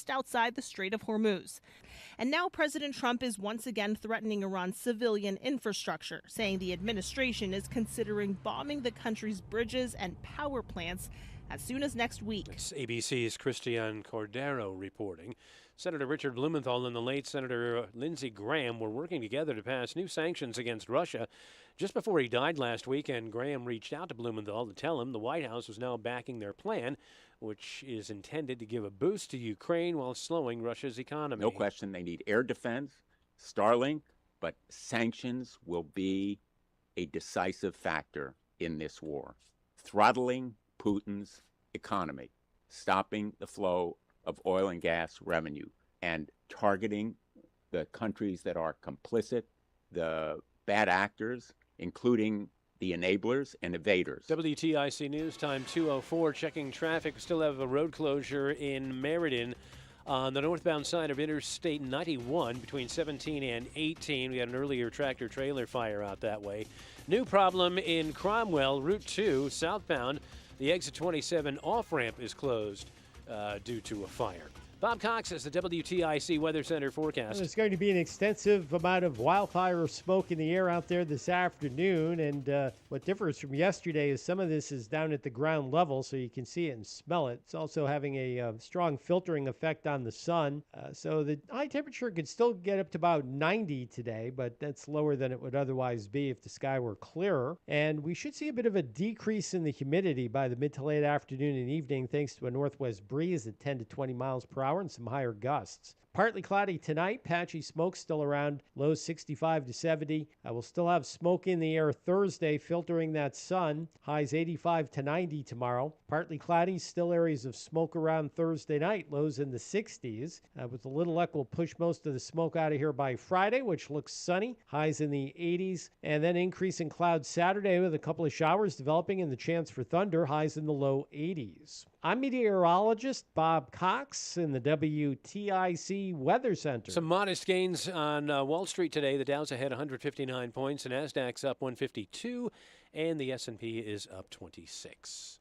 just outside the Strait of Hormuz. And now President Trump is once again threatening Iran's civilian infrastructure, saying the administration is considering bombing the country's bridges and power plants as soon as next week. It's ABC's Christian Cordero reporting. Senator Richard Blumenthal and the late Senator Lindsey Graham were working together to pass new sanctions against Russia. Just before he died last weekend, Graham reached out to Blumenthal to tell him the White House was now backing their plan, which is intended to give a boost to Ukraine while slowing Russia's economy. No question they need air defense, Starlink, but sanctions will be a decisive factor in this war. Throttling Putin's economy, stopping the flow of oil and gas revenue, and targeting the countries that are complicit, the bad actors, including the enablers and evaders. WTIC News, time 2:04, checking traffic. We still have a road closure in Meriden on the northbound side of Interstate 91 between 17 and 18. We had an earlier tractor-trailer fire out that way. New problem in Cromwell, Route 2, southbound. The exit 27 off-ramp is closed due to a fire. Bob Cox has the WTIC Weather Center forecast. There's going to be an extensive amount of wildfire smoke in the air out there this afternoon. And what differs from yesterday is some of this is down at the ground level, so you can see it and smell it. It's also having a strong filtering effect on the sun. So the high temperature could still get up to about 90 today, but that's lower than it would otherwise be if the sky were clearer. And we should see a bit of a decrease in the humidity by the mid to late afternoon and evening, thanks to a northwest breeze at 10 to 20 miles per hour and some higher gusts. Partly cloudy tonight, patchy smoke still around, lows 65 to 70. We'll still have smoke in the air Thursday, filtering that sun, highs 85 to 90 tomorrow. Partly cloudy, still areas of smoke around Thursday night, lows in the 60s. With a little luck, we'll push most of the smoke out of here by Friday, which looks sunny, highs in the 80s. And then increase in clouds Saturday with a couple of showers developing and the chance for thunder, highs in the low 80s. I'm meteorologist Bob Cox in the WTIC Weather Center. Some modest gains on Wall Street today. The Dow's ahead 159 points, the Nasdaq's up 152, and the S&P is up 26.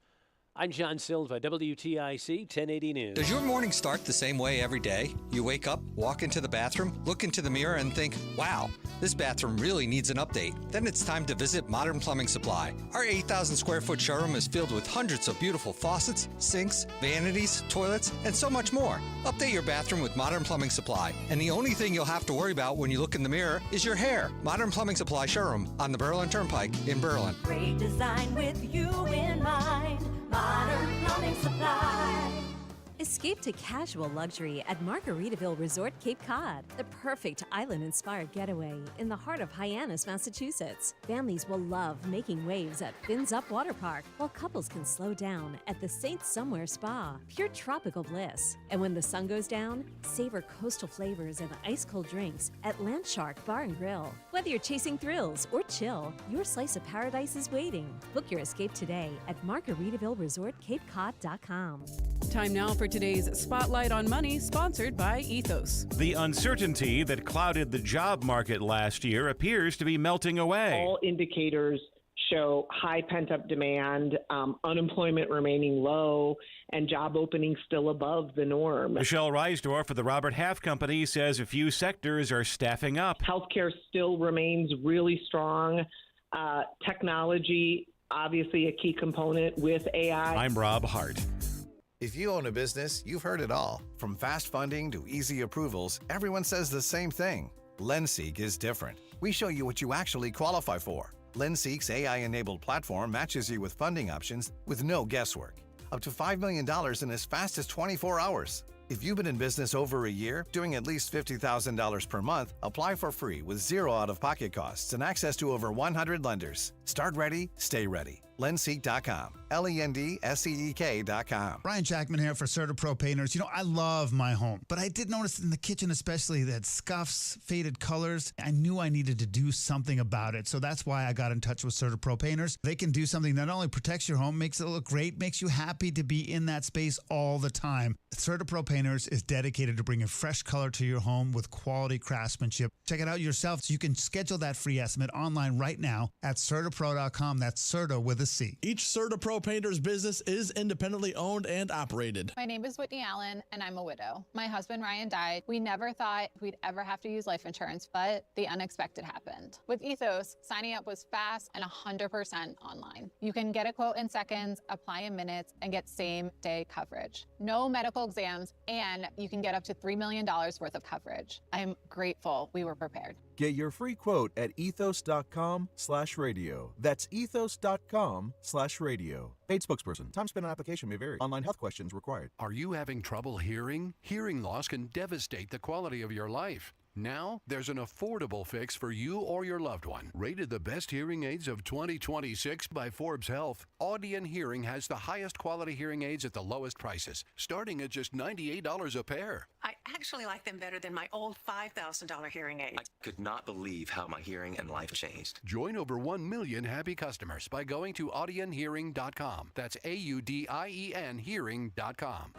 I'm John Silva, WTIC 1080 News. Does your morning start the same way every day? You wake up, walk into the bathroom, look into the mirror, and think, wow, this bathroom really needs an update. Then it's time to visit Modern Plumbing Supply. Our 8,000 square foot showroom is filled with hundreds of beautiful faucets, sinks, vanities, toilets, and so much more. Update your bathroom with Modern Plumbing Supply. And the only thing you'll have to worry about when you look in the mirror is your hair. Modern Plumbing Supply showroom on the Berlin Turnpike in Berlin. Great design with you in mind. Modern Plumbing Supply. Escape to casual luxury at Margaritaville Resort Cape Cod, the perfect island-inspired getaway in the heart of Hyannis, Massachusetts. Families will love making waves at Fins Up Water Park, while couples can slow down at the Saint Somewhere Spa, pure tropical bliss. And when the sun goes down, savor coastal flavors and ice-cold drinks at Landshark Bar and Grill. Whether you're chasing thrills or chill, your slice of paradise is waiting. Book your escape today at MargaritavilleResortCapeCod.com. Time now for today's Spotlight on Money, sponsored by Ethos. The uncertainty that clouded the job market last year appears to be melting away. All indicators show high pent-up demand, unemployment remaining low, and job openings still above the norm. Michelle Reisdorf of the Robert Half Company says a few sectors are staffing up. Healthcare still remains really strong. Technology, obviously a key component with AI. I'm Rob Hart. If you own a business, you've heard it all. From fast funding to easy approvals, everyone says the same thing. LendSeek is different. We show you what you actually qualify for. LendSeek's AI-enabled platform matches you with funding options with no guesswork. Up to $5 million in as fast as 24 hours. If you've been in business over a year, doing at least $50,000 per month, apply for free with zero out-of-pocket costs and access to over 100 lenders. Start ready, stay ready. LendSeek.com. LendSeek.com. Brian Jackman here for CertaPro Painters. You know, I love my home, but I did notice in the kitchen especially that scuffs, faded colors. I knew I needed to do something about it, so that's why I got in touch with CertaPro Painters. They can do something that not only protects your home, makes it look great, makes you happy to be in that space all the time. CertaPro Painters Painters is dedicated to bringing fresh color to your home with quality craftsmanship. Check it out yourself so you can schedule that free estimate online right now at CertaPro.com. That's Certa with a C. Each CertaPro Painters business is independently owned and operated. My name is Whitney Allen, and I'm a widow. My husband, Ryan, died. We never thought we'd ever have to use life insurance, but the unexpected happened. With Ethos, signing up was fast and 100% online. You can get a quote in seconds, apply in minutes, and get same-day coverage. No medical exams, and you can get up to $3 million worth of coverage. I'm grateful we were prepared. Get your free quote at ethos.com/radio. That's ethos.com/radio. Paid spokesperson. Time spent on application may vary. Online health questions required. Are you having trouble hearing? Hearing loss can devastate the quality of your life. Now, there's an affordable fix for you or your loved one. Rated the best hearing aids of 2026 by Forbes Health, Audion Hearing has the highest quality hearing aids at the lowest prices, starting at just $98 a pair. I actually like them better than my old $5,000 hearing aid. I could not believe how my hearing and life changed. Join over 1 million happy customers by going to audionhearing.com. That's AUDIEN hearing.com.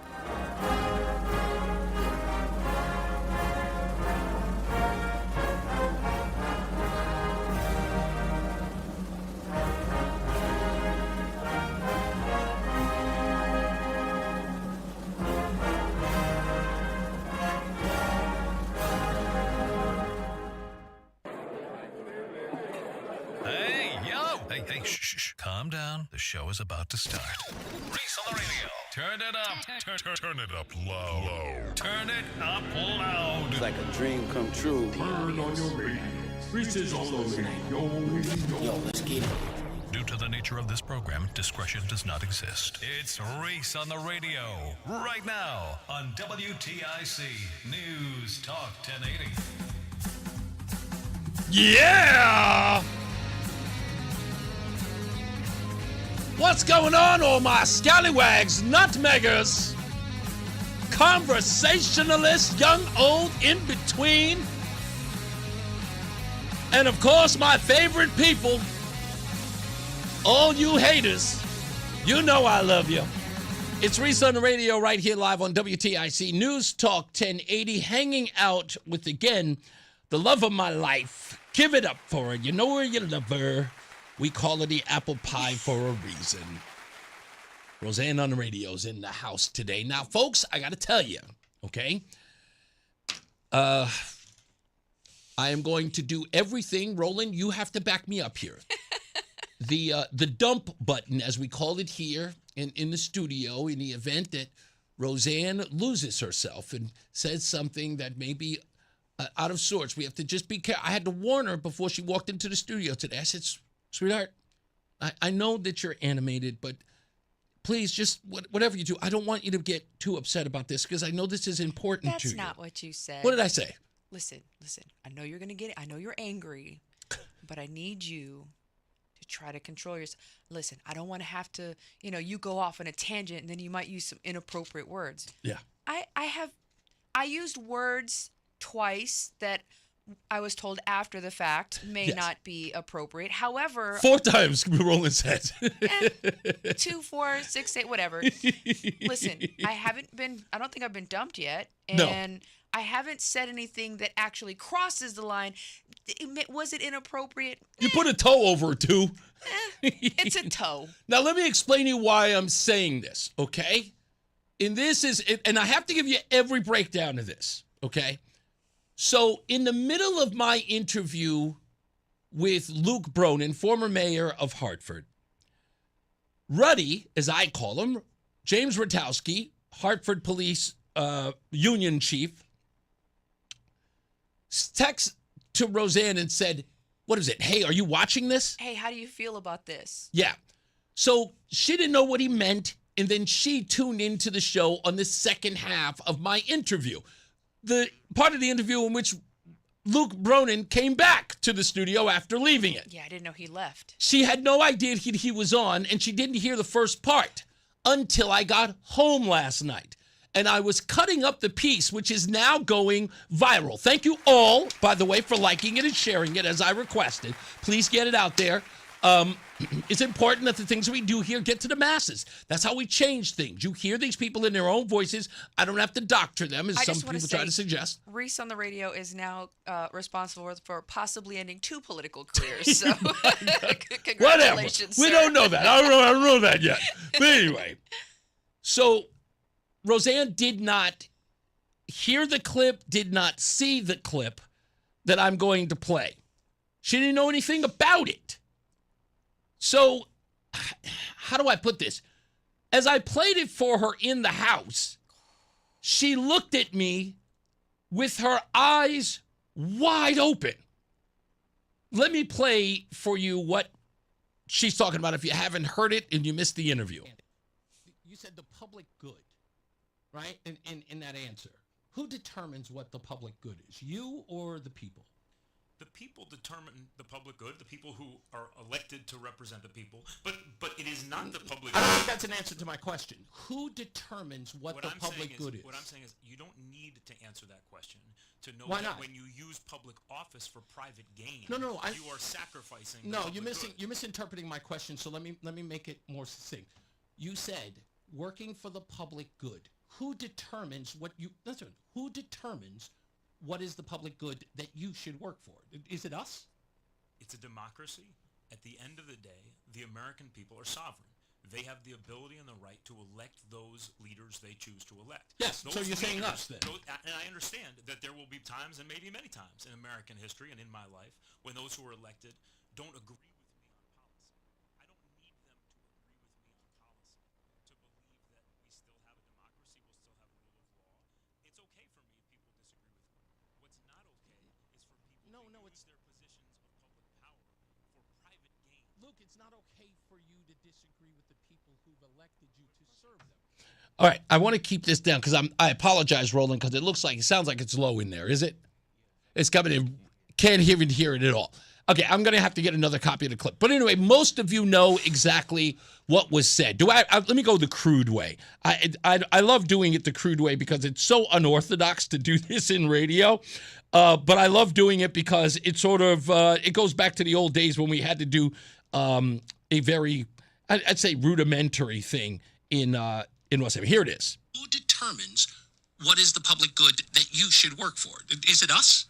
Hey, shh. Calm down. The show is about to start. Reese on the radio. Turn it up. Turn it up low. Turn it up loud. It's like a dream come true. Turn on your radio. Reese is on the radio. Yo, let's get it. Due to the nature of this program, discretion does not exist. It's Reese on the radio. Right now on WTIC News Talk 1080. Yeah! What's going on, all my scallywags, nutmeggers, conversationalists, young, old, in between, and of course my favorite people, all you haters, you know I love you. It's Reese on the radio right here live on WTIC News Talk 1080, hanging out with, again, the love of my life. Give it up for her. You know her, you love her. We call her the apple pie for a reason. Rozan on the radio's in the house today. Now, folks, I got to tell you, okay? I am going to do everything. Roland, you have to back me up here. The dump button, as we call it here in the studio, in the event that Rozan loses herself and says something that may be out of sorts. We have to just be careful. I had to warn her before she walked into the studio today. I said, sweetheart, I know that you're animated, but please, just whatever you do, I don't want you to get too upset about this because I know this is important to you. That's not what you said. What did I say? Listen. I know you're going to get it. I know you're angry, but I need you to try to control yourself. Listen, I don't want to have to, you go off on a tangent and then you might use some inappropriate words. Yeah. I used words twice that I was told after the fact may not be appropriate. However, 4 times, Roland said. 2, 4, 6, 8, whatever. Listen, I don't think I've been dumped yet. And No. I haven't said anything that actually crosses the line. Was it inappropriate? You put a toe over it, too. It's a toe. Now, let me explain to you why I'm saying this, okay? And I have to give you every breakdown of this, okay? So, in the middle of my interview with Luke Bronin, former mayor of Hartford, Ruddy, as I call him, James Ratowski, Hartford Police Union Chief, texted to Rozan and said, what is it? Hey, are you watching this? Hey, how do you feel about this? Yeah. So she didn't know what he meant, and then she tuned into the show on the second half of my interview. The part of the interview in which Luke Bronin came back to the studio after leaving it. Yeah, I didn't know he left. She had no idea he was on, and she didn't hear the first part until I got home last night. And I was cutting up the piece, which is now going viral. Thank you all, by the way, for liking it and sharing it as I requested. Please get it out there. It's important that the things we do here get to the masses. That's how we change things. You hear these people in their own voices. I don't have to doctor them, as some people try to suggest. Reese on the radio is now responsible for possibly ending 2 political careers. So, congratulations, whatever. sir. We don't know that. I don't know that yet. But anyway, so Rozan did not hear the clip, did not see the clip that I'm going to play. She didn't know anything about it. So, how do I put this? As I played it for her in the house, she looked at me with her eyes wide open. Let me play for you what she's talking about if you haven't heard it and you missed the interview. You said the public good, right? In that answer. Who determines what the public good is, you or the people? The people determine the public good, the people who are elected to represent the people, but it is not the public I don't good. think that's an answer to my question. Who determines what the public good is? What I'm saying is you don't need to answer that question to know Why that not? when you use public office for private gain, No, you are sacrificing the No, public good. you're misinterpreting my question, so let me make it more succinct. You said working for the public good. Who determines who determines what is the public good that you should work for? Is it us? It's a democracy. At the end of the day, the American people are sovereign. They have the ability and the right to elect those leaders they choose to elect. Yes, so you're saying us then. And I understand that there will be times, and maybe many times in American history and in my life, when those who are elected don't agree with me on policy. I don't need them to agree with me on policy to believe that we still have a democracy, we'll still have a rule of law. It's okay for me if people disagree with me. What's not okay is for people to use their positions of public power for private gain. Luke, it's not okay for you to disagree with the people who've elected you to serve them. All right, I want to keep this down because I apologize, Roland, because it sounds like it's low in there. Is it? It's coming in. Can't even hear it at all. Okay, I'm going to have to get another copy of the clip. But anyway, most of you know exactly what was said. Let me go the crude way. I love doing it the crude way because it's so unorthodox to do this in radio. But I love doing it because it sort of it goes back to the old days when we had to do a very, I'd say, rudimentary thing in what's here it is. Who determines what is the public good that you should work for? Is it us?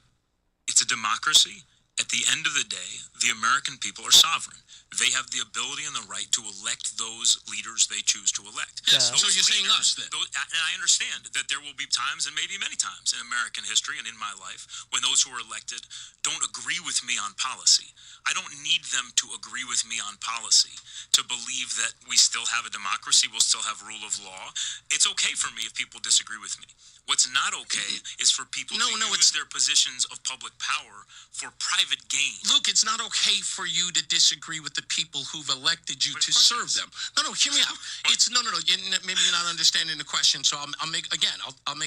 It's a democracy. At the end of the day, the American people are sovereign. They have the ability and the right to elect those leaders they choose to elect. Yes. So you're saying us then? And I understand that there will be times, and maybe many times in American history and in my life, when those who are elected don't agree with me on policy. I don't need them to agree with me on policy to believe that we still have a democracy, we'll still have rule of law. It's okay for me if people disagree with me. What's not okay is for people to use their positions of public power for private gain. Luke, it's not okay for you to disagree with the people who've elected you to serve them. No, hear me out. It's no. Maybe you're not understanding the question, so I'll make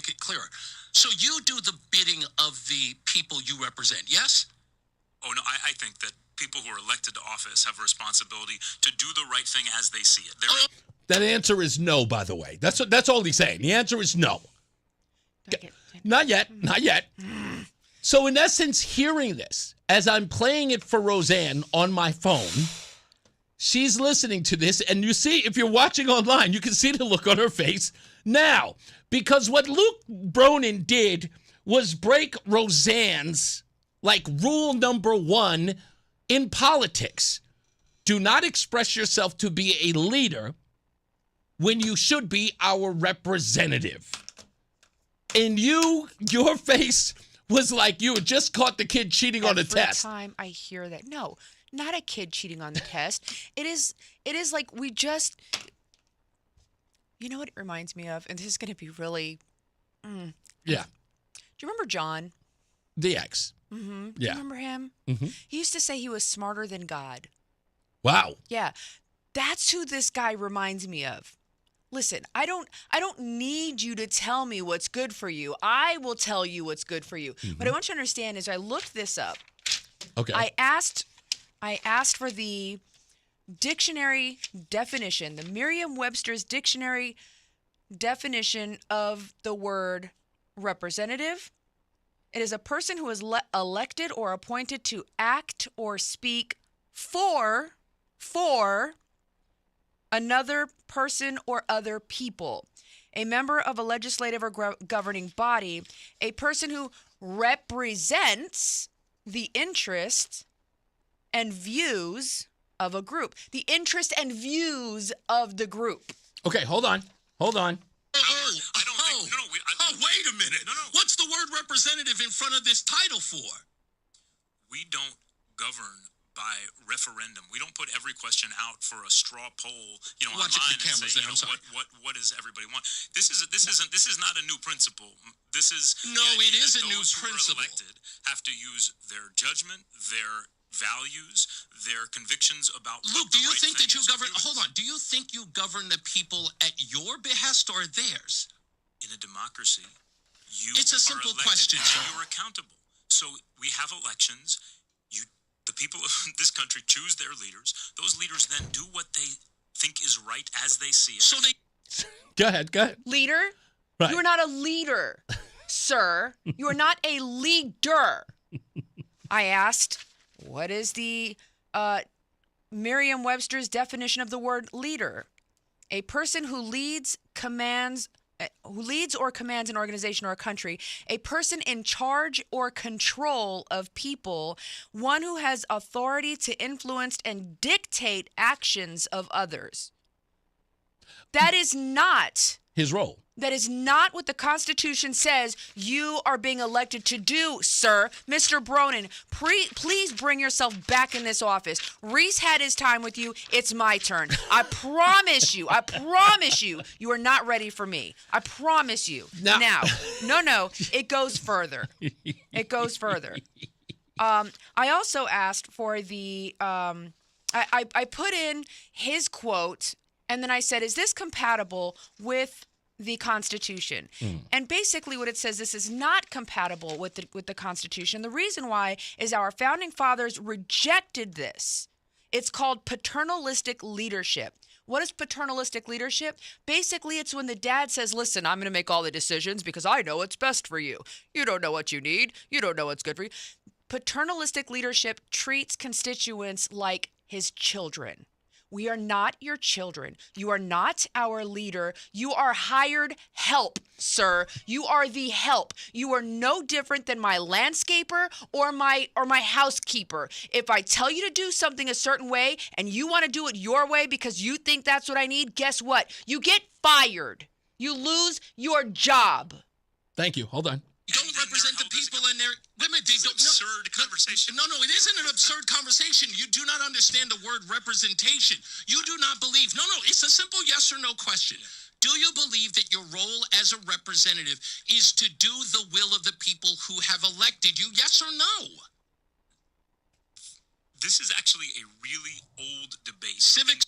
it clearer. So you do the bidding of the people you represent, yes? Oh, no, I think that people who are elected to office have a responsibility to do the right thing as they see it. That answer is no, by the way. That's all he's saying. The answer is no. Not yet. So in essence, hearing this, as I'm playing it for Rozan on my phone, she's listening to this, and you see, if you're watching online, you can see the look on her face now. Because what Luke Bronin did was break Rozan's, rule number 1 in politics. Do not express yourself to be a leader when you should be our representative. And your face was like you had just caught the kid cheating on a test. Every time I hear that, no, not a kid cheating on the test. It is like we just, you know what it reminds me of? And this is going to be really, Yeah. Do you remember John? The ex. Mm-hmm. Yeah. Do you remember him? Mm-hmm. He used to say he was smarter than God. Wow. Yeah. That's who this guy reminds me of. Listen, I don't need you to tell me what's good for you. I will tell you what's good for you. Mm-hmm. What I want you to understand is I looked this up. Okay. I asked for the dictionary definition, the Merriam-Webster's dictionary definition of the word representative. It is a person who is elected or appointed to act or speak for for another person or other people. A member of a legislative or governing body, a person who represents the interest and views of a group. The interest and views of the group. Okay, hold on. Wait a minute. What's the word representative in front of this title for? We don't govern by referendum. We don't put every question out for a straw poll, Watch online the cameras and say, there, I'm sorry. what does everybody want? This is not a new principle. This is No, the idea it is that a new those who are principle. elected have to use their judgment, their values, their convictions about. Luke, what do the you right think that thing you is to govern? do Hold on. Do you think you govern the people at your behest or theirs? in a democracy? It's a simple question, sir. You're accountable. So we have elections. The people of this country choose their leaders. Those leaders then do what they think is right as they see it. So they. Go ahead. Leader? Right. You are not a leader, sir. You are not a leader. I asked, what is the Merriam-Webster's definition of the word leader? A person who leads or commands an organization or a country, a person in charge or control of people, one who has authority to influence and dictate actions of others. That is not his role. That is not what the Constitution says you are being elected to do, sir. Mr. Bronin, please bring yourself back in this office. Reese had his time with you. It's my turn. I promise you, you are not ready for me. I promise you. Now, no, it goes further. It goes further. I also asked for the, I put in his quote, and then I said, is this compatible with the Constitution? And basically what it says, this is not compatible with the Constitution. The reason why is our founding fathers rejected this. It's called paternalistic leadership. What is paternalistic leadership? Basically, it's when the dad says, listen, I'm going to make all the decisions because I know what's best for you. You don't know what you need. You don't know what's good for you. Paternalistic leadership treats constituents like his children. We are not your children. You are not our leader. You are hired help, sir. You are the help. You are no different than my landscaper or my housekeeper. If I tell you to do something a certain way and you want to do it your way because you think that's what I need, guess what? You get fired. You lose your job. Thank you. Hold on. You don't represent the people in their women. They don't. Absurd conversation. No, it isn't an absurd conversation. You do not understand the word representation. You do not believe. No, it's a simple yes or no question. Do you believe that your role as a representative is to do the will of the people who have elected you? Yes or no? This is actually a really old debate. Civics.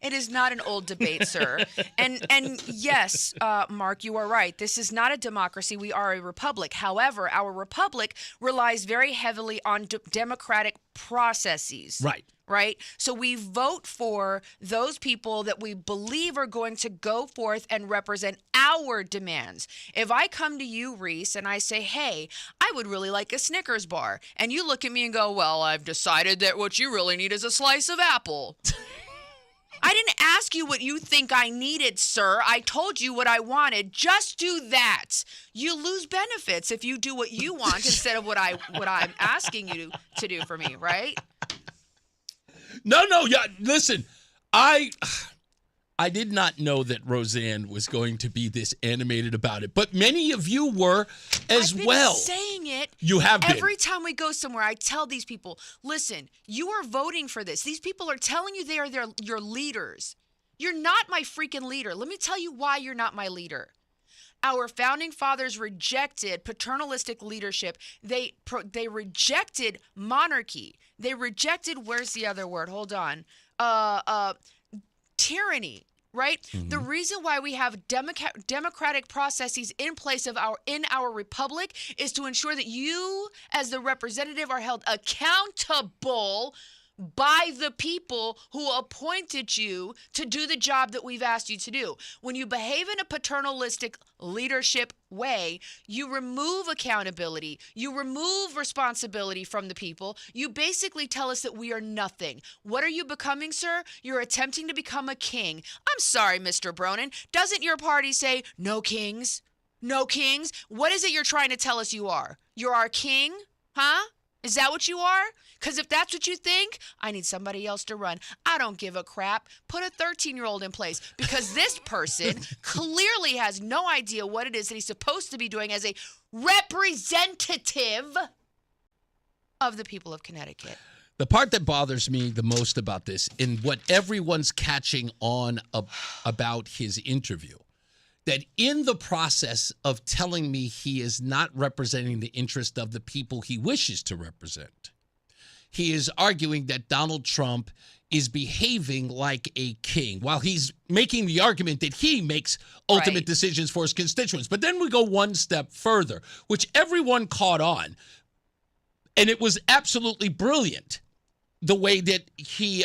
It is not an old debate, sir. And yes, Mark, you are right. This is not a democracy. We are a republic. However, our republic relies very heavily on democratic processes. Right? So we vote for those people that we believe are going to go forth and represent our demands. If I come to you, Reese, and I say, hey, I would really like a Snickers bar, and you look at me and go, well, I've decided that what you really need is a slice of apple. I didn't ask you what you think I needed, sir. I told you what I wanted. Just do that. You lose benefits if you do what you want instead of what I'm asking you to do for me, right? No, yeah. Listen, I did not know that Rozan was going to be this animated about it, but many of you were as well. I've been saying it. You have been. Every time we go somewhere, I tell these people, listen, you are voting for this. These people are telling you they are your leaders. You're not my freaking leader. Let me tell you why you're not my leader. Our founding fathers rejected paternalistic leadership. They rejected monarchy. They rejected, where's the other word? Hold on. Tyranny. Right? Mm-hmm. The reason why we have democratic processes in place in our republic is to ensure that you, as the representative, are held accountable by the people who appointed you to do the job that we've asked you to do. When you behave in a paternalistic leadership way, you remove accountability, you remove responsibility from the people. You basically tell us that we are nothing. What are you becoming, sir? You're attempting to become a king. I'm sorry, Mr. Bronin. Doesn't your party say no kings? No kings? What is it you're trying to tell us you are? You're our king? Huh? Is that what you are? Because if that's what you think, I need somebody else to run. I don't give a crap. Put a 13-year-old in place, because this person clearly has no idea what it is that he's supposed to be doing as a representative of the people of Connecticut. The part that bothers me the most about this, and what everyone's catching on about his interview, that in the process of telling me he is not representing the interest of the people he wishes to represent, he is arguing that Donald Trump is behaving like a king, while he's making the argument that he makes ultimate decisions for his constituents. But then we go one step further, which everyone caught on, and it was absolutely brilliant, the way that he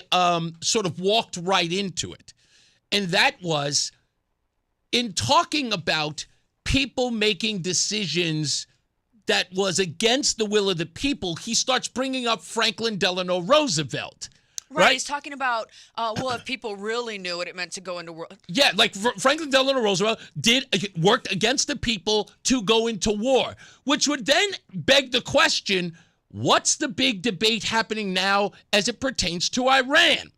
sort of walked right into it. And that was in talking about people making decisions that was against the will of the people. He starts bringing up Franklin Delano Roosevelt. Right? He's talking about, if people really knew what it meant to go into war. Yeah, like Franklin Delano Roosevelt worked against the people to go into war, which would then beg the question, what's the big debate happening now as it pertains to Iran?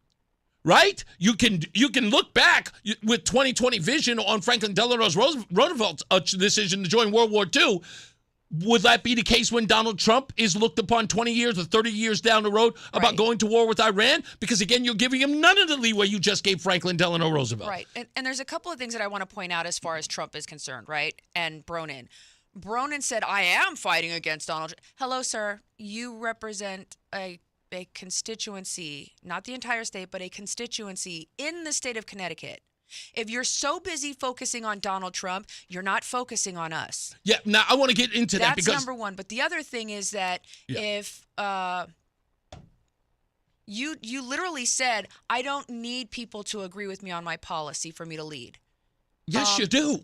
Right? You can look back with 20/20 vision on Franklin Delano Roosevelt's decision to join World War II. Would that be the case when Donald Trump is looked upon 20 years or 30 years down the road about going to war with Iran? Because, again, you're giving him none of the leeway you just gave Franklin Delano Roosevelt. Right. And there's a couple of things that I want to point out as far as Trump is concerned, right? And Bronin. Bronin said, I am fighting against Donald Trump. Hello, sir. You represent a constituency, not the entire state, but a constituency in the state of Connecticut. If you're so busy focusing on Donald Trump, you're not focusing on us. Yeah, now I want to get into that because that's number one. But the other thing is that if you literally said, I don't need people to agree with me on my policy for me to lead. Yes, you do.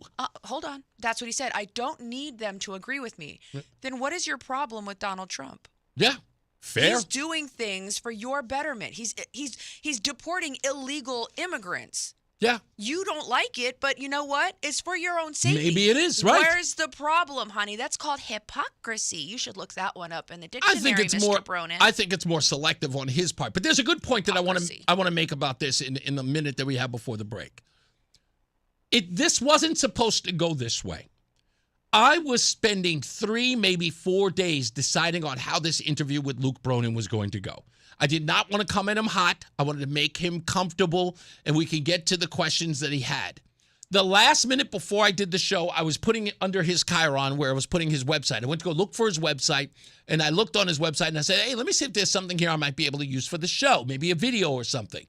Hold on. That's what he said. I don't need them to agree with me. Then what is your problem with Donald Trump? Yeah. Fair. He's doing things for your betterment. He's deporting illegal immigrants. Yeah. You don't like it, but you know what? It's for your own safety. Maybe it is, right? Where's the problem, honey? That's called hypocrisy. You should look that one up in the dictionary, Mr. Bronin. I think it's more selective on his part. But there's a good point that I want to make about this in the minute that we have before the break. This wasn't supposed to go this way. I was spending 3, maybe 4 days deciding on how this interview with Luke Bronin was going to go. I did not want to come at him hot. I wanted to make him comfortable, and we could get to the questions that he had. The last minute before I did the show, I was putting it under his chyron where I was putting his website. I went to go look for his website, and I looked on his website, and I said, hey, let me see if there's something here I might be able to use for the show, maybe a video or something.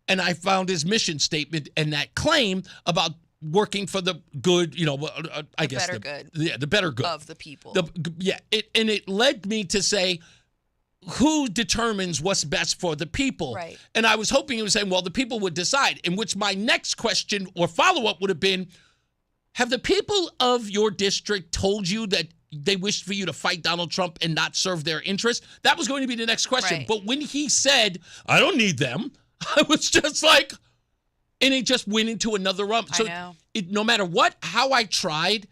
And I found his mission statement and that claim about working for the good, I guess better good. Yeah, the better good of the people. It led me to say, who determines what's best for the people? Right. And I was hoping he was saying, well, the people would decide. In which my next question or follow-up would have been, have the people of your district told you that they wished for you to fight Donald Trump and not serve their interests? That was going to be the next question. Right. But when he said, I don't need them, I was just like, and it just went into another realm. So I know. No matter how I tried,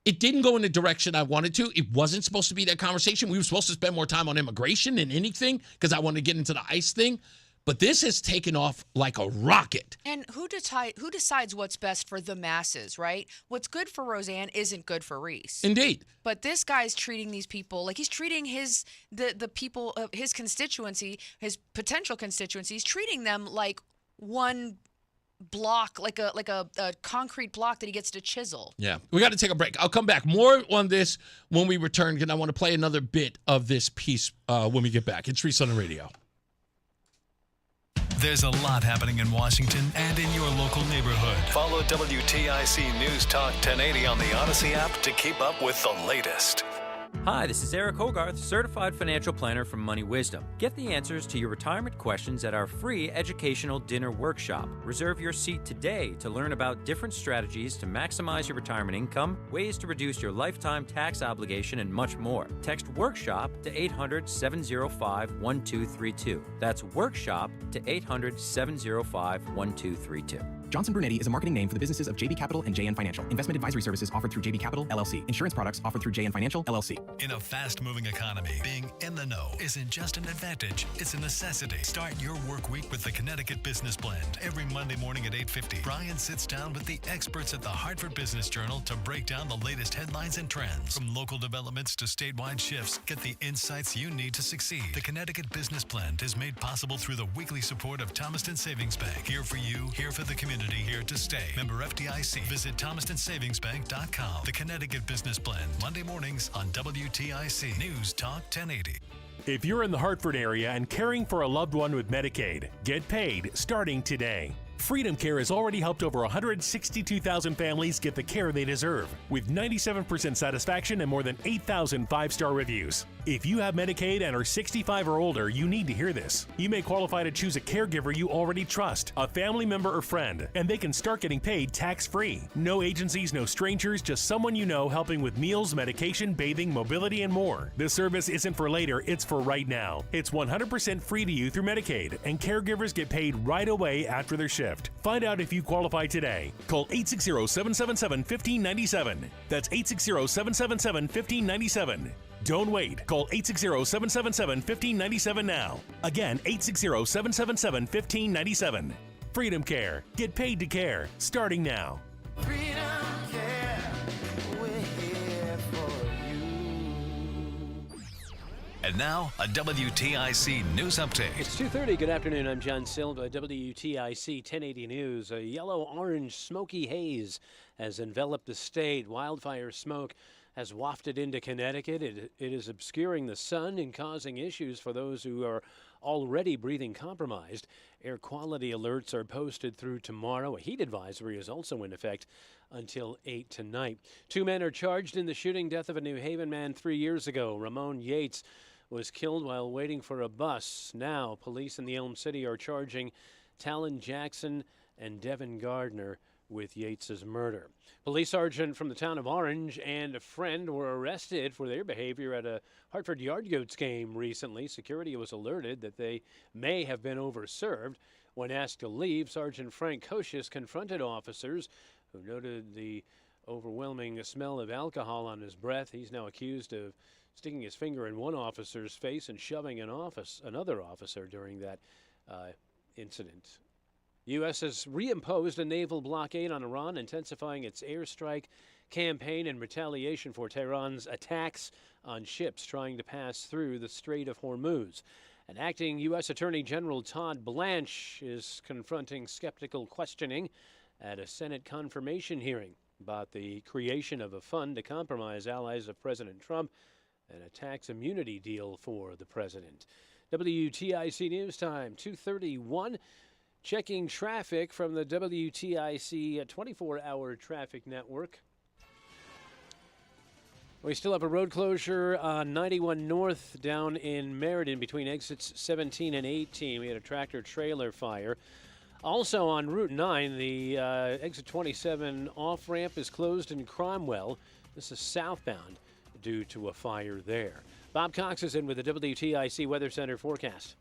it didn't go in the direction I wanted to. It wasn't supposed to be that conversation. We were supposed to spend more time on immigration than anything because I wanted to get into the ICE thing. But this has taken off like a rocket. And who decides what's best for the masses, right? What's good for Rozan isn't good for Reese. Indeed. But this guy's treating these people like he's treating the people of his constituency, his potential constituency, he's treating them like one block, like a concrete block that he gets to chisel. Yeah. We got to take a break. I'll come back. More on this when we return, and I want to play another bit of this piece when we get back. It's Reese on the radio. There's a lot happening in Washington and in your local neighborhood. Follow WTIC News Talk 1080 on the Odyssey app to keep up with the latest. Hi, this is Eric Hogarth, Certified Financial Planner from Money Wisdom. Get the answers to your retirement questions at our free educational dinner workshop. Reserve your seat today to learn about different strategies to maximize your retirement income, ways to reduce your lifetime tax obligation, and much more. Text WORKSHOP to 800-705-1232. That's WORKSHOP to 800-705-1232. Johnson Brunetti is a marketing name for the businesses of JB Capital and JN Financial. Investment advisory services offered through JB Capital, LLC. Insurance products offered through JN Financial, LLC. In a fast-moving economy, being in the know isn't just an advantage, it's a necessity. Start your work week with the Connecticut Business Blend. Every Monday morning at 8:50, Brian sits down with the experts at the Hartford Business Journal to break down the latest headlines and trends. From local developments to statewide shifts, get the insights you need to succeed. The Connecticut Business Blend is made possible through the weekly support of Thomaston Savings Bank. Here for you, here for the community, here to stay. Member FDIC. Visit ThomastonSavingsBank.com. The Connecticut Business Blend, Monday mornings on WTIC News Talk 1080. If you're in the Hartford area and caring for a loved one with Medicaid, get paid starting today. Freedom Care has already helped over 162,000 families get the care they deserve, with 97% satisfaction and more than 8,000 five-star reviews. If you have Medicaid and are 65 or older, you need to hear this. You may qualify to choose a caregiver you already trust, a family member or friend, and they can start getting paid tax-free. No agencies, no strangers, just someone you know helping with meals, medication, bathing, mobility, and more. This service isn't for later, it's for right now. It's 100% free to you through Medicaid, and caregivers get paid right away after their shift. Find out if you qualify today. Call 860-777-1597. That's 860-777-1597. Don't wait. Call 860-777-1597 now. Again, 860-777-1597. Freedom Care. Get paid to care. Starting now. Freedom Care. We're here for you. And now, a WTIC News Update. It's 2:30. Good afternoon. I'm John Silva, WTIC 1080 News. A yellow-orange smoky haze has enveloped the state. Wildfire smoke has wafted into Connecticut. It is obscuring the sun and causing issues for those who are already breathing compromised. Air quality alerts are posted through tomorrow. A heat advisory is also in effect until 8 tonight. 2 men are charged in the shooting death of a New Haven man 3 years ago. Ramon Yates was killed while waiting for a bus. Now, police in the Elm City are charging Talon Jackson and Devin Gardner with Yates's murder. Police sergeant from the town of Orange and a friend were arrested for their behavior at a Hartford Yard Goats game recently. Security was alerted that they may have been overserved. When asked to leave, Sergeant Frank Koshius confronted officers who noted the overwhelming smell of alcohol on his breath. He's now accused of sticking his finger in one officer's face and shoving another officer during that incident. U.S. has reimposed a naval blockade on Iran, intensifying its airstrike campaign in retaliation for Tehran's attacks on ships trying to pass through the Strait of Hormuz. And acting U.S. Attorney General Todd Blanche is confronting skeptical questioning at a Senate confirmation hearing about the creation of a fund to compromise allies of President Trump and a tax immunity deal for the president. WTIC News Time, 2:31. Checking traffic from the WTIC 24-hour traffic network. We still have a road closure on 91 North down in Meriden between exits 17 and 18. We had a tractor-trailer fire. Also on Route 9, the exit 27 off-ramp is closed in Cromwell. This is southbound due to a fire there. Bob Cox is in with the WTIC Weather Center forecast.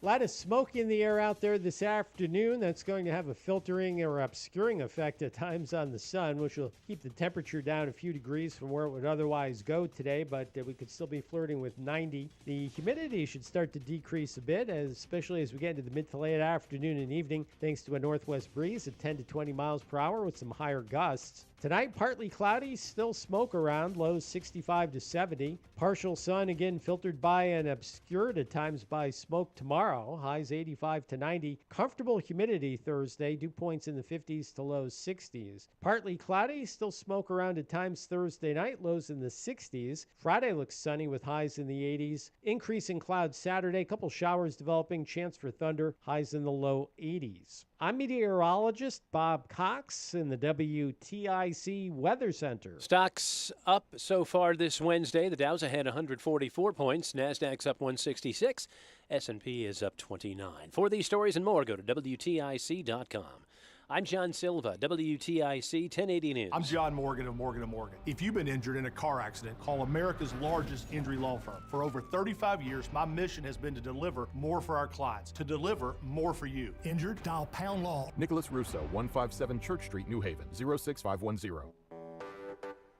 A lot of smoke in the air out there this afternoon. That's going to have a filtering or obscuring effect at times on the sun, which will keep the temperature down a few degrees from where it would otherwise go today, but we could still be flirting with 90. The humidity should start to decrease a bit, especially as we get into the mid to late afternoon and evening, thanks to a northwest breeze at 10 to 20 miles per hour with some higher gusts. Tonight, partly cloudy, still smoke around, lows 65 to 70. Partial sun, again, filtered by and obscured at times by smoke tomorrow. Highs 85 to 90. Comfortable humidity Thursday, dew points in the 50s to low 60s. Partly cloudy, still smoke around at times Thursday night, lows in the 60s. Friday looks sunny with highs in the 80s. Increase in clouds Saturday, couple showers developing, chance for thunder, highs in the low 80s. I'm meteorologist Bob Cox in the WTIC Weather Center. Stocks up so far this Wednesday. The Dow's ahead 144 points. NASDAQ's up 166. S&P is up 29. For these stories and more, go to WTIC.com. I'm John Silva, WTIC 1080 News. I'm John Morgan of Morgan & Morgan. If you've been injured in a car accident, call America's largest injury law firm. For over 35 years, my mission has been to deliver more for our clients, to deliver more for you. Injured? Dial pound law. Nicholas Russo, 157 Church Street, New Haven, 06510.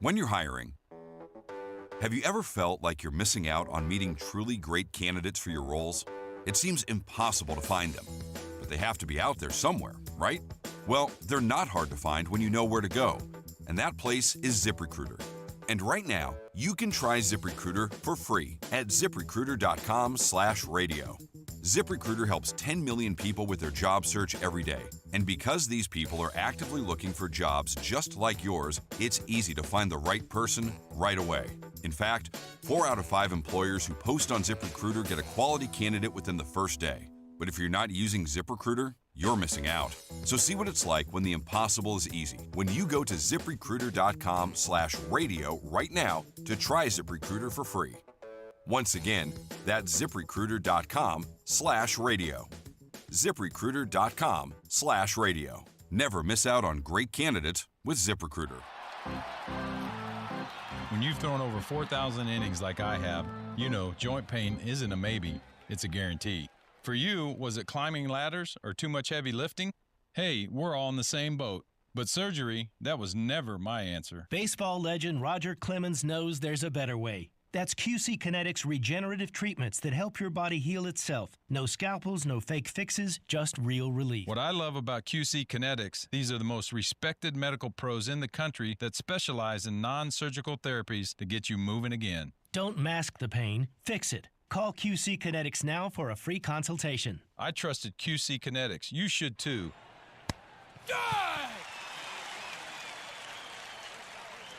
When you're hiring, have you ever felt like you're missing out on meeting truly great candidates for your roles? It seems impossible to find them, but they have to be out there somewhere, right? Well, they're not hard to find when you know where to go, and that place is ZipRecruiter. And right now, you can try ZipRecruiter for free at ZipRecruiter.com/radio. ZipRecruiter helps 10 million people with their job search every day. And because these people are actively looking for jobs just like yours, it's easy to find the right person right away. In fact, 4 out of 5 employers who post on ZipRecruiter get a quality candidate within the first day. But if you're not using ZipRecruiter, you're missing out. So see what it's like when the impossible is easy. When you go to ZipRecruiter.com/radio right now to try ZipRecruiter for free. Once again, that's ZipRecruiter.com/radio. ZipRecruiter.com/radio. Never miss out on great candidates with ZipRecruiter. When you've thrown over 4,000 innings like I have, you know joint pain isn't a maybe, it's a guarantee. For you, was it climbing ladders or too much heavy lifting? Hey, we're all in the same boat. But surgery, that was never my answer. Baseball legend Roger Clemens knows there's a better way. That's QC Kinetics regenerative treatments that help your body heal itself. No scalpels, no fake fixes, just real relief. What I love about QC Kinetics, these are the most respected medical pros in the country that specialize in non-surgical therapies to get you moving again. Don't mask the pain, fix it. Call QC Kinetics now for a free consultation. I trusted QC Kinetics. You should too.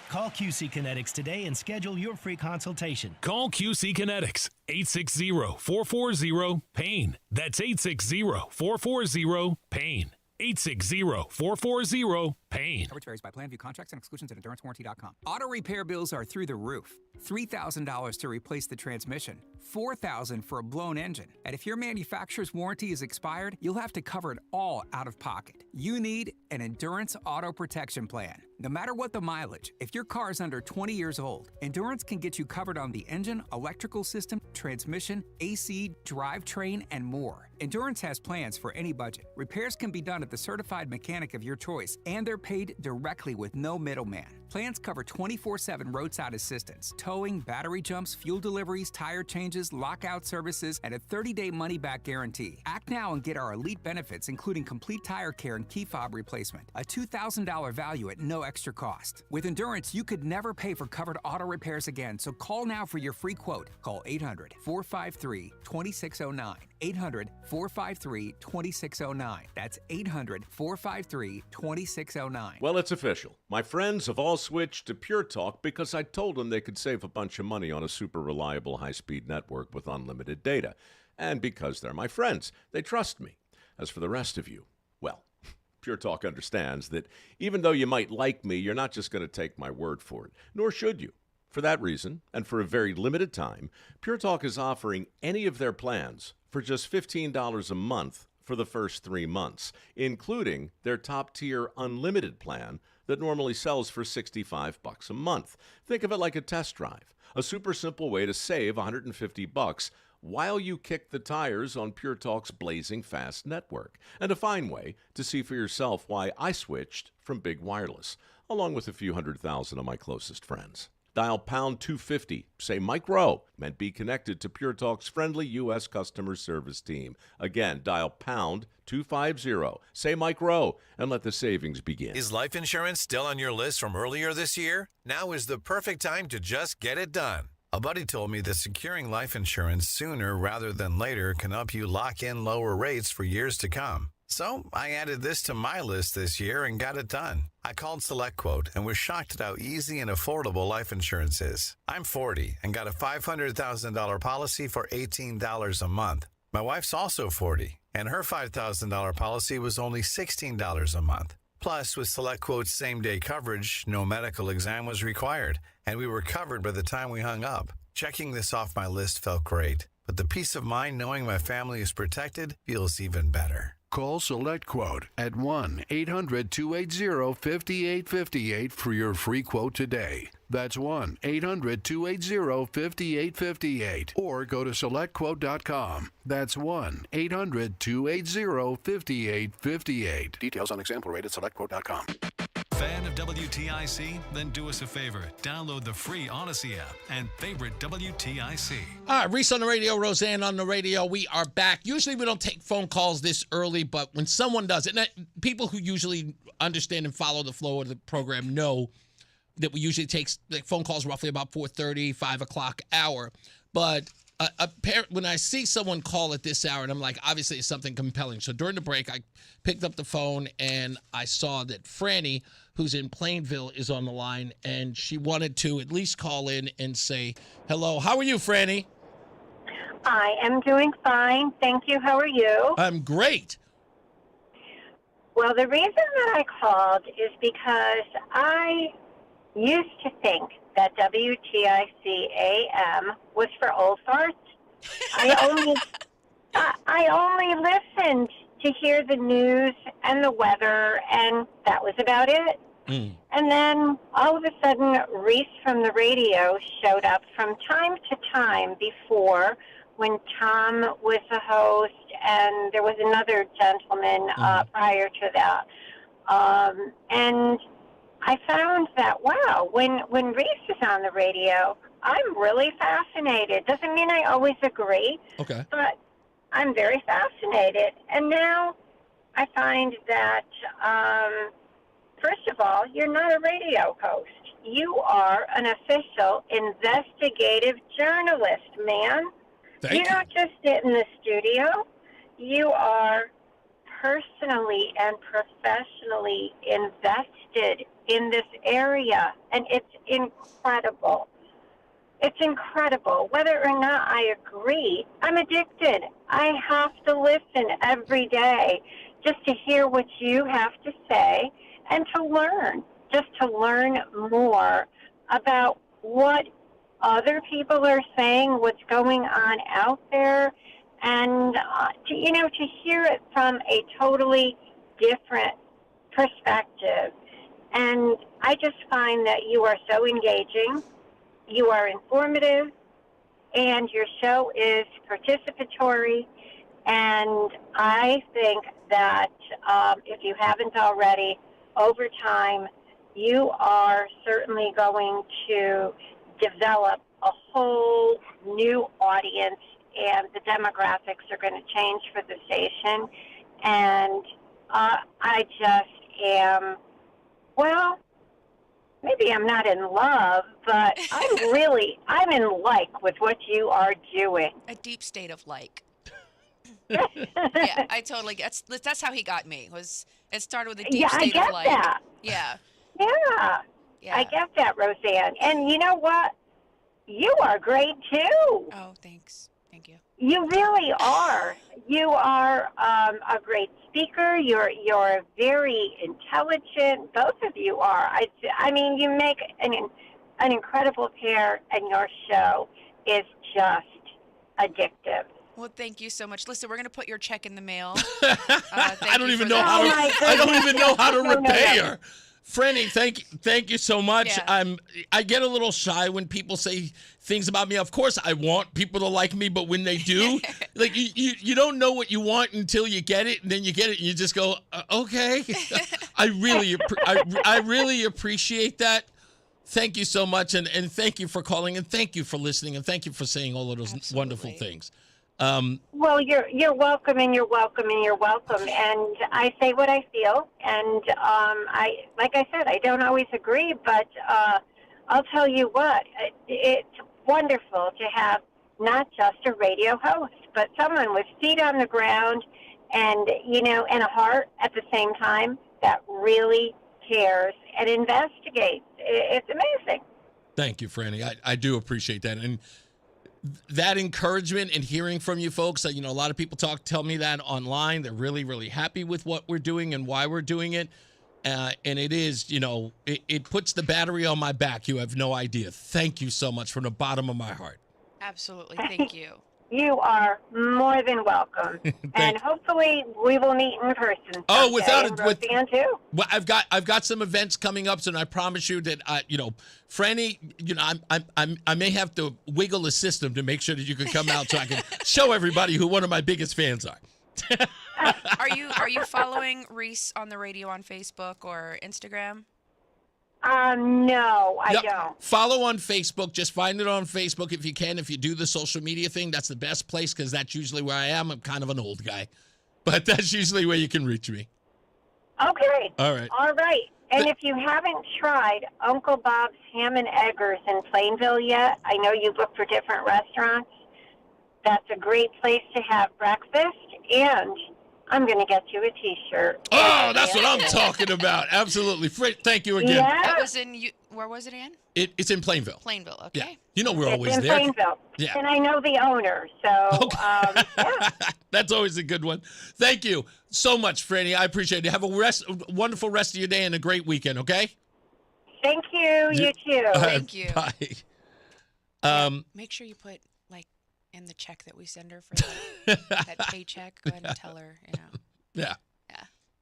Call QC Kinetics today and schedule your free consultation. Call QC Kinetics, 860-440-PAIN. That's 860-440-PAIN. 860-440-PAIN. Coverage varies by plan. View contracts and exclusions at EnduranceWarranty.com. Auto repair bills are through the roof. $3,000 to replace the transmission. $4,000 for a blown engine. And if your manufacturer's warranty is expired, you'll have to cover it all out of pocket. You need an Endurance Auto Protection Plan. No matter what the mileage, if your car is under 20 years old, Endurance can get you covered on the engine, electrical system, transmission, AC, drivetrain, and more. Endurance has plans for any budget. Repairs can be done at the certified mechanic of your choice, and they're paid directly with no middleman. Plans cover 24/7 roadside assistance, towing, battery jumps, fuel deliveries, tire changes, lockout services, and a 30-day money-back guarantee. Act now and get our elite benefits, including complete tire care and key fob replacement. A $2,000 value at no extra cost. With Endurance, you could never pay for covered auto repairs again, so call now for your free quote. Call 800-453-2609. 800-453-2609. That's 800-453-2609. Well, it's official. My friends have all switched to Pure Talk because I told them they could save a bunch of money on a super reliable high-speed network with unlimited data. And because they're my friends, they trust me. As for the rest of you, well, Pure Talk understands that even though you might like me, you're not just going to take my word for it, nor should you. For that reason, and for a very limited time, Pure Talk is offering any of their plans for just $15 a month for the first 3 months, including their top-tier unlimited plan that normally sells for $65 a month. Think of it like a test drive, a super simple way to save $150 while you kick the tires on Pure Talk's blazing fast network, and a fine way to see for yourself why I switched from big wireless, along with a few 100,000 of my closest friends. Dial pound 250, say Mike Rowe, and be connected to Pure Talk's friendly U.S. customer service team. Again, dial pound 250, say Mike Rowe, and let the savings begin. Is life insurance still on your list from earlier this year? Now is the perfect time to just get it done. A buddy told me that securing life insurance sooner rather than later can help you lock in lower rates for years to come. So I added this to my list this year and got it done. I called SelectQuote and was shocked at how easy and affordable life insurance is. I'm 40 and got a $500,000 policy for $18 a month. My wife's also 40 And her $5,000 policy was only $16 a month. Plus, with SelectQuote's same-day coverage, no medical exam was required, and we were covered by the time we hung up. Checking this off my list felt great, but the peace of mind knowing my family is protected feels even better. Call SelectQuote at 1-800-280-5858 for your free quote today. That's 1-800-280-5858. Or go to SelectQuote.com. That's 1-800-280-5858. Details on example rate at SelectQuote.com. Fan of WTIC? Then do us a favor. Download the free Odyssey app and favorite WTIC. All right, Reese on the radio, Rozan on the radio. We are back. Usually we don't take phone calls this early, but when someone does it, and people who usually understand and follow the flow of the program know that we usually take phone calls roughly about 4:30, 5 o'clock hour. But when I see someone call at this hour, and I'm like, obviously it's something compelling. So during the break, I picked up the phone, and I saw that Franny, who's in Plainville, is on the line, and she wanted to at least call in and say hello. How are you, Franny? I am doing fine. Thank you. How are you? I'm great. Well, the reason that I called is because I used to think that WTIC AM was for old farts. I only listened to hear the news and the weather, and that was about it. And then all of a sudden, Reese from the radio showed up from time to time before, when Tom was the host, and there was another gentleman prior to that. And I found that, wow, when Reese is on the radio, I'm really fascinated. Doesn't mean I always agree, okay, but I'm very fascinated. And now I find that, first of all, you're not a radio host. You are an official investigative journalist, man. You don't just sit in the studio. You are personally and professionally invested in this area, and it's incredible. It's incredible. Whether or not I agree, I'm addicted. I have to listen every day just to hear what you have to say and to learn, just to learn more about what other people are saying, what's going on out there, and to hear it from a totally different perspective. And I just find that you are so engaging, you are informative, and your show is participatory. And I think that if you haven't already, over time, you are certainly going to develop a whole new audience, and the demographics are going to change for the station. And I just am, well, maybe I'm not in love, but I'm in like with what you are doing. A deep state of like. Yeah, I totally get. That's how he got me. It started with a deep state of like. That. Yeah. Yeah. I get that, Rozan. And you know what? You are great too. Oh, thanks. Thank you. You really are. You are a great speaker. You're very intelligent. Both of you are. I mean, you make an incredible pair, and your show is just addictive. Well, thank you so much. Listen, we're going to put your check in the mail. I don't even know how to repay her. Franny, thank you so much. Yeah. I get a little shy when people say things about me. Of course, I want people to like me, but when they do, like you don't know what you want until you get it, and then you get it, and you just go, okay. I really appreciate that. Thank you so much, and thank you for calling, and thank you for listening, and thank you for saying all of those wonderful things. Well, you're welcome, and you're welcome, and you're welcome. And I say what I feel, and like I said, I don't always agree, but I'll tell you what, it's wonderful to have not just a radio host, but someone with feet on the ground and and a heart at the same time that really cares and investigates. It's amazing. Thank you, Franny. I do appreciate that, and that encouragement and hearing from you folks, a lot of people tell me that online. They're really, really happy with what we're doing and why we're doing it. And it is, it puts the battery on my back. You have no idea. Thank you so much from the bottom of my heart. Absolutely. Thank you. You are more than welcome. And hopefully we will meet in person. Oh, without it. Rozan too. Well, I've got some events coming up, and I promise you that Franny, I may have to wiggle the system to make sure that you can come out so I can show everybody who one of my biggest fans are. Are you following Reese on the radio on Facebook or Instagram? No, I don't. Follow on Facebook. Just find it on Facebook if you can. If you do the social media thing, that's the best place because that's usually where I am. I'm kind of an old guy, but that's usually where you can reach me. Okay. All right. All right. And if you haven't tried Uncle Bob's Ham and Eggers in Plainville yet, I know you look for different restaurants. That's a great place to have breakfast, and I'm going to get you a T-shirt. Oh, that's what I'm talking about. Absolutely. Thank you again. Yeah. That was where was it in? It's in Plainville. Plainville, okay. Yeah. We're always in there. Plainville. Yeah. And I know the owner, so yeah. That's always a good one. Thank you so much, Franny. I appreciate it. Have a wonderful rest of your day and a great weekend, okay? Thank you. You too. Thank you. Bye. Make sure you put, in the check that we send her for that paycheck, go ahead and tell her, Yeah.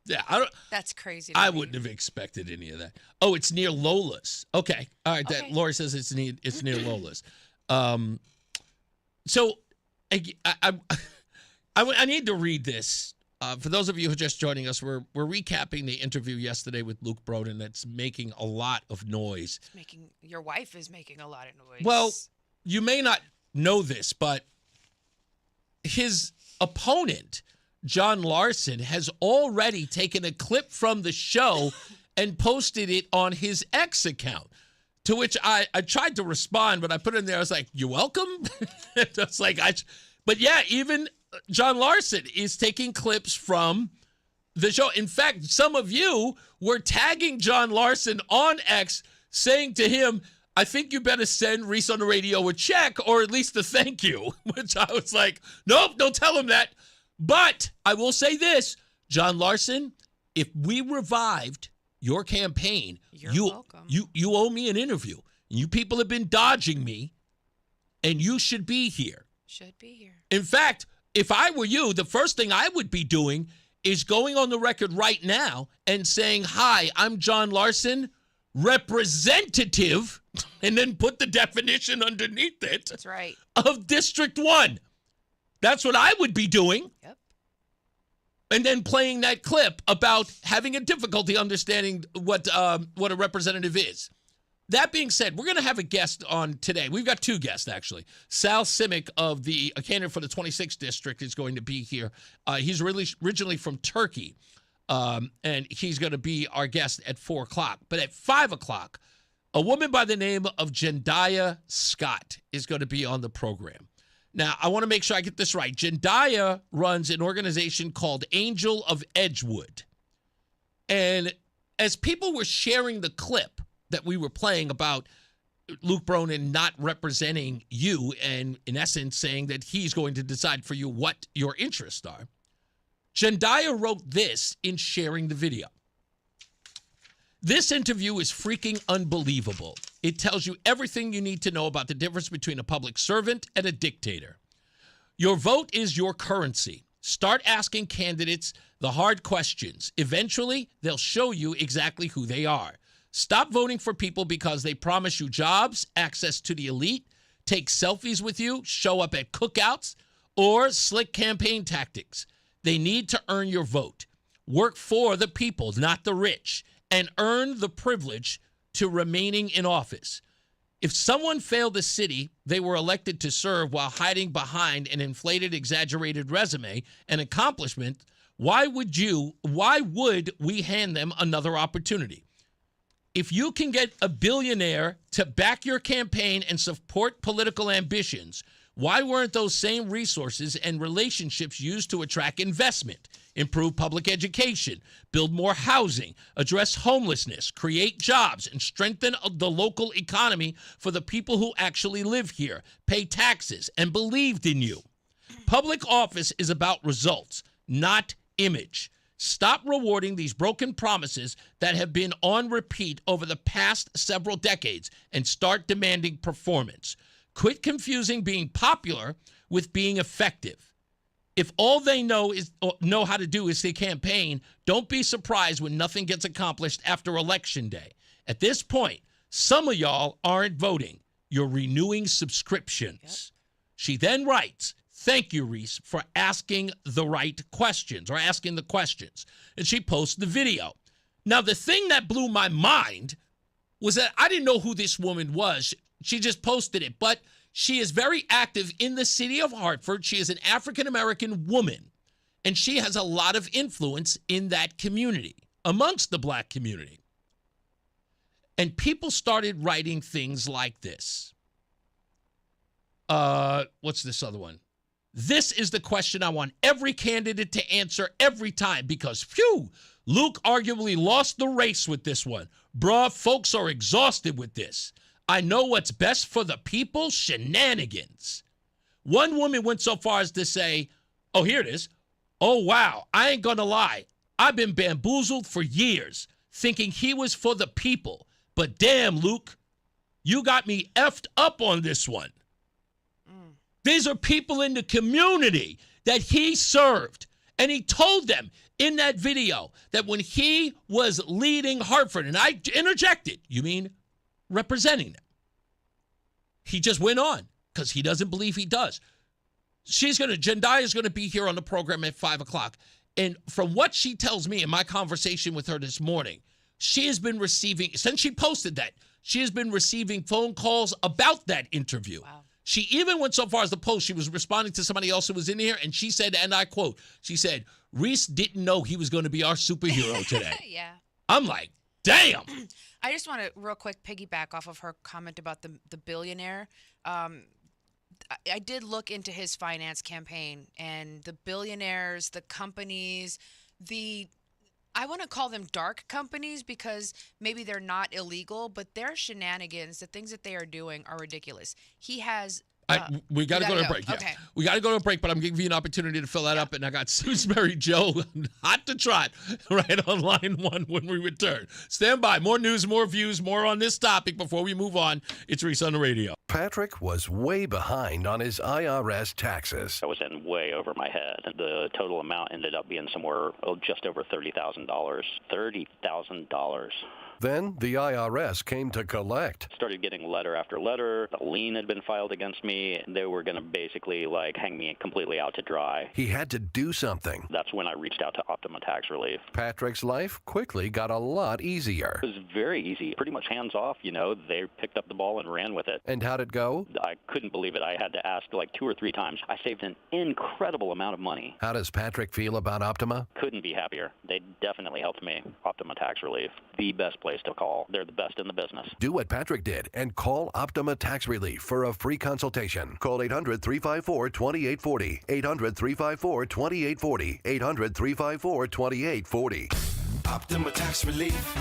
Yeah. I don't. That's crazy. I wouldn't have expected any of that. Oh, it's near Lola's. Okay. All right. Okay. That Lori says it's near Lola's. So I need to read this. For those of you who are just joining us, we're recapping the interview yesterday with Luke Bronin that's making a lot of noise. Your wife is making a lot of noise. Well, you may not know this, but his opponent, John Larson, has already taken a clip from the show and posted it on his X account, to which I tried to respond, but I put in there, I was like, you're welcome? It's like, but yeah, even John Larson is taking clips from the show. In fact, some of you were tagging John Larson on X, saying to him, I think you better send Reese on the radio a check or at least a thank you, which I was like, nope, don't tell him that. But I will say this, John Larson, if we revived your campaign, you owe me an interview. You people have been dodging me, and you should be here. Should be here. In fact, if I were you, the first thing I would be doing is going on the record right now and saying, hi, I'm John Larson, representative, and then put the definition underneath it. That's right. Of District 1. That's what I would be doing. Yep. And then playing that clip about having a difficulty understanding what a representative is. That being said, we're going to have a guest on today. We've got two guests, actually. Sal Simic, of the candidate for the 26th district, is going to be here. He's originally from Turkey, and he's going to be our guest at 4 o'clock. But at 5 o'clock, a woman by the name of Jendayi Scott is going to be on the program. Now, I want to make sure I get this right. Jendayi runs an organization called Angel of Edgewood. And as people were sharing the clip that we were playing about Luke Bronin not representing you and, in essence, saying that he's going to decide for you what your interests are, Jendayi wrote this in sharing the video. This interview is freaking unbelievable. It tells you everything you need to know about the difference between a public servant and a dictator. Your vote is your currency. Start asking candidates the hard questions. Eventually, they'll show you exactly who they are. Stop voting for people because they promise you jobs, access to the elite, take selfies with you, show up at cookouts, or slick campaign tactics. They need to earn your vote. Work for the people, not the rich, and earn the privilege to remaining in office. If someone failed the city they were elected to serve while hiding behind an inflated, exaggerated resume and accomplishment, why would we hand them another opportunity? If you can get a billionaire to back your campaign and support political ambitions, Why weren't those same resources and relationships used to attract investment, improve public education, build more housing, address homelessness, create jobs, and strengthen the local economy for the people who actually live here, pay taxes, and believed in you? Public office is about results, not image. Stop rewarding these broken promises that have been on repeat over the past several decades and start demanding performance. Quit confusing being popular with being effective. If all they know how to do is say campaign, don't be surprised when nothing gets accomplished after Election Day. At this point, some of y'all aren't voting. You're renewing subscriptions. Yep. She then writes, thank you, Reese, for asking the right questions or asking the questions. And she posts the video. Now, the thing that blew my mind was that I didn't know who this woman was. She just posted it, but she is very active in the city of Hartford. She is an African-American woman, and she has a lot of influence in that community, amongst the black community. And people started writing things like this. What's this other one? This is the question I want every candidate to answer every time because, phew, Luke arguably lost the race with this one. Bruh, folks are exhausted with this. I know what's best for the people, shenanigans. One woman went so far as to say, oh, here it is. Oh, wow, I ain't gonna lie. I've been bamboozled for years, thinking he was for the people. But damn, Luke, you got me effed up on this one. These are people in the community that he served. And he told them in that video that when he was leading Hartford, and I interjected, you mean representing them. He just went on because he doesn't believe he does. Jendayi is going to be here on the program at 5 o'clock. And from what she tells me in my conversation with her this morning, she has been receiving, since she posted that, she has been receiving phone calls about that interview. Wow. She even went so far as to post, she was responding to somebody else who was in here, and she said, and I quote, she said, Reese didn't know he was going to be our superhero today. Yeah. I'm like, damn. I just want to real quick piggyback off of her comment about the billionaire. I did look into his finance campaign and the billionaires, the companies, I want to call them dark companies because maybe they're not illegal, but their shenanigans, the things that they are doing are ridiculous. He has... we got to go to a break. Yeah. Okay. We got to go to a break, but I'm giving you an opportunity to fill that up. And I got Simsbury Joe, hot to trot, right on line one when we return. Stand by. More news, more views, more on this topic before we move on. It's Reese on the radio. Patrick was way behind on his IRS taxes. I was in way over my head. The total amount ended up being somewhere just over $30,000. $30,000. Then the IRS came to collect. Started getting letter after letter. A lien had been filed against me. They were going to basically hang me completely out to dry. He had to do something. That's when I reached out to Optima Tax Relief. Patrick's life quickly got a lot easier. It was very easy. Pretty much hands off, They picked up the ball and ran with it. And how'd it go? I couldn't believe it. I had to ask 2 or 3 times. I saved an incredible amount of money. How does Patrick feel about Optima? Couldn't be happier. They definitely helped me. Optima Tax Relief. The best place to call. They're the best in the business. Do what Patrick did and call Optima Tax Relief for a free consultation. Call 800-354-2840. 800-354-2840. 800-354-2840. Optima Tax Relief.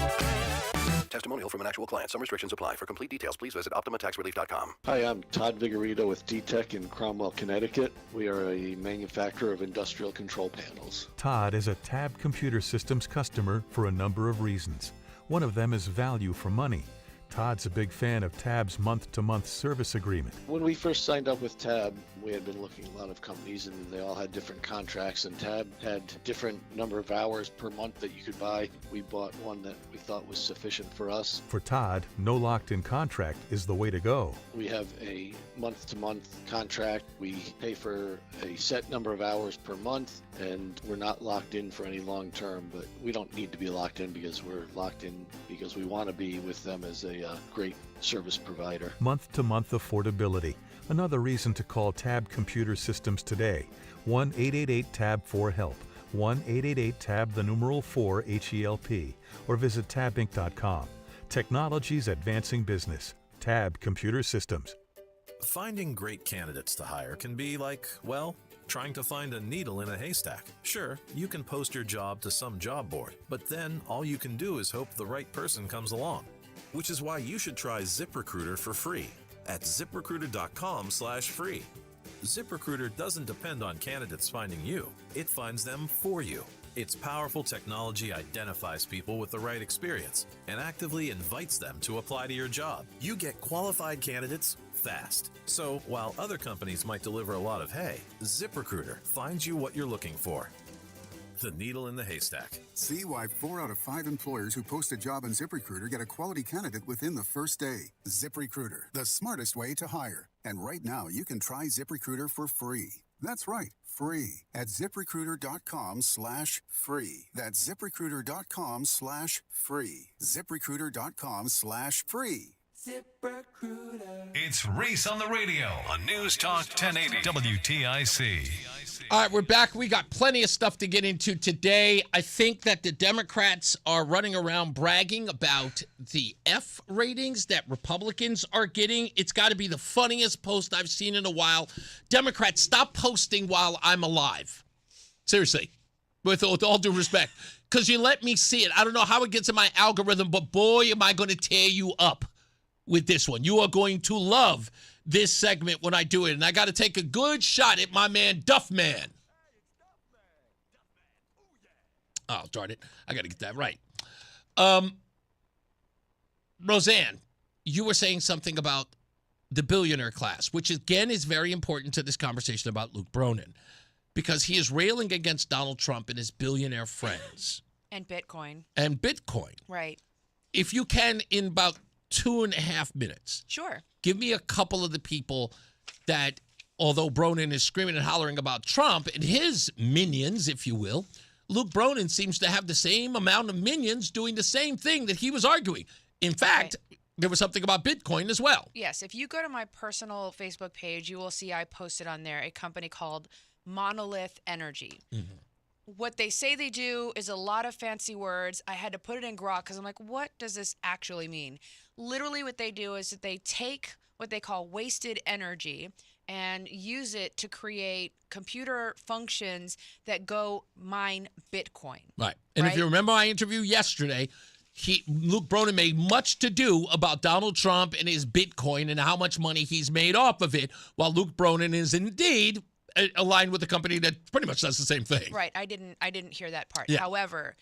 Testimonial from an actual client. Some restrictions apply. For complete details, please visit OptimaTaxRelief.com. Hi, I'm Todd Vigorito with Dissect in Cromwell, Connecticut. We are a manufacturer of industrial control panels. Todd is a Tab Computer Systems customer for a number of reasons. One of them is value for money. Todd's a big fan of Tab's month-to-month service agreement. When we first signed up with Tab, we had been looking at a lot of companies and they all had different contracts, and Tab had different number of hours per month that you could buy. We bought one that we thought was sufficient for us. For Todd, no locked-in contract is the way to go. We have a month-to-month contract. We pay for a set number of hours per month, and we're not locked in for any long term, but we don't need to be locked in because we're locked in because we want to be with them as a great service provider. Month-to-month affordability. Another reason to call Tab Computer Systems today. 1-888-TAB-4-HELP. 1-888-TAB-4-HELP. Or visit tabinc.com. Technology's advancing business. Tab Computer Systems. Finding great candidates to hire can be like, well, trying to find a needle in a haystack. Sure, you can post your job to some job board, but then all you can do is hope the right person comes along. Which is why you should try ZipRecruiter for free at ZipRecruiter.com/free. ZipRecruiter doesn't depend on candidates finding you. It finds them for you. Its powerful technology identifies people with the right experience and actively invites them to apply to your job. You get qualified candidates fast. So while other companies might deliver a lot of hay, ZipRecruiter finds you what you're looking for. The needle in the haystack. See why 4 out of 5 employers who post a job on ZipRecruiter get a quality candidate within the first day. ZipRecruiter, the smartest way to hire. And right now, you can try ZipRecruiter for free. That's right, free at ZipRecruiter.com/free. That's ZipRecruiter.com/free. ZipRecruiter.com/free. It's Reese on the radio on News Talk 1080 WTIC. All right, we're back. We got plenty of stuff to get into today. I think that the Democrats are running around bragging about the F ratings that Republicans are getting. It's got to be the funniest post I've seen in a while. Democrats, stop posting while I'm alive. Seriously, with all due respect, because you let me see it. I don't know how it gets in my algorithm, but boy, am I going to tear you up with this one. You are going to love this segment when I do it. And I got to take a good shot at my man, Duffman. Oh, darn it. I got to get that right. Rozan, you were saying something about the billionaire class, which again is very important to this conversation about Luke Bronin, because he is railing against Donald Trump and his billionaire friends. And Bitcoin. And Bitcoin. Right. If you can, in about 2.5 minutes. Sure. Give me a couple of the people that, although Bronin is screaming and hollering about Trump and his minions, if you will, Luke Bronin seems to have the same amount of minions doing the same thing that he was arguing. In fact, there was something about Bitcoin as well. Yes. If you go to my personal Facebook page, you will see I posted on there a company called Monolith Energy. Mm-hmm. What they say they do is a lot of fancy words. I had to put it in Grok because I'm like, what does this actually mean? Literally what they do is that they take what they call wasted energy and use it to create computer functions that go mine Bitcoin. Right. And if you remember my interview yesterday, Luke Bronin made much to do about Donald Trump and his Bitcoin and how much money he's made off of it, while Luke Bronin is indeed aligned with a company that pretty much does the same thing. Right. I didn't hear that part. Yeah. However,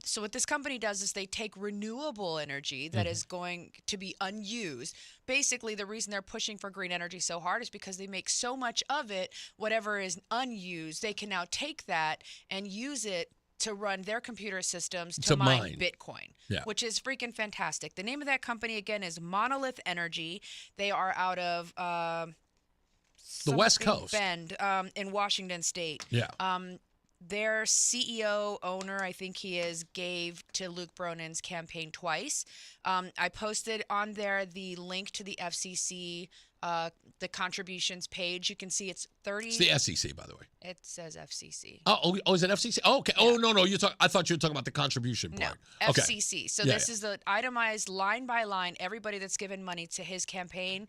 so what this company does is they take renewable energy that is going to be unused. Basically, the reason they're pushing for green energy so hard is because they make so much of it, whatever is unused, they can now take that and use it to run their computer systems to mine Bitcoin, which is freaking fantastic. The name of that company, again, is Monolith Energy. They are out of the West Coast, Bend, in Washington State. Yeah. Their CEO, owner, I think he is, gave to Luke Bronin's campaign twice. I posted on there the link to the FCC, the contributions page. You can see it's 30. It's the SEC, by the way. It says FCC. Oh, is it FCC? Oh, okay. Yeah. Oh, no. I thought you were talking about the contribution part. No, FCC. So this is the itemized line by line, everybody that's given money to his campaign.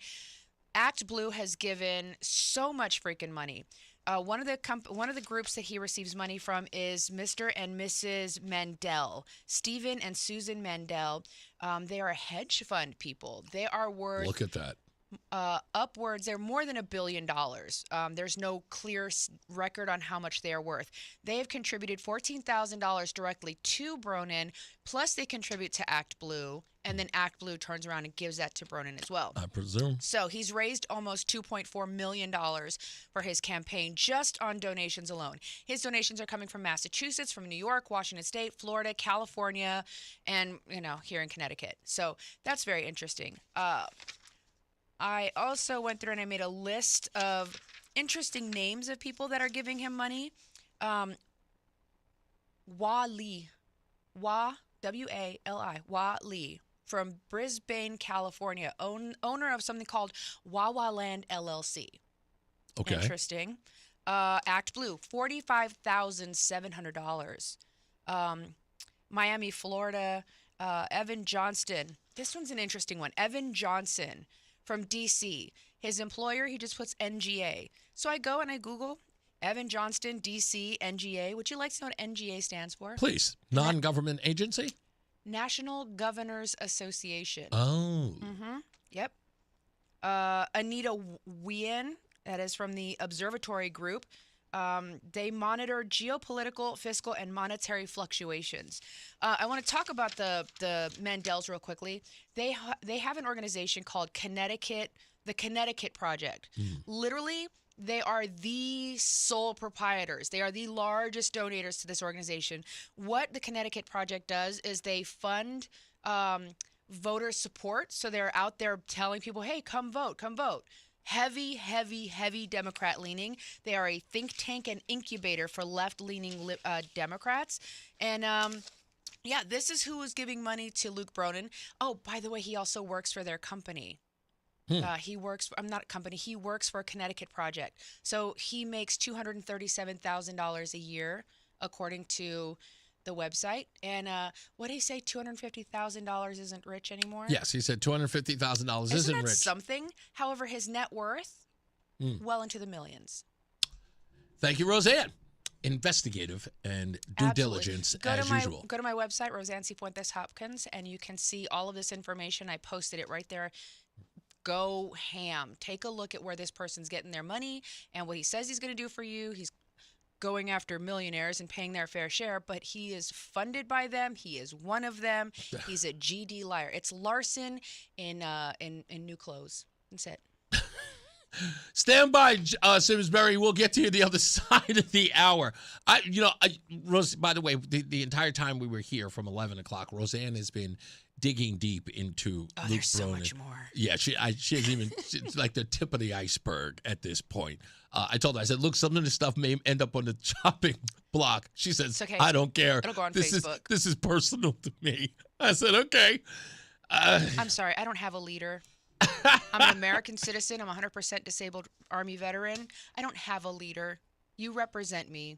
Act Blue has given so much freaking money. One of the groups that he receives money from is Mr. and Mrs. Mandel, Stephen and Susan Mandel. They are hedge fund people. They are worth. Look at that. Upwards, they're more than $1 billion. There's no clear record on how much they are worth. They have contributed $14,000 directly to Bronin, plus they contribute to Act Blue, and then Act Blue turns around and gives that to Bronin as well. I presume. So he's raised almost $2.4 million for his campaign just on donations alone. His donations are coming from Massachusetts, from New York, Washington State, Florida, California, and here in Connecticut. So that's very interesting. I also went through and I made a list of interesting names of people that are giving him money. Wa-Li, W-A-L-I, Wa-Li, from Brisbane, California, owner of something called Wawa Land LLC. Okay. Interesting. Act Blue, $45,700. Miami, Florida, Evan Johnston. This one's an interesting one. Evan Johnson from D.C. His employer, he just puts NGA. So I go and I Google Evan Johnston, D.C., NGA. Would you like to know what NGA stands for? Please. Non-government agency? National Governors Association. Oh. Mm-hmm. Yep. Anita Wien, that is from the Observatory Group. They monitor geopolitical, fiscal, and monetary fluctuations. I want to talk about the Mandels real quickly. They have an organization called the Connecticut Project. Literally, they are the sole proprietors. They are the largest donators to this organization. What the Connecticut Project does is they fund voter support. So they're out there telling people, hey, come vote, come vote. Heavy, heavy, heavy Democrat leaning. They are a think tank and incubator for left-leaning Democrats. And yeah, this is who is giving money to Luke Bronin. Oh, by the way, he also works for their company. He works for, he works for a Connecticut Project. So he makes $237,000 a year, according to the website. And what did he say? $250,000 isn't rich anymore? Yes, he said $250,000 isn't that rich. Something? However, his net worth, well into the millions. Thank you, Rozan. Investigative and due diligence as usual. Go to my website, Rozan Cifuentes Hopkins, and you can see all of this information. I posted it right there. Go ham. Take a look at where this person's getting their money and what he says he's going to do for you. He's going after millionaires and paying their fair share, but he is funded by them. He is one of them. He's a GD liar. It's Larson in new clothes. That's it. Stand by, Simsbury. We'll get to you the other side of the hour. Rose, by the way, the entire time we were here from 11 o'clock, Rozan has been digging deep into Luke Bronin. There's so much more. Yeah, she hasn't even, it's like the tip of the iceberg at this point. I told her, I said, look, some of this stuff may end up on the chopping block. She says, okay. I don't care. It'll go on Facebook. Facebook. This is personal to me. I said, okay. I'm sorry, I don't have a leader. I'm an American citizen. I'm a 100% disabled Army veteran. I don't have a leader. You represent me.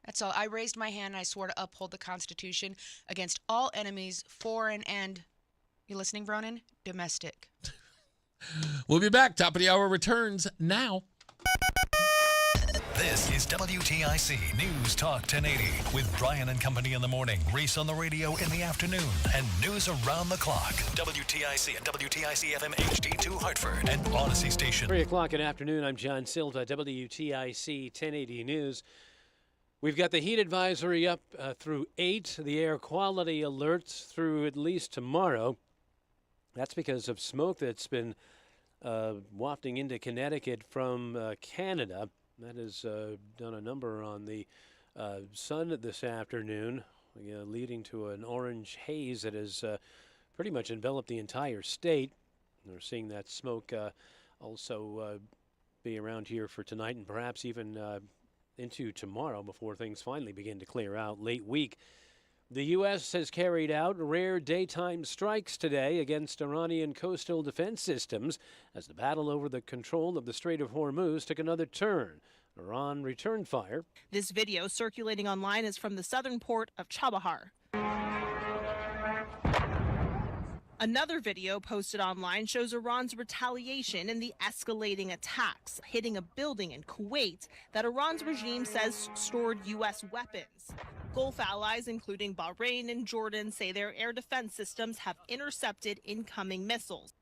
That's all. I raised my hand and I swore to uphold the Constitution against all enemies, foreign and, you listening, Bronin? Domestic. We'll be back. Top of the hour returns now. This is WTIC News Talk 1080 with Brian and Company in the morning, Reese on the radio in the afternoon, and news around the clock. WTIC and WTIC FM HD2 Hartford and Odyssey Station. 3 o'clock in the afternoon. I'm John Silva, WTIC 1080 News. We've got the heat advisory up through 8, the air quality alerts through at least tomorrow. That's because of smoke that's been wafting into Connecticut from Canada. That has done a number on the sun this afternoon, leading to an orange haze that has pretty much enveloped the entire state. We're seeing that smoke also be around here for tonight and perhaps even into tomorrow before things finally begin to clear out late week. The U.S. has carried out rare daytime strikes today against Iranian coastal defense systems as the battle over the control of the Strait of Hormuz took another turn. Iran returned fire. This video circulating online is from the southern port of Chabahar. Another video posted online shows Iran's retaliation in the escalating attacks, hitting a building in Kuwait that Iran's regime says stored U.S. weapons. Gulf allies, including Bahrain and Jordan, say their air defense systems have intercepted incoming missiles.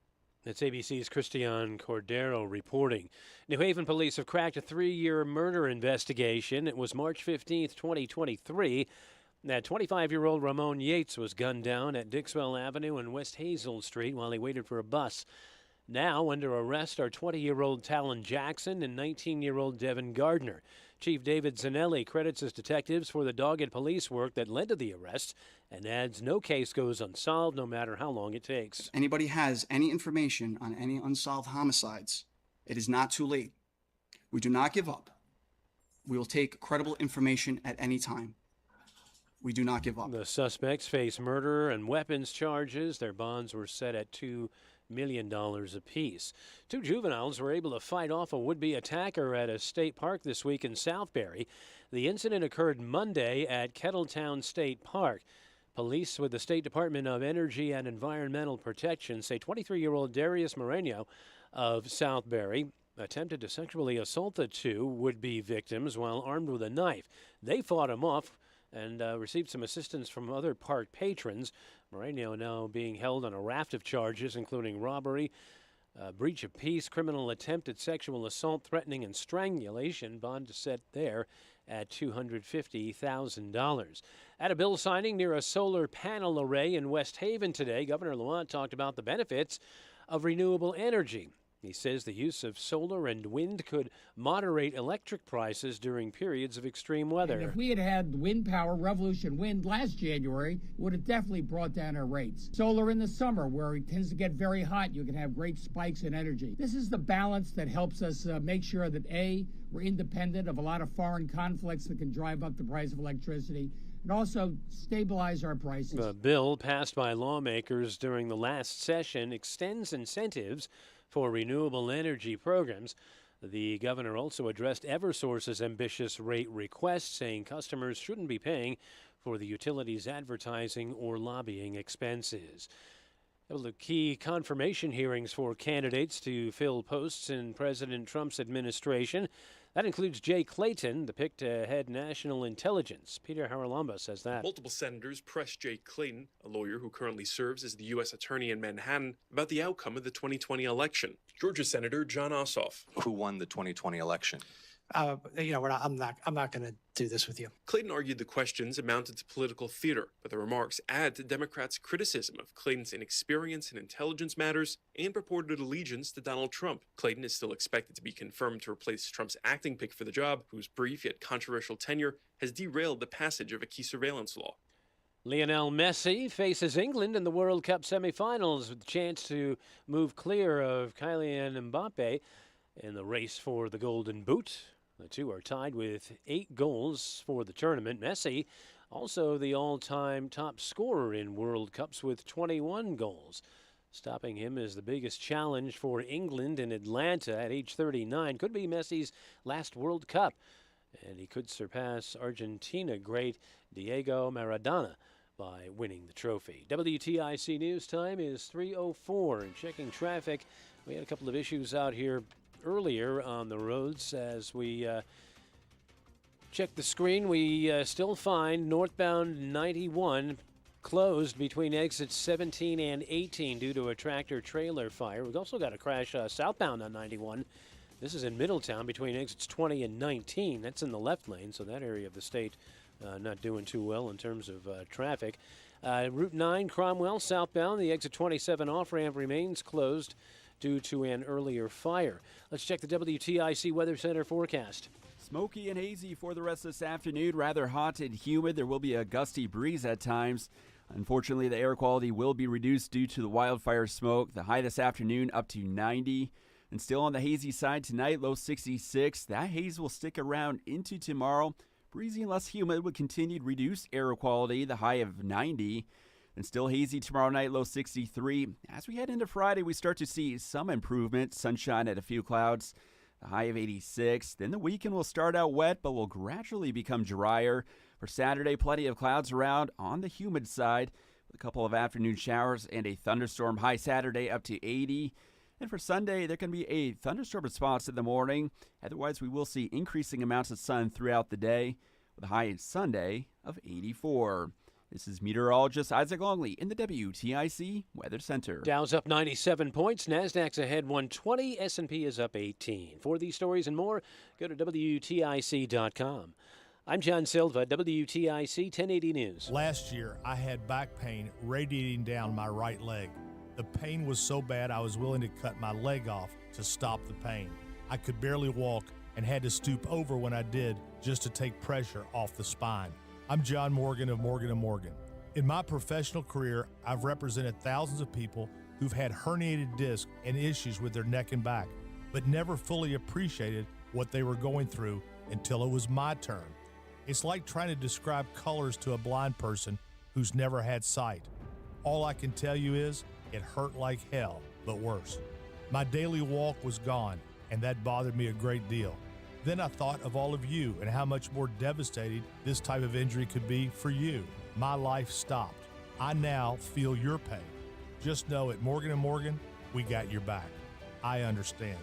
That's ABC's Christian Cordero reporting. New Haven police have cracked a 3-year murder investigation. It was March 15th, 2023. That 25-year-old Ramon Yates was gunned down at Dixwell Avenue and West Hazel Street while he waited for a bus. Now under arrest are 20-year-old Talon Jackson and 19-year-old Devin Gardner. Chief David Zanelli credits his detectives for the dogged police work that led to the arrest and adds no case goes unsolved no matter how long it takes. Anybody has any information on any unsolved homicides, it is not too late. We do not give up. We will take credible information at any time. We do not give up. The suspects face murder and weapons charges. Their bonds were set at $2 million apiece. 2 juveniles were able to fight off a would-be attacker at a state park this week in Southbury. The incident occurred Monday at Kettletown State Park. Police with the State Department of Energy and Environmental Protection say 23-year-old Darius Moreno of Southbury attempted to sexually assault the two would-be victims while armed with a knife. They fought him off and received some assistance from other park patrons. Moreno now being held on a raft of charges, including robbery, breach of peace, criminal attempt at sexual assault, threatening, and strangulation. Bond set there at $250,000. At a bill signing near a solar panel array in West Haven today, Governor Lamont talked about the benefits of renewable energy. He says the use of solar and wind could moderate electric prices during periods of extreme weather. And if we had had wind power, Revolution Wind, last January, would have definitely brought down our rates. Solar in the summer, where it tends to get very hot, you can have great spikes in energy. This is the balance that helps us make sure that, A, we're independent of a lot of foreign conflicts that can drive up the price of electricity, and also stabilize our prices. The bill passed by lawmakers during the last session extends incentives for renewable energy programs. The governor also addressed Eversource's ambitious rate request, saying customers shouldn't be paying for the utility's advertising or lobbying expenses. The key confirmation hearings for candidates to fill posts in President Trump's administration. That includes Jay Clayton, the pick to head national intelligence. Peter Haralamba says that. Multiple senators pressed Jay Clayton, a lawyer who currently serves as the U.S. Attorney in Manhattan, about the outcome of the 2020 election. Georgia Senator John Ossoff. Who won the 2020 election? I'm not going to do this with you. Clayton argued the questions amounted to political theater, but the remarks add to Democrats' criticism of Clayton's inexperience in intelligence matters and purported allegiance to Donald Trump. Clayton is still expected to be confirmed to replace Trump's acting pick for the job, whose brief yet controversial tenure has derailed the passage of a key surveillance law. Lionel Messi faces England in the World Cup semifinals with the chance to move clear of Kylian Mbappe in the race for the Golden Boot. The two are tied with 8 goals for the tournament. Messi, also the all-time top scorer in World Cups with 21 goals. Stopping him is the biggest challenge for England in Atlanta at age 39. Could be Messi's last World Cup, and he could surpass Argentina great Diego Maradona by winning the trophy. WTIC News Time is 3:04. And checking traffic, we had a couple of issues out here earlier on the roads. As we check the screen, we still find northbound 91 closed between exits 17 and 18 due to a tractor-trailer fire. We've also got a crash southbound on 91. This is in Middletown between exits 20 and 19. That's in the left lane, so that area of the state not doing too well in terms of traffic. Route 9 Cromwell southbound, the exit 27 off-ramp remains closed due to an earlier fire. Let's check the WTIC Weather Center forecast. Smoky and hazy for the rest of this afternoon. Rather hot and humid. There will be a gusty breeze at times. Unfortunately, the air quality will be reduced due to the wildfire smoke. The high this afternoon up to 90. And still on the hazy side tonight, low 66. That haze will stick around into tomorrow. Breezy and less humid with continued reduced air quality. The high of 90. And still hazy tomorrow night, low 63. As we head into Friday, we start to see some improvement. Sunshine at a few clouds, the high of 86. Then the weekend will start out wet, but will gradually become drier. For Saturday, plenty of clouds around on the humid side, with a couple of afternoon showers and a thunderstorm. High Saturday up to 80. And for Sunday, there can be a thunderstorm response in the morning. Otherwise, we will see increasing amounts of sun throughout the day, with a high Sunday of 84. This is meteorologist Isaac Longley in the WTIC Weather Center. Dow's up 97 points. NASDAQ's ahead 120. S&P is up 18. For these stories and more, go to WTIC.com. I'm John Silva, WTIC 1080 News. Last year, I had back pain radiating down my right leg. The pain was so bad I was willing to cut my leg off to stop the pain. I could barely walk and had to stoop over when I did just to take pressure off the spine. I'm John Morgan of Morgan & Morgan. In my professional career, I've represented thousands of people who've had herniated discs and issues with their neck and back, but never fully appreciated what they were going through until it was my turn. It's like trying to describe colors to a blind person who's never had sight. All I can tell you is it hurt like hell, but worse. My daily walk was gone, and that bothered me a great deal. Then I thought of all of you and how much more devastating this type of injury could be for you. My life stopped. I now feel your pain. Just know at Morgan & Morgan, we got your back. I understand.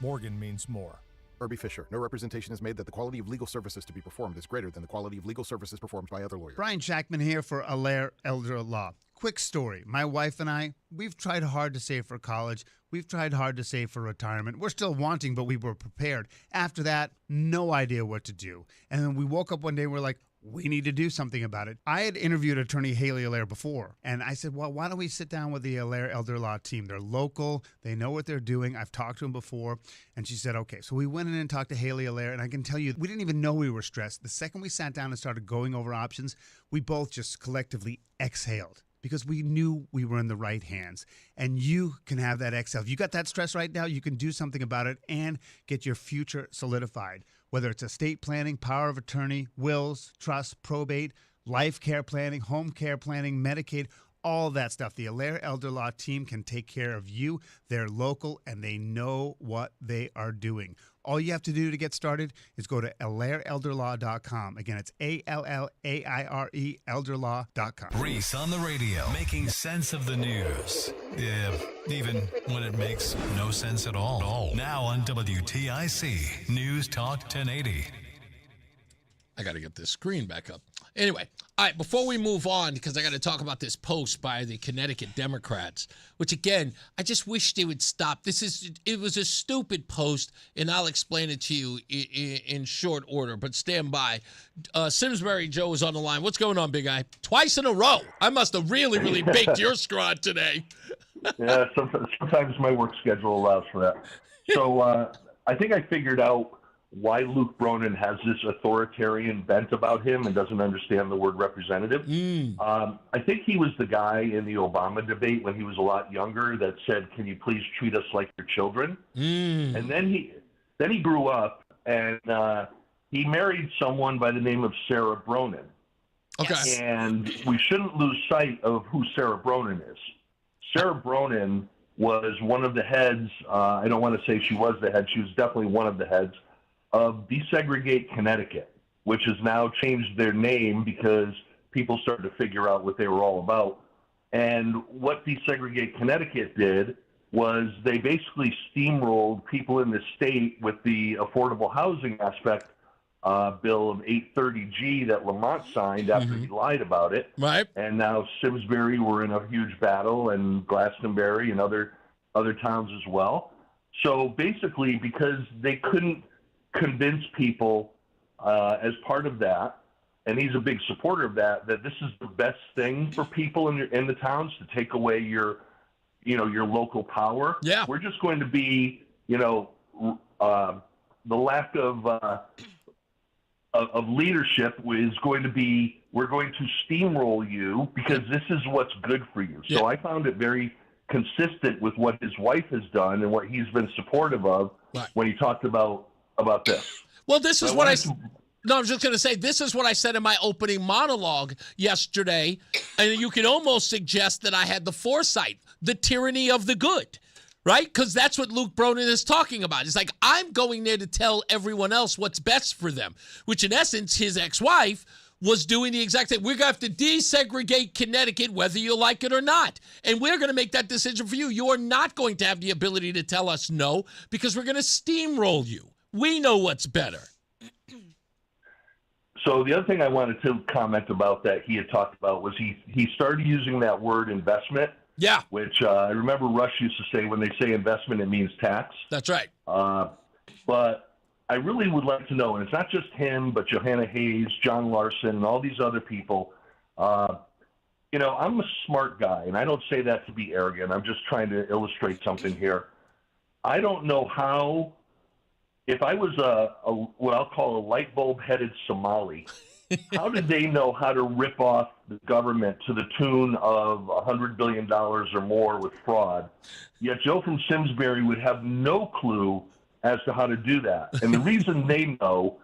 Morgan means more. Irby Fisher. No representation is made that the quality of legal services to be performed is greater than the quality of legal services performed by other lawyers. Brian Shackman here for Allaire Elder Law. Quick story. My wife and I, we've tried hard to save for college. We've tried hard to save for retirement. We're still wanting, but we were prepared. After that, no idea what to do. And then we woke up one day and we're like, we need to do something about it. I had interviewed attorney Haley Allaire before, and I said, well, why don't we sit down with the Allaire Elder Law team? They're local. They know what they're doing. I've talked to them before. And she said, okay. So we went in and talked to Haley Allaire, and I can tell you, we didn't even know we were stressed. The second we sat down and started going over options, we both just collectively exhaled because we knew we were in the right hands. And you can have that exhale. If you got that stress right now, you can do something about it and get your future solidified. Whether it's estate planning, power of attorney, wills, trust, probate, life care planning, home care planning, Medicaid, all that stuff. The Allaire Elder Law team can take care of you. They're local, and they know what they are doing. All you have to do to get started is go to allaireelderlaw.com. Again, it's ALLAIRE elderlaw.com. Reese on the radio, making sense of the news. Yeah, even when it makes no sense at all. Now on WTIC, News Talk 1080. I got to get this screen back up. Anyway, all right, before we move on, because I got to talk about this post by the Connecticut Democrats, which, again, I just wish they would stop. It was a stupid post, and I'll explain it to you in short order, but stand by. Simsbury Joe is on the line. What's going on, big guy? Twice in a row. I must have really, really baked your scrod today. Yeah, sometimes my work schedule allows for that. So I think I figured out why Luke Bronin has this authoritarian bent about him and doesn't understand the word representative. I think he was the guy in the Obama debate when he was a lot younger that said, "Can you please treat us like your children?" And then he grew up and he married someone by the name of Sarah Bronin. Okay. And we shouldn't lose sight of who Sarah Bronin is. Sarah Bronin was one of the heads, I don't want to say she was the head, she was definitely one of the heads of Desegregate Connecticut, which has now changed their name because people started to figure out what they were all about. And what Desegregate Connecticut did was they basically steamrolled people in the state with the affordable housing aspect bill of 830G that Lamont signed after he lied about it. Right. And now Simsbury were in a huge battle, and Glastonbury and other towns as well. So basically, because they couldn't convince people as part of that, and he's a big supporter of that this is the best thing for people in the towns to take away your local power. Yeah. We're just going to be, the lack of leadership is going to be, we're going to steamroll you because this is what's good for you. So Yeah. I found it very consistent with what his wife has done and what he's been supportive of when he talked about this. Well, this is So what I was just going to say, this is what I said in my opening monologue yesterday, and you can almost suggest that I had the foresight, the tyranny of the good, right? Because that's what Luke Bronin is talking about. It's like, I'm going there to tell everyone else what's best for them, which in essence, his ex-wife was doing the exact same. We're going to have to desegregate Connecticut, whether you like it or not. And we're going to make that decision for you. You are not going to have the ability to tell us no, because we're going to steamroll you. We know what's better. So the other thing I wanted to comment about that he had talked about was he started using that word investment. Yeah. Which I remember Rush used to say when they say investment, it means tax. That's right. But I really would like to know, and it's not just him, but Johanna Hayes, John Larson, and all these other people. I'm a smart guy, and I don't say that to be arrogant. I'm just trying to illustrate something here. I don't know how, if I was what I'll call a light bulb-headed Somali, how did they know how to rip off the government to the tune of $100 billion or more with fraud? Yet Joe from Simsbury would have no clue as to how to do that. And the reason they know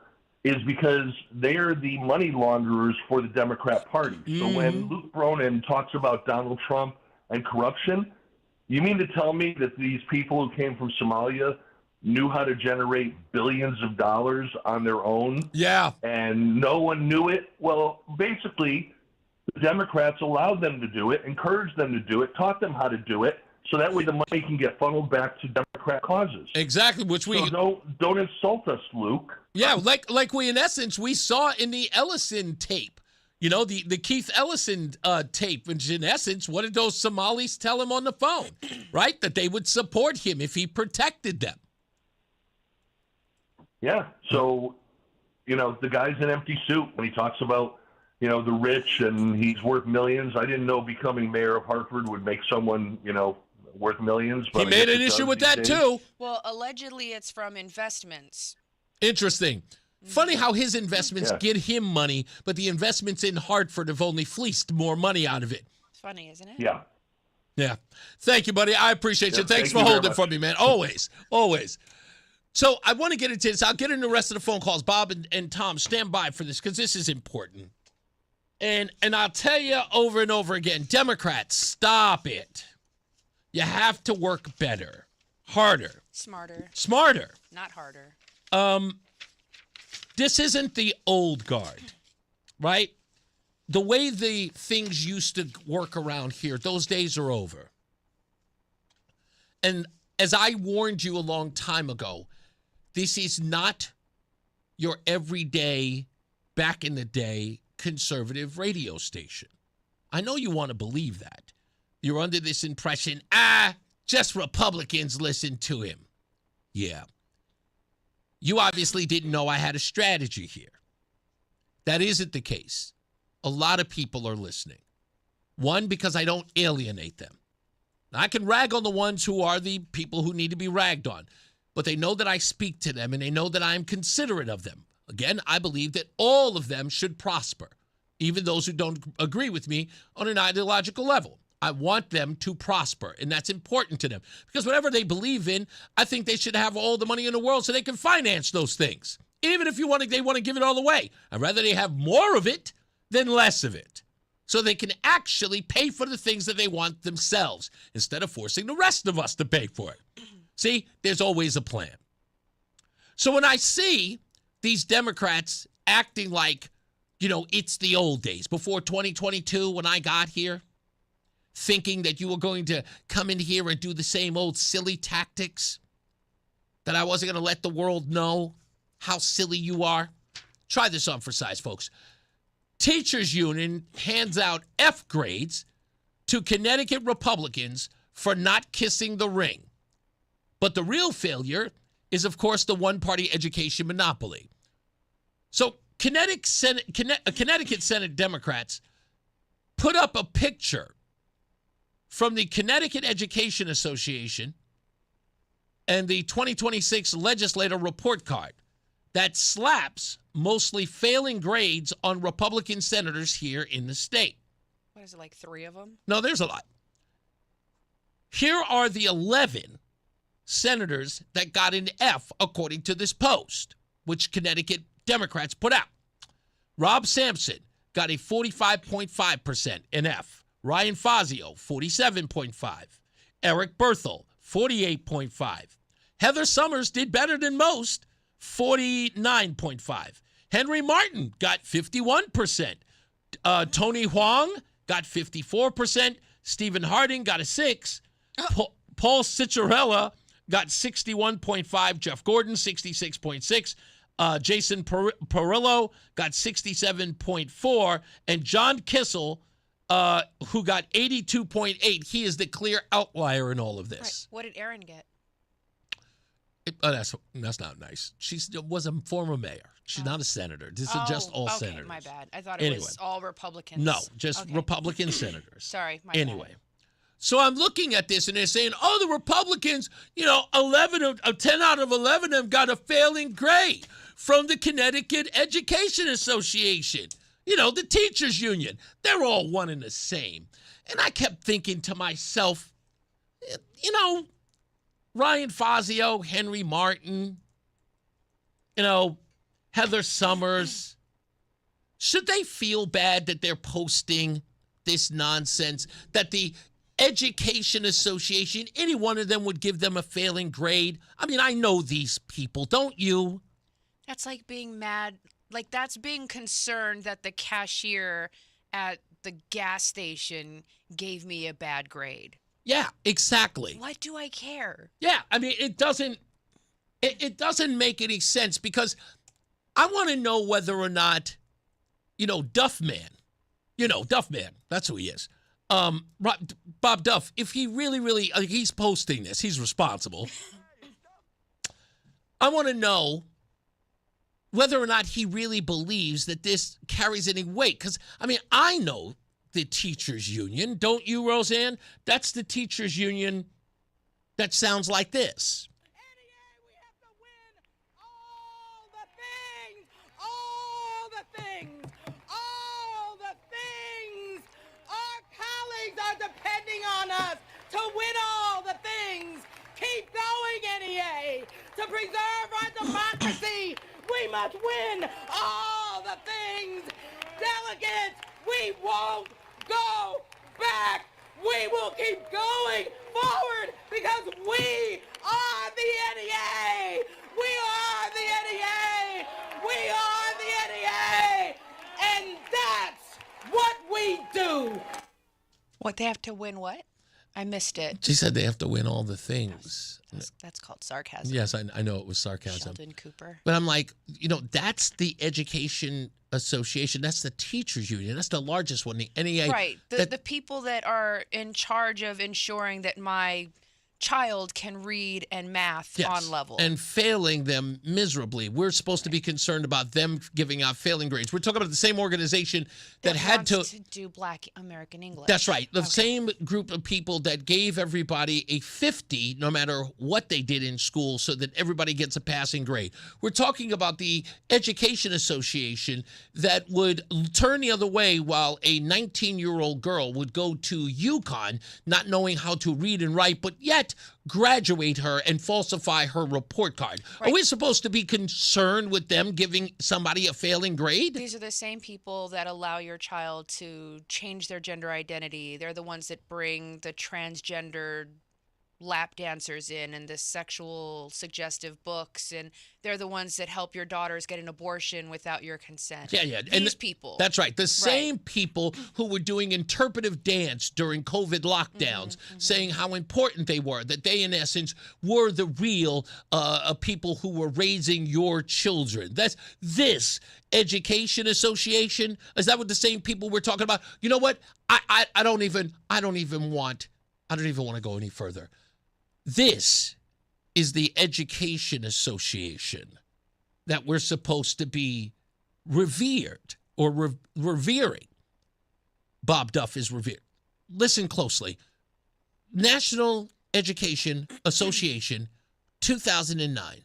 is because they're the money launderers for the Democrat Party. So when Luke Bronin talks about Donald Trump and corruption, you mean to tell me that these people who came from Somalia knew how to generate billions of dollars on their own? Yeah. And no one knew it? Well, basically, the Democrats allowed them to do it, encouraged them to do it, taught them how to do it, so that way the money can get funneled back to Democrat causes. Exactly, which we so don't insult us, Luke. Yeah, like we in essence we saw in the Ellison tape. You know, the Keith Ellison tape, which in essence, what did those Somalis tell him on the phone, right? That they would support him if he protected them. Yeah, so, you know, the guy's an empty suit when he talks about, you know, the rich and he's worth millions. I didn't know becoming mayor of Hartford would make someone, you know, worth millions. But he made an issue with that, too. Well, allegedly it's from investments. Interesting. Funny how his investments get him money, but the investments in Hartford have only fleeced more money out of it. It's funny, isn't it? Yeah. Yeah. Thank you, buddy. I appreciate you. Thanks thank for you holding for me, man. Always. Always. So I want to get into this. I'll get into the rest of the phone calls. Bob and Tom, stand by for this because this is important. And I'll tell you over and over again, Democrats, stop it. You have to work better, harder. Smarter. Not harder. This isn't the old guard, right? The way the things used to work around here, those days are over. And as I warned you a long time ago, this is not your everyday, back in the day, conservative radio station. I know you want to believe that. You're under this impression, just Republicans listen to him. Yeah. You obviously didn't know I had a strategy here. That isn't the case. A lot of people are listening. One, because I don't alienate them. Now, I can rag on the ones who are the people who need to be ragged on, but they know that I speak to them and they know that I'm considerate of them. Again, I believe that all of them should prosper, even those who don't agree with me on an ideological level. I want them to prosper, and that's important to them because whatever they believe in, I think they should have all the money in the world so they can finance those things. Even if they want to give it all away. I'd rather they have more of it than less of it so they can actually pay for the things that they want themselves instead of forcing the rest of us to pay for it. See, there's always a plan. So when I see these Democrats acting like, you know, it's the old days before 2022 when I got here, thinking that you were going to come in here and do the same old silly tactics, that I wasn't going to let the world know how silly you are. Try this on for size, folks. Teachers Union hands out F grades to Connecticut Republicans for not kissing the ring. But the real failure is, of course, the one-party education monopoly. So Connecticut Senate Democrats put up a picture from the Connecticut Education Association and the 2026 legislator report card that slaps mostly failing grades on Republican senators here in the state. What is it, like 3 of them? No, there's a lot. Here are the 11 senators that got an F according to this post, which Connecticut Democrats put out. Rob Sampson got a 45.5% an F. Ryan Fazio, 47.5. Eric Berthel, 48.5. Heather Summers did better than most, 49.5. Henry Martin got 51%. Tony Huang got 54%. Stephen Harding got a 6. Paul Ciccarella got 61.5. Jeff Gordon, 66.6. Jason Perillo got 67.4. And John Kissel, who got 82.8. He is the clear outlier in all of this. Right. What did Aaron get? That's not nice. She was a former mayor. She's not a senator. This is just all senators. My bad. I thought it was all Republicans. No, just Republican senators. Sorry, my Anyway. bad. So I'm looking at this and they're saying, the Republicans, 10 out of 11 of them got a failing grade from the Connecticut Education Association. The teachers union. They're all one and the same. And I kept thinking to myself, Ryan Fazio, Henry Martin, Heather Summers, should they feel bad that they're posting this nonsense, that the Education Association, any one of them would give them a failing grade? I mean, I know these people, don't you? That's like being mad. Like, that's being concerned that the cashier at the gas station gave me a bad grade. Yeah, exactly. What do I care? Yeah, I mean, it doesn't make any sense because I want to know whether or not, Duffman, Duffman, that's who he is. Bob Duff, if he really, he's posting this, he's responsible. I want to know whether or not he really believes that this carries any weight. Because, I know the teachers union. Don't you, Rozan? That's the teachers union that sounds like this. Are depending on us to win all the things. Keep going, NEA. To preserve our democracy, we must win all the things. Delegates, we won't go back. We will keep going forward because we are the NEA. We are the NEA. We are the NEA. And that's what we do. What, they have to win what? I missed it. She said they have to win all the things. That's called sarcasm. Yes, I know it was sarcasm. Sheldon Cooper. But I'm like, that's the Education Association. That's the teachers union. That's the largest one, the NEA. Right. The people that are in charge of ensuring that my child can read and math on level. And failing them miserably. We're supposed to be concerned about them giving out failing grades. We're talking about the same organization that had to do Black American English. That's right. The same group of people that gave everybody a 50 no matter what they did in school so that everybody gets a passing grade. We're talking about the Education Association that would turn the other way while a 19-year-old girl would go to UConn not knowing how to read and write, but yet graduate her and falsify her report card. Right. Are we supposed to be concerned with them giving somebody a failing grade? These are the same people that allow your child to change their gender identity. They're the ones that bring the transgender lap dancers in and the sexual suggestive books, and they're the ones that help your daughters get an abortion without your consent. Yeah. These people. That's right. The same people who were doing interpretive dance during COVID lockdowns, saying how important they were, that they, in essence, were the real people who were raising your children. That's this Education Association. Is that what the same people we're talking about? You know what? I don't even want to go any further. This is the Education Association that we're supposed to be revered or revering. Bob Duff is revered. Listen closely. National Education Association, 2009.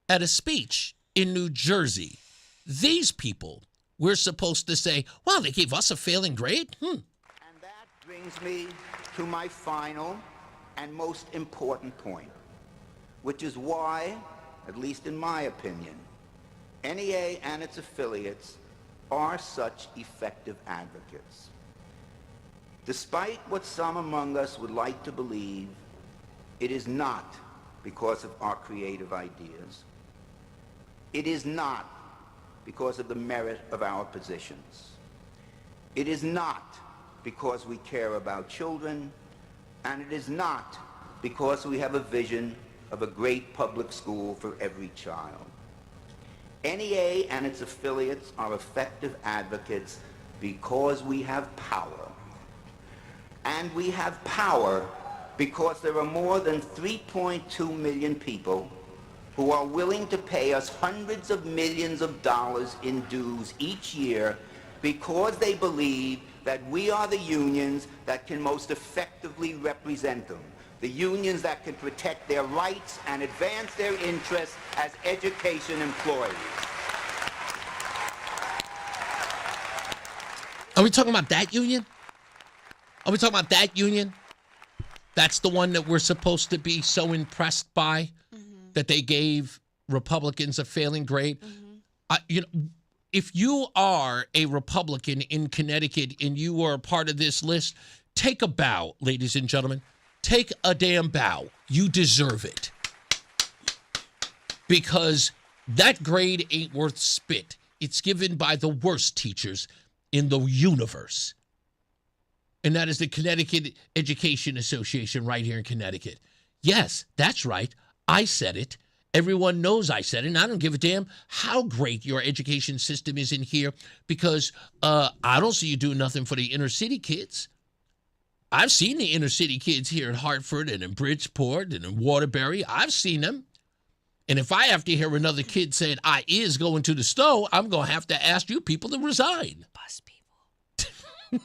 At a speech in New Jersey, these people, we're supposed to say, well, they gave us a failing grade? And that brings me to my final and most important point, which is why, at least in my opinion, NEA and its affiliates are such effective advocates. Despite what some among us would like to believe, it is not because of our creative ideas. It is not because of the merit of our positions. It is not because we care about children, and it is not because we have a vision of a great public school for every child. NEA and its affiliates are effective advocates because we have power. And we have power because there are more than 3.2 million people who are willing to pay us hundreds of millions of dollars in dues each year because they believe that we are the unions that can most effectively represent them, the unions that can protect their rights and advance their interests as education employees. Are we talking about that union? Are we talking about that union? That's the one that we're supposed to be so impressed by, that they gave Republicans a failing grade. If you are a Republican in Connecticut and you are a part of this list, take a bow, ladies and gentlemen. Take a damn bow. You deserve it. Because that grade ain't worth spit. It's given by the worst teachers in the universe. and that is the Connecticut Education Association right here in Connecticut. Yes, that's right. I said it. Everyone knows I said it, and I don't give a damn how great your education system is in here because I don't see you doing nothing for the inner city kids. I've seen the inner city kids here in Hartford and in Bridgeport and in Waterbury. I've seen them. And if I have to hear another kid saying I is going to the store, I'm going to have to ask you people to resign. Bus people.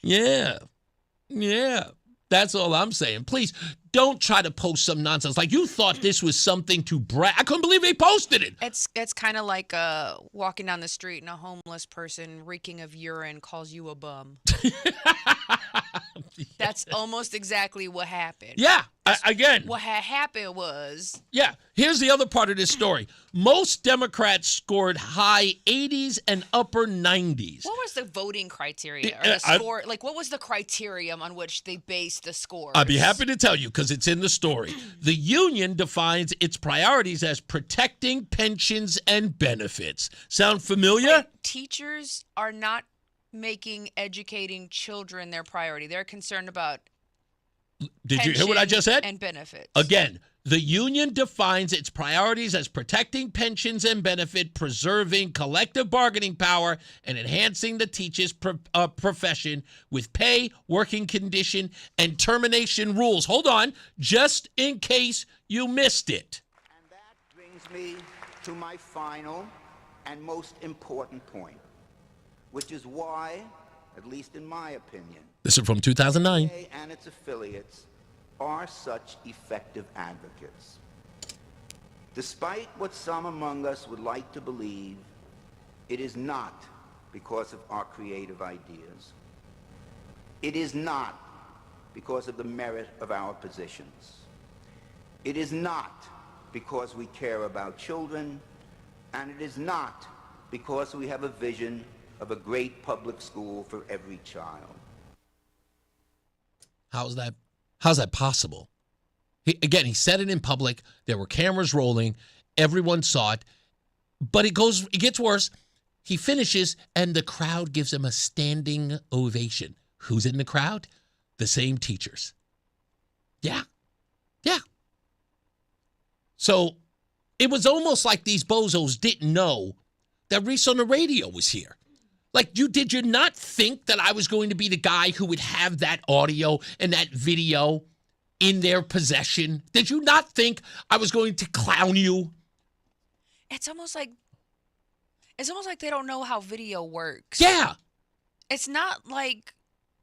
Yeah. That's all I'm saying. Please don't try to post some nonsense. Like you thought this was something to brag. I couldn't believe they posted it. It's kind of like walking down the street and a homeless person reeking of urine calls you a bum. That's almost exactly what happened. Yeah. Again. What had happened was. Yeah. Here's the other part of this story. Most Democrats scored high 80s and upper 90s. What was the voting criteria? Or the score? Like, what was the criterion on which they based the score? I'd be happy to tell you because it's in the story. The union defines its priorities as protecting pensions and benefits. Sound familiar? Wait, teachers are not making educating children their priority. They're concerned about Did you hear what I just said? And benefits. Again, the union defines its priorities as protecting pensions and benefit, preserving collective bargaining power, and enhancing the teacher's profession with pay, working condition, and termination rules. Hold on, just in case you missed it. And that brings me to my final and most important point, which is why, at least in my opinion, This is from 2009. and its affiliates are such effective advocates. Despite what some among us would like to believe, it is not because of our creative ideas. It is not because of the merit of our positions. It is not because we care about children, and it is not because we have a vision of a great public school for every child. How's that possible? He said it in public. There were cameras rolling. Everyone saw it. But it gets worse. He finishes, and the crowd gives him a standing ovation. Who's in the crowd? The same teachers. Yeah. So it was almost like these bozos didn't know that Reese on the radio was here. Like, did you not think that I was going to be the guy who would have that audio and that video in their possession? Did you not think I was going to clown you? It's almost like they don't know how video works. Yeah. It's not like.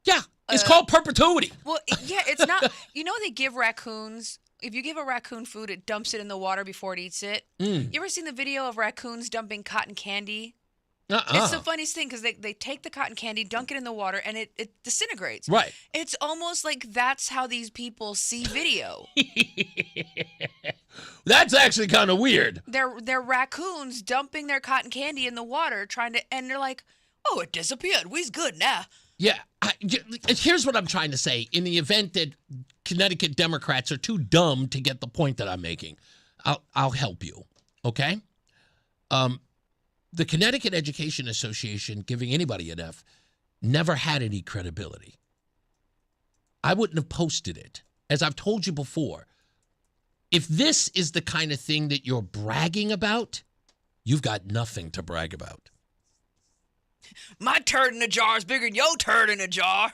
Yeah. It's called perpetuity. Well, yeah, it's not. You know, they give raccoons. If you give a raccoon food, it dumps it in the water before it eats it. You ever seen the video of raccoons dumping cotton candy? It's the funniest thing because they take the cotton candy, dunk it in the water, and it disintegrates. Right. It's almost like that's how these people see video. That's actually kind of weird. They're raccoons dumping their cotton candy in the water, and they're like, oh, it disappeared. We's good now. Yeah. Here's what I'm trying to say. In the event that Connecticut Democrats are too dumb to get the point that I'm making, I'll help you. Okay? The Connecticut Education Association giving anybody an F never had any credibility. I wouldn't have posted it. As I've told you before, if this is the kind of thing that you're bragging about, you've got nothing to brag about. My turd in a jar is bigger than your turd in a jar.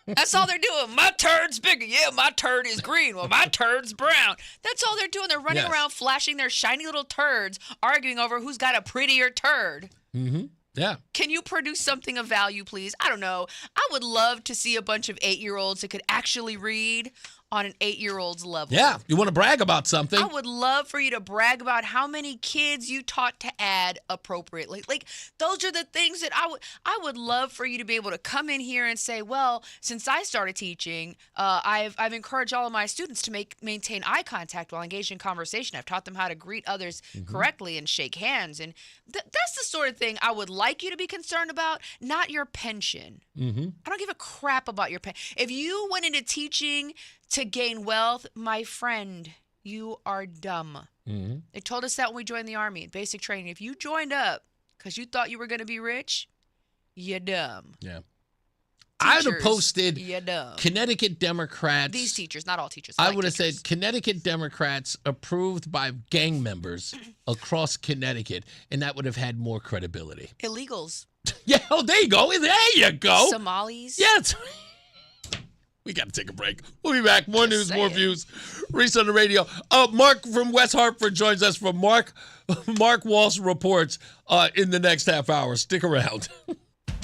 That's all they're doing. My turd's bigger. Yeah, my turd is green. Well, my turd's brown. That's all they're doing. They're running around flashing their shiny little turds, arguing over who's got a prettier turd. Mm-hmm. Yeah. Can you produce something of value, please? I don't know. I would love to see a bunch of 8-year-olds that could actually read on an 8-year-old's level. Yeah, you want to brag about something. I would love for you to brag about how many kids you taught to add appropriately. Like, those are the things that I would love for you to be able to come in here and say, well, since I started teaching, I've encouraged all of my students to maintain eye contact while engaged in conversation. I've taught them how to greet others correctly and shake hands. And that's the sort of thing I would like you to be concerned about, not your pension. I don't give a crap about your pension. If you went into teaching to gain wealth, my friend, you are dumb. They told us that when we joined the Army in basic training. If you joined up because you thought you were going to be rich, You dumb. Yeah. I would have Teachers, posted you dumb. Connecticut Democrats. These teachers, not all teachers. I like would have teachers. said Connecticut Democrats approved by gang members across Connecticut, and that would have had more credibility. Illegals. Yeah, oh, there you go. There you go. Somalis. Yes. We got to take a break. We'll be back. More news, more views. Reese on the radio. Mark from West Hartford joins us from Mark Walsh Reports in the next half hour. Stick around.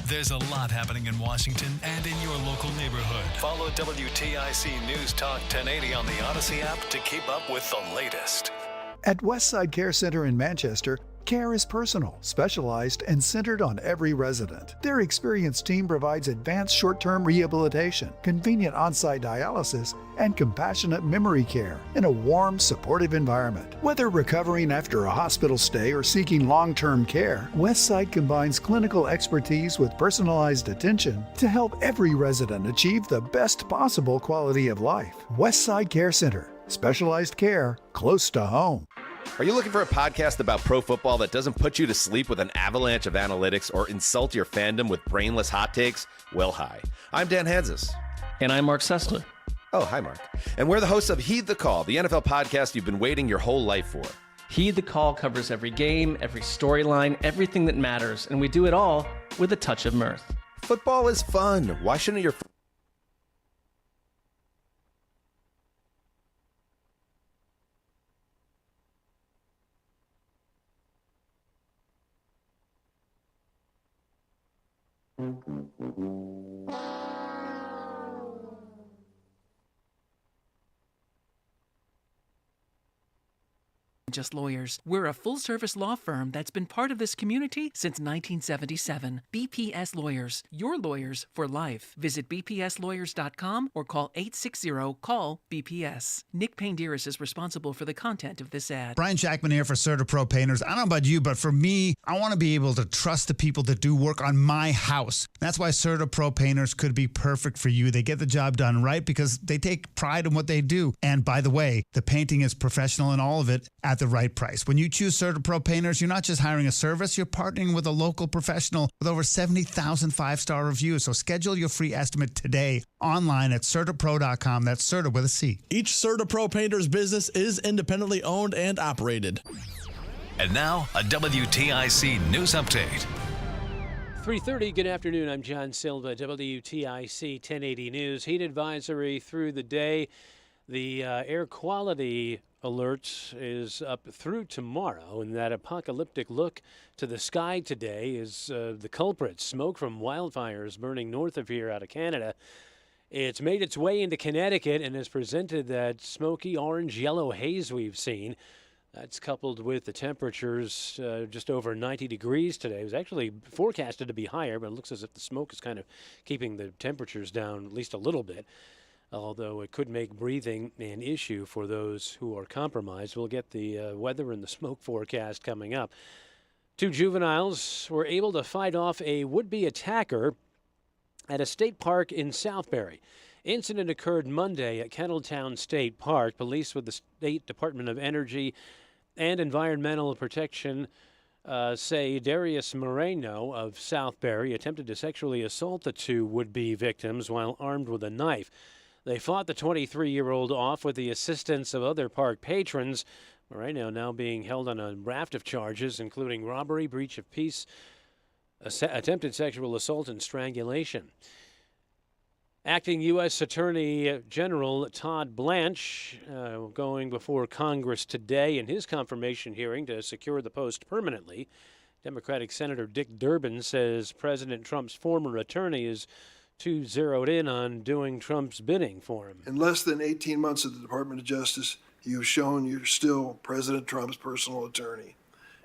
There's a lot happening in Washington and in your local neighborhood. Follow WTIC News Talk 1080 on the Odyssey app to keep up with the latest. At Westside Care Center in Manchester, care is personal, specialized, and centered on every resident. Their experienced team provides advanced short-term rehabilitation, convenient on-site dialysis, and compassionate memory care in a warm, supportive environment. Whether recovering after a hospital stay or seeking long-term care, Westside combines clinical expertise with personalized attention to help every resident achieve the best possible quality of life. Westside Care Center, specialized care close to home. Are you looking for a podcast about pro football that doesn't put you to sleep with an avalanche of analytics or insult your fandom with brainless hot takes? Well, hi. I'm Dan Hansis. And I'm Mark Sessler. Oh, hi, Mark. And we're the hosts of Heed the Call, the NFL podcast you've been waiting your whole life for. Heed the Call covers every game, every storyline, everything that matters, and we do it all with a touch of mirth. Football is fun. Why shouldn't your Just Lawyers. We're a full-service law firm that's been part of this community since 1977. BPS Lawyers, your lawyers for life. Visit bpslawyers.com or call 860-CALL-BPS. Nick Painderis is responsible for the content of this ad. Brian Jackman here for CertaPro Painters. I don't know about you, but for me, I want to be able to trust the people that do work on my house. That's why CertaPro Painters could be perfect for you. They get the job done right because they take pride in what they do. And by the way, the painting is professional and all of it at the right price. When you choose CertaPro Painters, you're not just hiring a service, you're partnering with a local professional with over 70,000 five-star reviews. So schedule your free estimate today online at CertaPro.com. That's Certa with a C. Each CertaPro Painters business is independently owned and operated. And now, a WTIC news update. 3:30, good afternoon. I'm John Silva, WTIC 1080 News. Heat advisory through the day. The air quality alert is up through tomorrow, and that apocalyptic look to the sky today is the culprit. Smoke from wildfires burning north of here out of Canada. It's made its way into Connecticut and has presented that smoky orange-yellow haze we've seen. That's coupled with the temperatures just over 90 degrees today. It was actually forecasted to be higher, but it looks as if the smoke is kind of keeping the temperatures down at least a little bit, although it could make breathing an issue for those who are compromised. We'll get the weather and the smoke forecast coming up. 2 juveniles were able to fight off a would-be attacker at a state park in Southbury. Incident occurred Monday at Kettletown State Park. Police with the State Department of Energy and Environmental Protection say Darius Moreno of Southbury attempted to sexually assault the 2 would-be victims while armed with a knife. They fought the 23-year-old off with the assistance of other park patrons. Moreno now being held on a raft of charges, including robbery, breach of peace, attempted sexual assault, and strangulation. Acting U.S. Attorney General Todd Blanche going before Congress today in his confirmation hearing to secure the post permanently. Democratic Senator Dick Durbin says President Trump's former attorney is too zeroed in on doing Trump's bidding for him. In less than 18 months at the Department of Justice, you've shown you're still President Trump's personal attorney.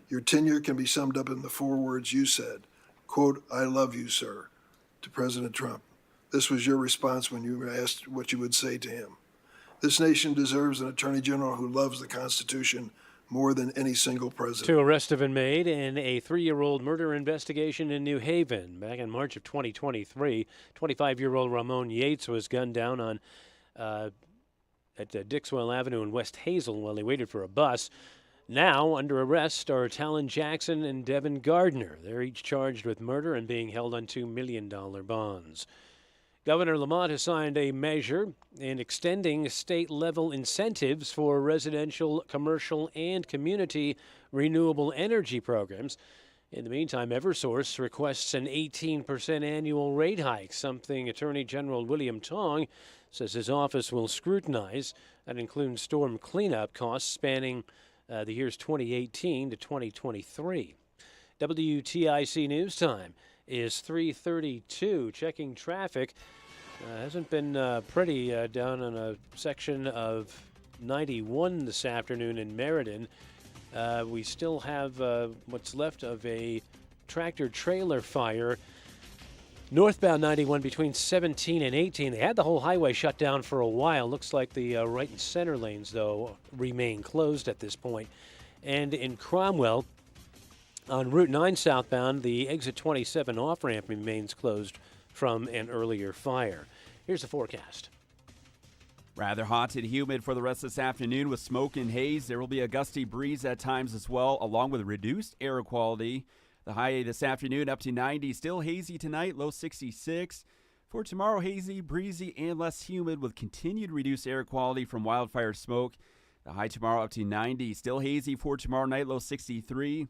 Your tenure can be summed up in the 4 words you said, quote, "I love you, sir," to President Trump. This was your response when you were asked what you would say to him. This nation deserves an attorney general who loves the Constitution more than any single president. 2 arrests have been made in a 3-year-old murder investigation in New Haven. Back in March of 2023, 25-year-old Ramon Yates was gunned down on at Dixwell Avenue in West Hazel while he waited for a bus. Now under arrest are Talon Jackson and Devin Gardner. They're each charged with murder and being held on $2 million bonds. Governor Lamont has signed a measure in extending state-level incentives for residential, commercial, and community renewable energy programs. In the meantime, Eversource requests an 18% annual rate hike, something Attorney General William Tong says his office will scrutinize. That includes storm cleanup costs spanning the years 2018 to 2023. WTIC News Time is 3:32. Checking traffic. Hasn't been pretty down on a section of 91 this afternoon in Meriden. We still have what's left of a tractor-trailer fire northbound 91 between 17 and 18. They had the whole highway shut down for a while. Looks like the right and center lanes, though, remain closed at this point. And in Cromwell, on Route 9 southbound, the exit 27 off-ramp remains closed from an earlier fire. Here's the forecast. Rather hot and humid for the rest of this afternoon with smoke and haze. There will be a gusty breeze at times as well, along with reduced air quality. The high this afternoon up to 90. Still hazy tonight, low 66. For tomorrow, hazy, breezy, and less humid with continued reduced air quality from wildfire smoke. The high tomorrow up to 90. Still hazy for tomorrow night, low 63.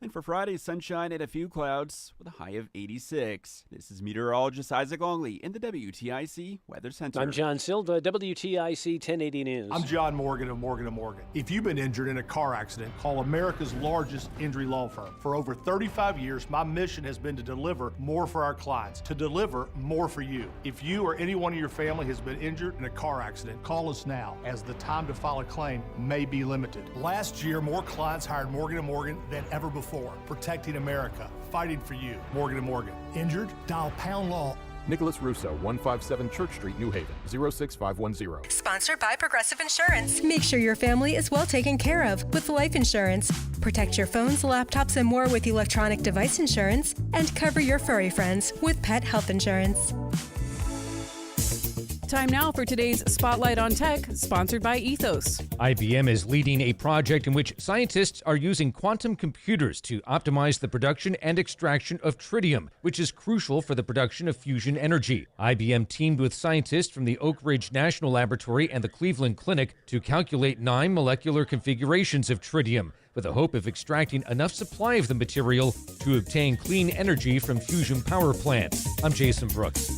And for Friday, sunshine and a few clouds with a high of 86. This is meteorologist Isaac Longley in the WTIC Weather Center. I'm John Silva, WTIC 1080 News. I'm John Morgan of Morgan & Morgan. If you've been injured in a car accident, call America's largest injury law firm. For over 35 years, my mission has been to deliver more for our clients, to deliver more for you. If you or anyone in your family has been injured in a car accident, call us now, as the time to file a claim may be limited. Last year, more clients hired Morgan & Morgan than ever before. Protecting America, fighting for you. Morgan & Morgan. Injured? Dial pound law. Nicholas Russo, 157 Church Street, New Haven, 06510. Sponsored by Progressive Insurance. Make sure your family is well taken care of with life insurance. Protect your phones, laptops, and more with electronic device insurance. And cover your furry friends with pet health insurance. Time now for today's Spotlight on Tech, sponsored by Ethos. IBM is leading a project in which scientists are using quantum computers to optimize the production and extraction of tritium, which is crucial for the production of fusion energy. IBM teamed with scientists from the Oak Ridge National Laboratory and the Cleveland Clinic to calculate 9 molecular configurations of tritium, with the hope of extracting enough supply of the material to obtain clean energy from fusion power plants. I'm Jason Brooks.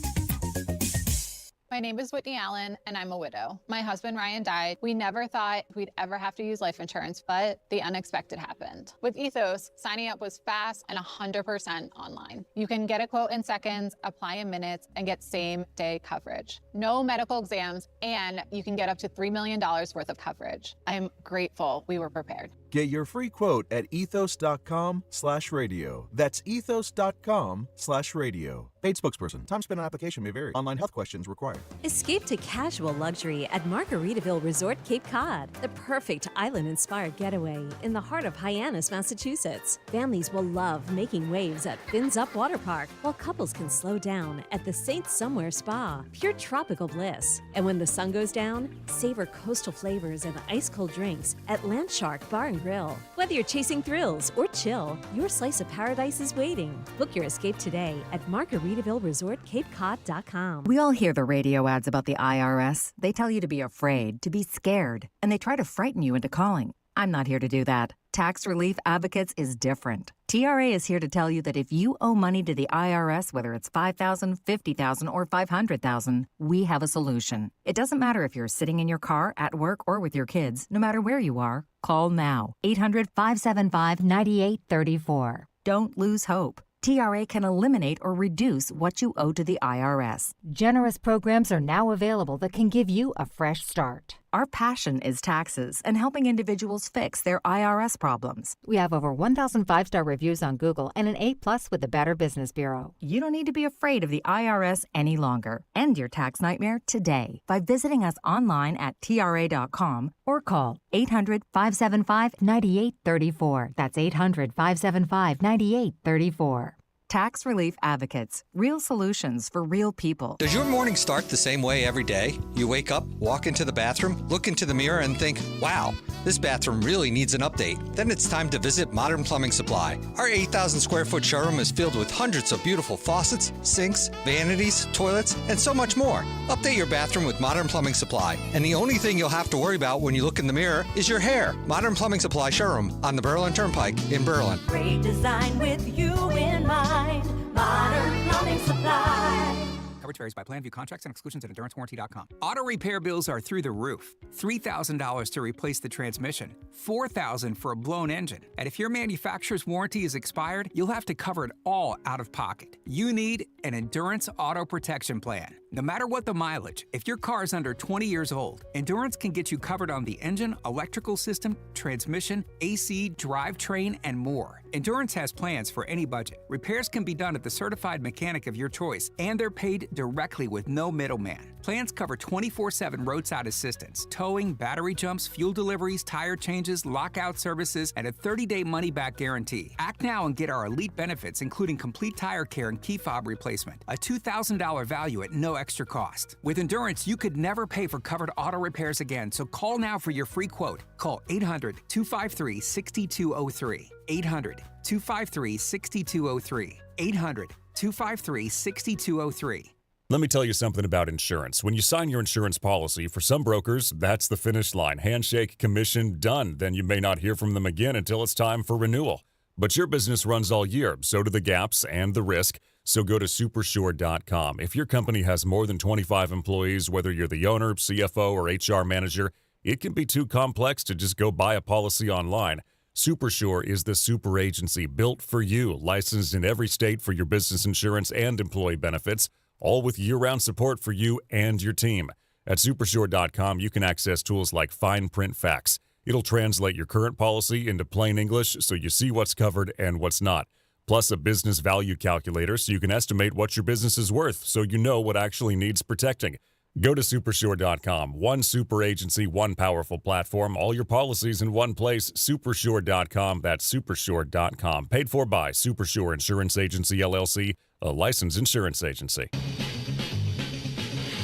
My name is Whitney Allen, and I'm a widow. My husband, Ryan, died. We never thought we'd ever have to use life insurance, but the unexpected happened. With Ethos, signing up was fast and 100% online. You can get a quote in seconds, apply in minutes, and get same-day coverage. No medical exams, and you can get up to $3 million worth of coverage. I'm grateful we were prepared. Get your free quote at ethos.com/radio. That's ethos.com/radio. Paid spokesperson. Time spent on application may vary. Online health questions required. Escape to casual luxury at Margaritaville Resort Cape Cod, the perfect island-inspired getaway in the heart of Hyannis, Massachusetts. Families will love making waves at Fins Up Water Park, while couples can slow down at the Saint Somewhere Spa. Pure tropical bliss. And when the sun goes down, savor coastal flavors and ice-cold drinks at Landshark Bar and Grill. Whether you're chasing thrills or chill, your slice of paradise is waiting. Book your escape today at MargaritavilleResortCapeCod.com. We all hear the radio ads about the IRS. They tell you to be afraid, to be scared, and they try to frighten you into calling. I'm not here to do that. Tax Relief Advocates is different. TRA is here to tell you that if you owe money to the IRS, whether it's $5,000, $50,000, or $500,000, we have a solution. It doesn't matter if you're sitting in your car, at work, or with your kids. No matter where you are, call now. 800-575-9834. Don't lose hope. TRA can eliminate or reduce what you owe to the IRS. Generous programs are now available that can give you a fresh start. Our passion is taxes and helping individuals fix their IRS problems. We have over 1,000 5-star reviews on Google and an A+ with the Better Business Bureau. You don't need to be afraid of the IRS any longer. End your tax nightmare today by visiting us online at TRA.com or call 800-575-9834. That's 800-575-9834. Tax Relief Advocates. Real solutions for real people. Does your morning start the same way every day? You wake up, walk into the bathroom, look into the mirror, and think, wow, this bathroom really needs an update, then it's time to visit Modern Plumbing Supply. Our 8,000 square foot showroom is filled with hundreds of beautiful faucets, sinks, vanities, toilets, and so much more. Update your bathroom with Modern Plumbing Supply, and the only thing you'll have to worry about when you look in the mirror is your hair. Modern Plumbing Supply showroom on the Berlin Turnpike in Berlin. Great design with you in mind. Modern Plumbing Supply. Coverage varies by plan. View contracts and exclusions at endurancewarranty.com. Auto repair bills are through the roof. $3,000 to replace the transmission, $4,000 for a blown engine. And if your manufacturer's warranty is expired, you'll have to cover it all out of pocket. You need an Endurance Auto Protection Plan. No matter what the mileage, if your car is under 20 years old, Endurance can get you covered on the engine, electrical system, transmission, AC, drivetrain, and more. Endurance has plans for any budget. Repairs can be done at the certified mechanic of your choice, and they're paid directly with no middleman. Plans cover 24/7 roadside assistance, towing, battery jumps, fuel deliveries, tire changes, lockout services, and a 30-day money-back guarantee. Act now and get our elite benefits, including complete tire care and key fob replacement. A $2,000 value at no extra cost. With Endurance, you could never pay for covered auto repairs again, so call now for your free quote. Call 800-253-6203. 800-253-6203. 800-253-6203. Let me tell you something about insurance. When you sign your insurance policy, for some brokers, that's the finish line. Handshake, commission, done. Then you may not hear from them again until it's time for renewal. But your business runs all year, so do the gaps and the risk. So go to supersure.com. If your company has more than 25 employees, whether you're the owner, CFO, or HR manager, it can be too complex to just go buy a policy online. Supersure is the super agency built for you, licensed in every state for your business insurance and employee benefits, all with year-round support for you and your team. At supersure.com, you can access tools like fine print facts. It'll translate your current policy into plain English so you see what's covered and what's not. Plus a business value calculator so you can estimate what your business is worth so you know what actually needs protecting. Go to supersure.com. One super agency, one powerful platform, all your policies in one place. Supersure.com. That's supersure.com. Paid for by Supersure Insurance Agency, LLC, a licensed insurance agency.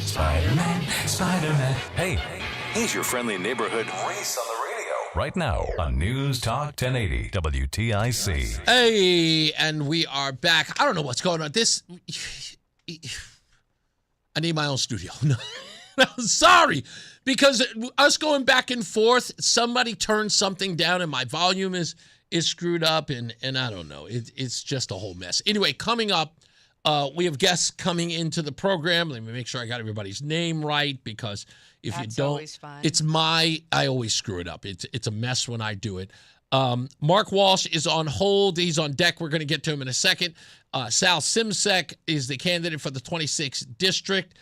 Spider-Man, Spider-Man. Hey, he's your friendly neighborhood Reese on the radio. Right now on News Talk 1080 WTIC. Hey, and we are back. I don't know what's going on. I need my own studio. No, sorry. Because us going back and forth, somebody turned something down and my volume is screwed up and I don't know. It's just a whole mess. Anyway, coming up, we have guests coming into the program. Let me make sure I got everybody's name right because if That's you don't, always fun. I always screw it up. It's a mess when I do it. Mark Walsh is on hold. He's on deck. We're going to get to him in a second. Sal Simsek is the candidate for the 26th district.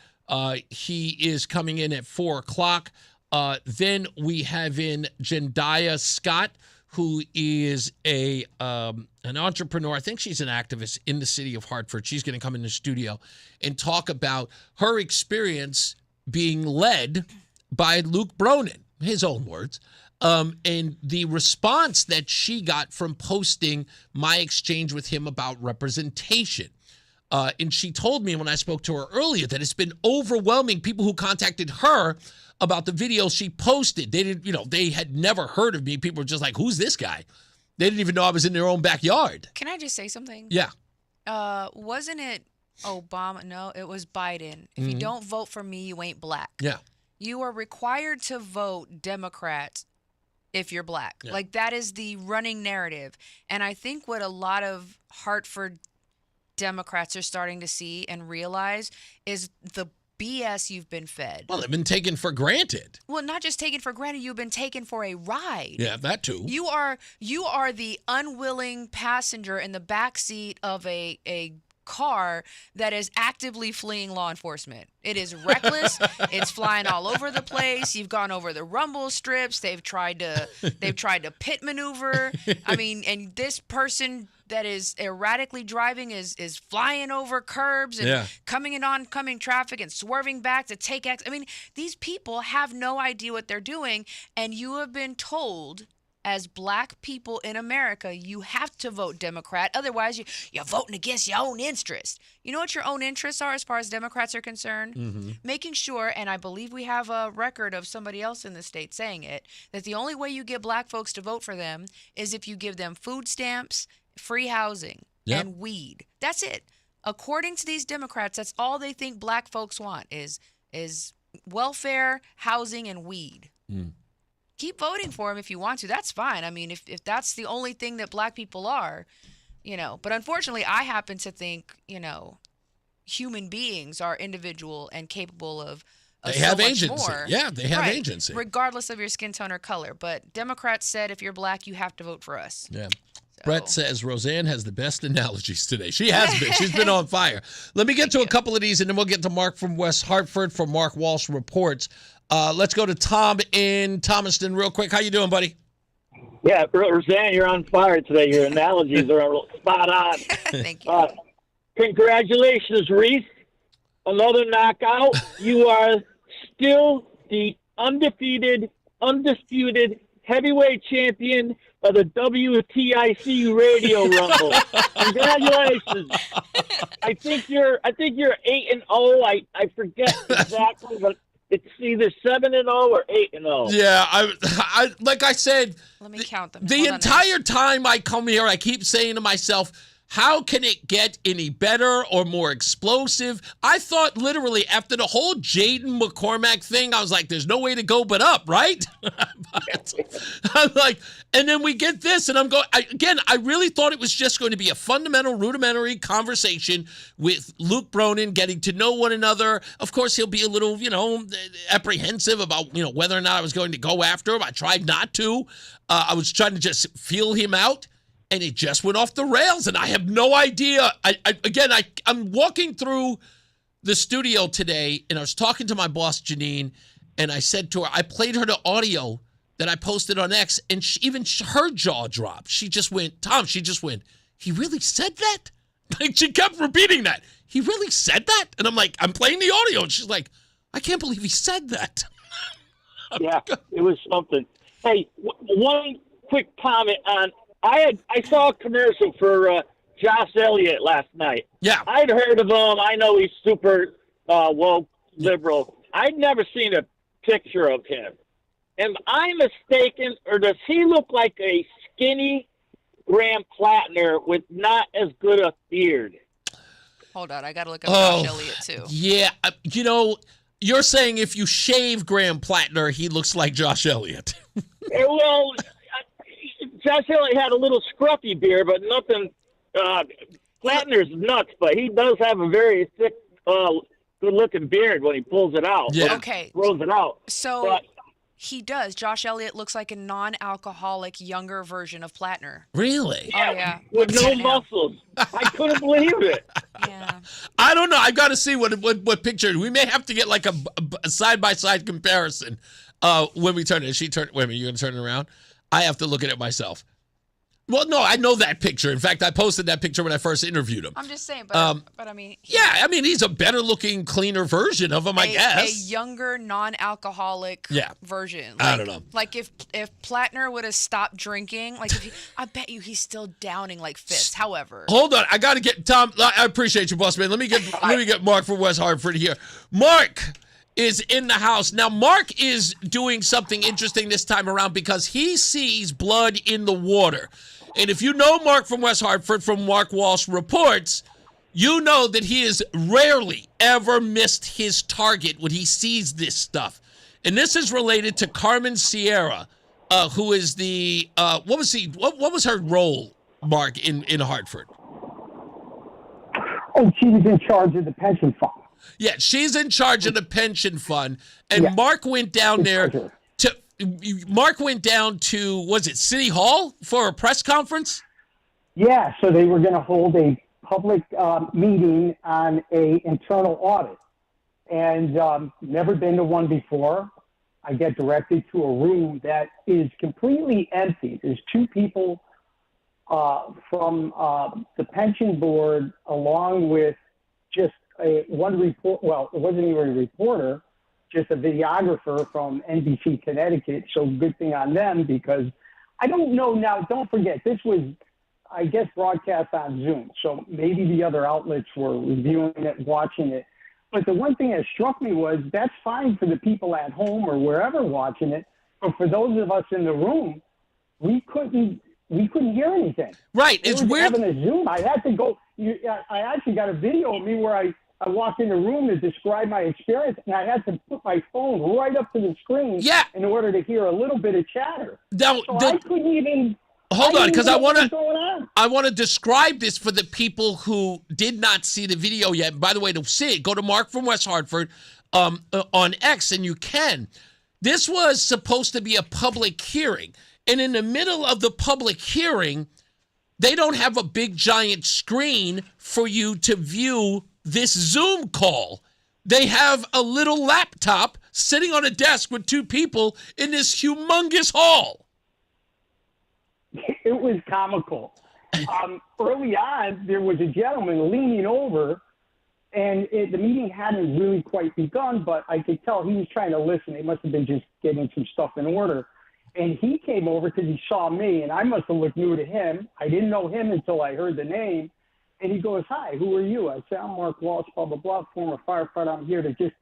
He is coming in at 4 o'clock. Then we have in Jendayi Scott, who is an entrepreneur. I think she's an activist in the city of Hartford. She's going to come in the studio and talk about her experience being led by Luke Bronin, his own words, and the response that she got from posting my exchange with him about representation. And she told me when I spoke to her earlier that it's been overwhelming people who contacted her about the video she posted. They had never heard of me. People were just like, who's this guy? They didn't even know I was in their own backyard. Can I just say something? Yeah. Wasn't it Obama? No, it was Biden. If you don't vote for me, you ain't black. Yeah. You are required to vote Democrat if you're black. Yeah. Like, that is the running narrative. And I think what a lot of Hartford Democrats are starting to see and realize is the BS you've been fed. Well, they've been taken for granted. Well, not just taken for granted, you've been taken for a ride. Yeah, that too. You are the unwilling passenger in the back seat of a car that is actively fleeing law enforcement. It is reckless. It's flying all over the place. You've gone over the rumble strips. They've tried to pit maneuver. I mean, and this person that is erratically driving is flying over curbs and coming in oncoming traffic and swerving back to take I mean, these people have no idea what they're doing, and you have been told as black people in America, you have to vote Democrat. Otherwise, you're voting against your own interests. You know what your own interests are as far as Democrats are concerned? Making sure, and I believe we have a record of somebody else in the state saying it, that the only way you get black folks to vote for them is if you give them food stamps, free housing, and weed. That's it. According to these Democrats, that's all they think black folks want is welfare, housing, and weed. Keep voting for them if you want to. That's fine. I mean, if that's the only thing that black people are, But unfortunately, I happen to think, human beings are individual and capable of they so have much agency. more. Yeah, they have Right. agency. Regardless of your skin tone or color. But Democrats said if you're black, you have to vote for us. Yeah. Brett says Rozan has the best analogies today. She has been. She's been on fire. Let me get to a couple of these, and then we'll get to Mark from West Hartford from Mark Walsh Reports. Let's go to Tom in Thomaston real quick. How you doing, buddy? Yeah, Rozan, you're on fire today. Your analogies are spot on. Thank you. Congratulations, Reese. Another knockout. You are still the undisputed heavyweight champion of the WTIC Radio Rumble. Congratulations. I think you're 8-0. I forget exactly, but it's either 7-0 or 8-0. Yeah, I like I said. Let me count them. The entire time I come here, I keep saying to myself, how can it get any better or more explosive? I thought literally after the whole Jaden McCormack thing, I was like, there's no way to go but up, right? I'm like, and then we get this, and I'm going, I really thought it was just going to be a fundamental, rudimentary conversation with Luke Bronin, getting to know one another. Of course, he'll be a little, apprehensive about, whether or not I was going to go after him. I tried not to. I was trying to just feel him out. And it just went off the rails, and I have no idea. I'm walking through the studio today, and I was talking to my boss, Janine, and I said to her, I played her the audio that I posted on X, and her jaw dropped. She just went, he really said that? Like, she kept repeating that. He really said that? And I'm like, I'm playing the audio, and she's like, I can't believe he said that. Yeah, it was something. Hey, one quick comment on, I saw a commercial for Josh Elliott last night. Yeah. I'd heard of him. I know he's super woke, liberal. I'd never seen a picture of him. Am I mistaken, or does he look like a skinny Graham Plattner with not as good a beard? Hold on. I got to look up Josh Elliott, too. Yeah. You're saying if you shave Graham Plattner, he looks like Josh Elliott. Well, Josh Elliott had a little scruffy beard, but nothing. Plattner's nuts, but he does have a very thick, good-looking beard when he pulls it out. Yeah. Okay. Throws it out. So he does. Josh Elliott looks like a non-alcoholic, younger version of Plattner. Really? Oh, yeah. With no muscles. I couldn't believe it. Yeah. I don't know. I've got to see what picture. We may have to get like a side-by-side comparison when we turn it. Wait a minute, you're going to turn it around? I have to look at it myself. Well, no, I know that picture. In fact, I posted that picture when I first interviewed him. I'm just saying, but I mean... he's a better-looking, cleaner version of him, I guess. A younger, non-alcoholic version. I don't know. Like, if Plattner would have stopped drinking, I bet you he's still downing like fists. However... Hold on. I got to get... Tom, I appreciate you, boss man. Let me get Mark from West Hartford here. Mark is in the house. Now, Mark is doing something interesting this time around because he sees blood in the water. And if you know Mark from West Hartford from Mark Walsh Reports, you know that he has rarely ever missed his target when he sees this stuff. And this is related to Carmen Sierra, who is the what was her role, Mark, in Hartford? Oh, she was in charge of the pension fund. Yeah, she's in charge of the pension fund, and Mark went down there to was it City Hall for a press conference? Yeah, so they were going to hold a public meeting on a internal audit, and never been to one before. I get directed to a room that is completely empty. There's two people from the pension board, along with just one report. Well, it wasn't even a reporter, just a videographer from NBC Connecticut. So good thing on them, because I don't know now. Don't forget, this was, I guess, broadcast on Zoom. So maybe the other outlets were reviewing it, watching it. But the one thing that struck me was that's fine for the people at home or wherever watching it. But for those of us in the room, we couldn't hear anything. Right. It's weird. Having a Zoom, I had to go. I actually got a video of me where I walked in the room to describe my experience, and I had to put my phone right up to the screen in order to hear a little bit of chatter. Now, I couldn't even. Hold on, because I want to describe this for the people who did not see the video yet. By the way, to see it, go to Mark from West Hartford on X, and you can. This was supposed to be a public hearing, and in the middle of the public hearing, they don't have a big giant screen for you to view this Zoom call. They have a little laptop sitting on a desk with two people in this humongous hall. It was comical. Early on, there was a gentleman leaning over, and the meeting hadn't really quite begun, but I could tell he was trying to listen. They must have been just getting some stuff in order. And he came over because he saw me, and I must have looked new to him. I didn't know him until I heard the name. And he goes, "Hi, who are you?" I said, "I'm Mark Walsh, blah, blah, blah, former firefighter. I'm here to just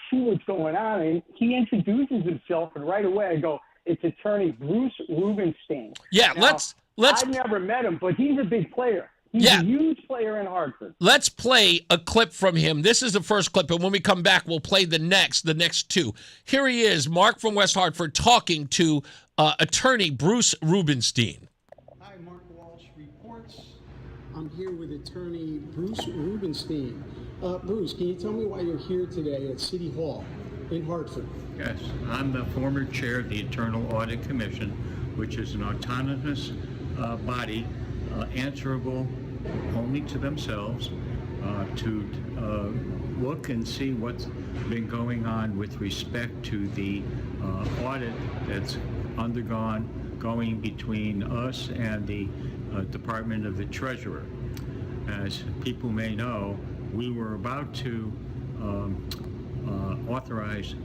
see what's going on." And he introduces himself, and right away I go, "It's attorney Bruce Rubenstein." Yeah, now, let's. I've never met him, but he's a big player. He's a huge player in Hartford. Let's play a clip from him. This is the first clip, and when we come back, we'll play the next two. Here he is, Mark from West Hartford, talking to attorney Bruce Rubenstein. Hi, Mark Walsh reports. I'm here with attorney Bruce Rubenstein. Bruce, can you tell me why you're here today at City Hall in Hartford? Yes, I'm the former chair of the Internal Audit Commission, which is an autonomous body answerable only to themselves to look and see what's been going on with respect to the audit that's going between us and the Department of the Treasurer. As people may know, we were about to authorize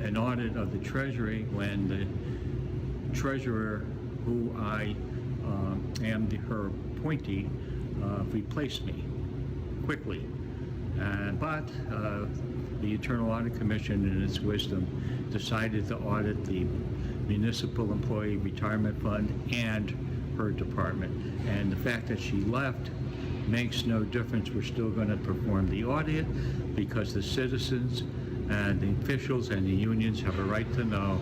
an audit of the Treasury when the Treasurer, who I am her appointee, replaced me quickly. But the Internal Audit Commission, in its wisdom, decided to audit the Municipal Employee Retirement Fund and her department. And the fact that she left makes no difference. We're still going to perform the audit because the citizens and the officials and the unions have a right to know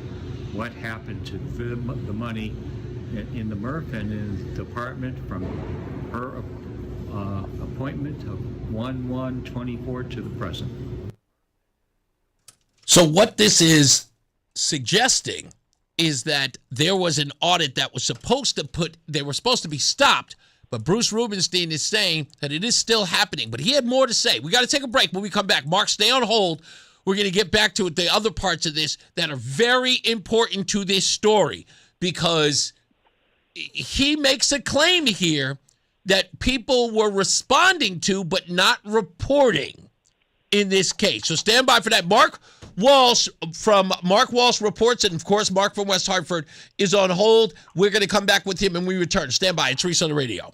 what happened to the money in the MRF and in the department from her appointment of 1/1/24 to the present. So what this is suggesting is that there was an audit that was they were supposed to be stopped, but Bruce Rubenstein is saying that it is still happening. But he had more to say. We got to take a break when we come back. Mark, stay on hold. We're going to get back to the other parts of this that are very important to this story, because he makes a claim here that people were responding to but not reporting in this case. So stand by for that. Mark Walsh from Mark Walsh Reports, and of course Mark from West Hartford is on hold. We're going to come back with him when we return. Stand by. It's Reese on the radio.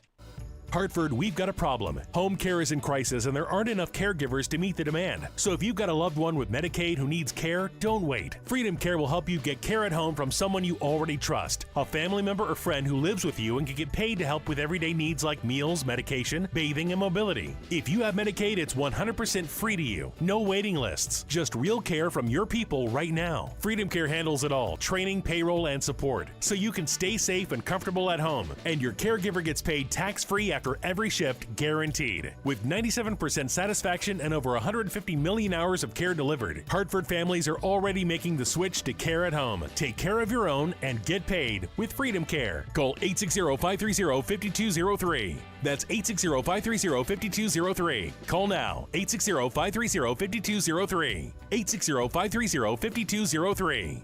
Hartford, we've got a problem. Home care is in crisis and there aren't enough caregivers to meet the demand. So if you've got a loved one with Medicaid who needs care, don't wait. Freedom Care will help you get care at home from someone you already trust. A family member or friend who lives with you and can get paid to help with everyday needs like meals, medication, bathing, and mobility. If you have Medicaid, it's 100% free to you. No waiting lists. Just real care from your people right now. Freedom Care handles it all. Training, payroll, and support. So you can stay safe and comfortable at home. And your caregiver gets paid tax-free after every shift, guaranteed. With 97% satisfaction and over 150 million hours of care delivered, Hartford families are already making the switch to care at home. Take care of your own and get paid with Freedom Care. Call 860-530-5203. That's 860-530-5203. Call now. 860-530-5203. 860-530-5203.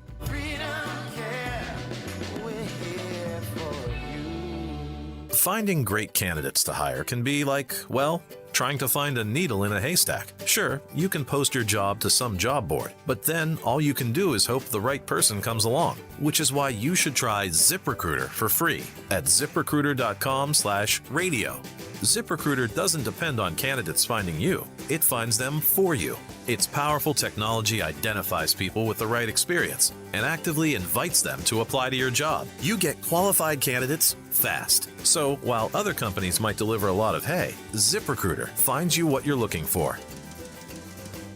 Finding great candidates to hire can be like, well, trying to find a needle in a haystack. Sure, you can post your job to some job board, but then all you can do is hope the right person comes along, which is why you should try ZipRecruiter for free at ZipRecruiter.com/radio. ZipRecruiter doesn't depend on candidates finding you. It finds them for you. Its powerful technology identifies people with the right experience and actively invites them to apply to your job. You get qualified candidates fast. So while other companies might deliver a lot of hay, ZipRecruiter finds you what you're looking for.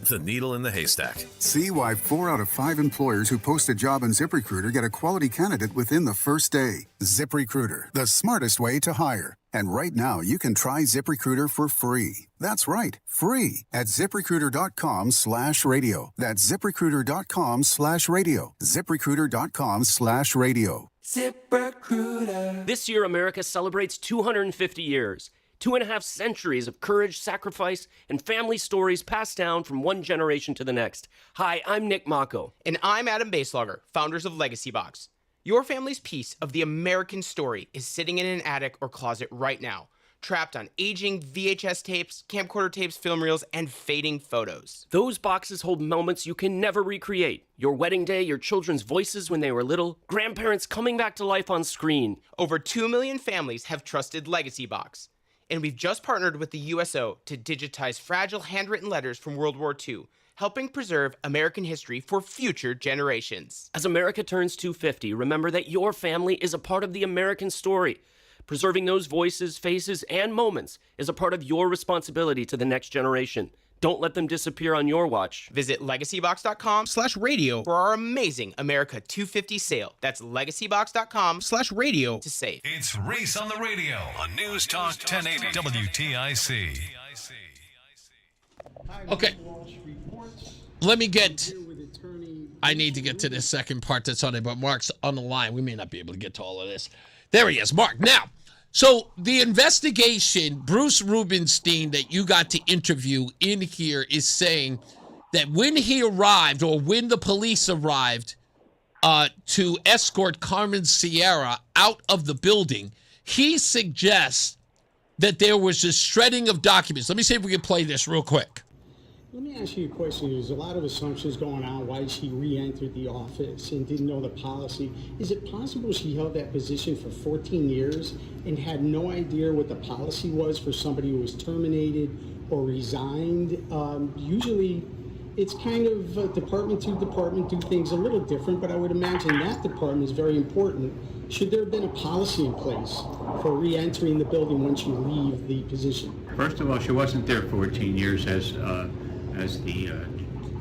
The needle in the haystack. See why 4 out of 5 employers who post a job on ZipRecruiter get a quality candidate within the first day. ZipRecruiter, the smartest way to hire. And right now, you can try ZipRecruiter for free. That's right, free at ZipRecruiter.com/radio. That's ZipRecruiter.com/radio. ZipRecruiter.com/radio. ZipRecruiter. This year, America celebrates 250 years. 2.5 centuries of courage, sacrifice, and family stories passed down from one generation to the next. Hi, I'm Nick Mako. And I'm Adam Baselogger, founders of Legacy Box. Your family's piece of the American story is sitting in an attic or closet right now, trapped on aging VHS tapes, camcorder tapes, film reels, and fading photos. Those boxes hold moments you can never recreate. Your wedding day, your children's voices when they were little, grandparents coming back to life on screen. Over 2 million families have trusted Legacy Box. And we've just partnered with the USO to digitize fragile handwritten letters from World War II, helping preserve American history for future generations. As America turns 250, remember that your family is a part of the American story. Preserving those voices, faces, and moments is a part of your responsibility to the next generation. Don't let them disappear on your watch. Visit legacybox.com/radio for our amazing America 250 sale. That's legacybox.com/radio to save. It's Reese on the radio on NewsTalk 1080 WTIC. Okay. I need to get to the second part that's on it, but Mark's on the line. We may not be able to get to all of this. There he is, Mark. Now, so the investigation, Bruce Rubenstein, that you got to interview in here is saying that when he arrived, or when the police arrived to escort Carmen Sierra out of the building, he suggests that there was a shredding of documents. Let me see if we can play this real quick. Let me ask you a question. There's a lot of assumptions going on why she re-entered the office and didn't know the policy. Is it possible she held that position for 14 years and had no idea what the policy was for somebody who was terminated or resigned? Usually it's kind of department to department do things a little different, but I would imagine that department is very important. Should there have been a policy in place for re-entering the building once you leave the position? First of all, she wasn't there 14 years as the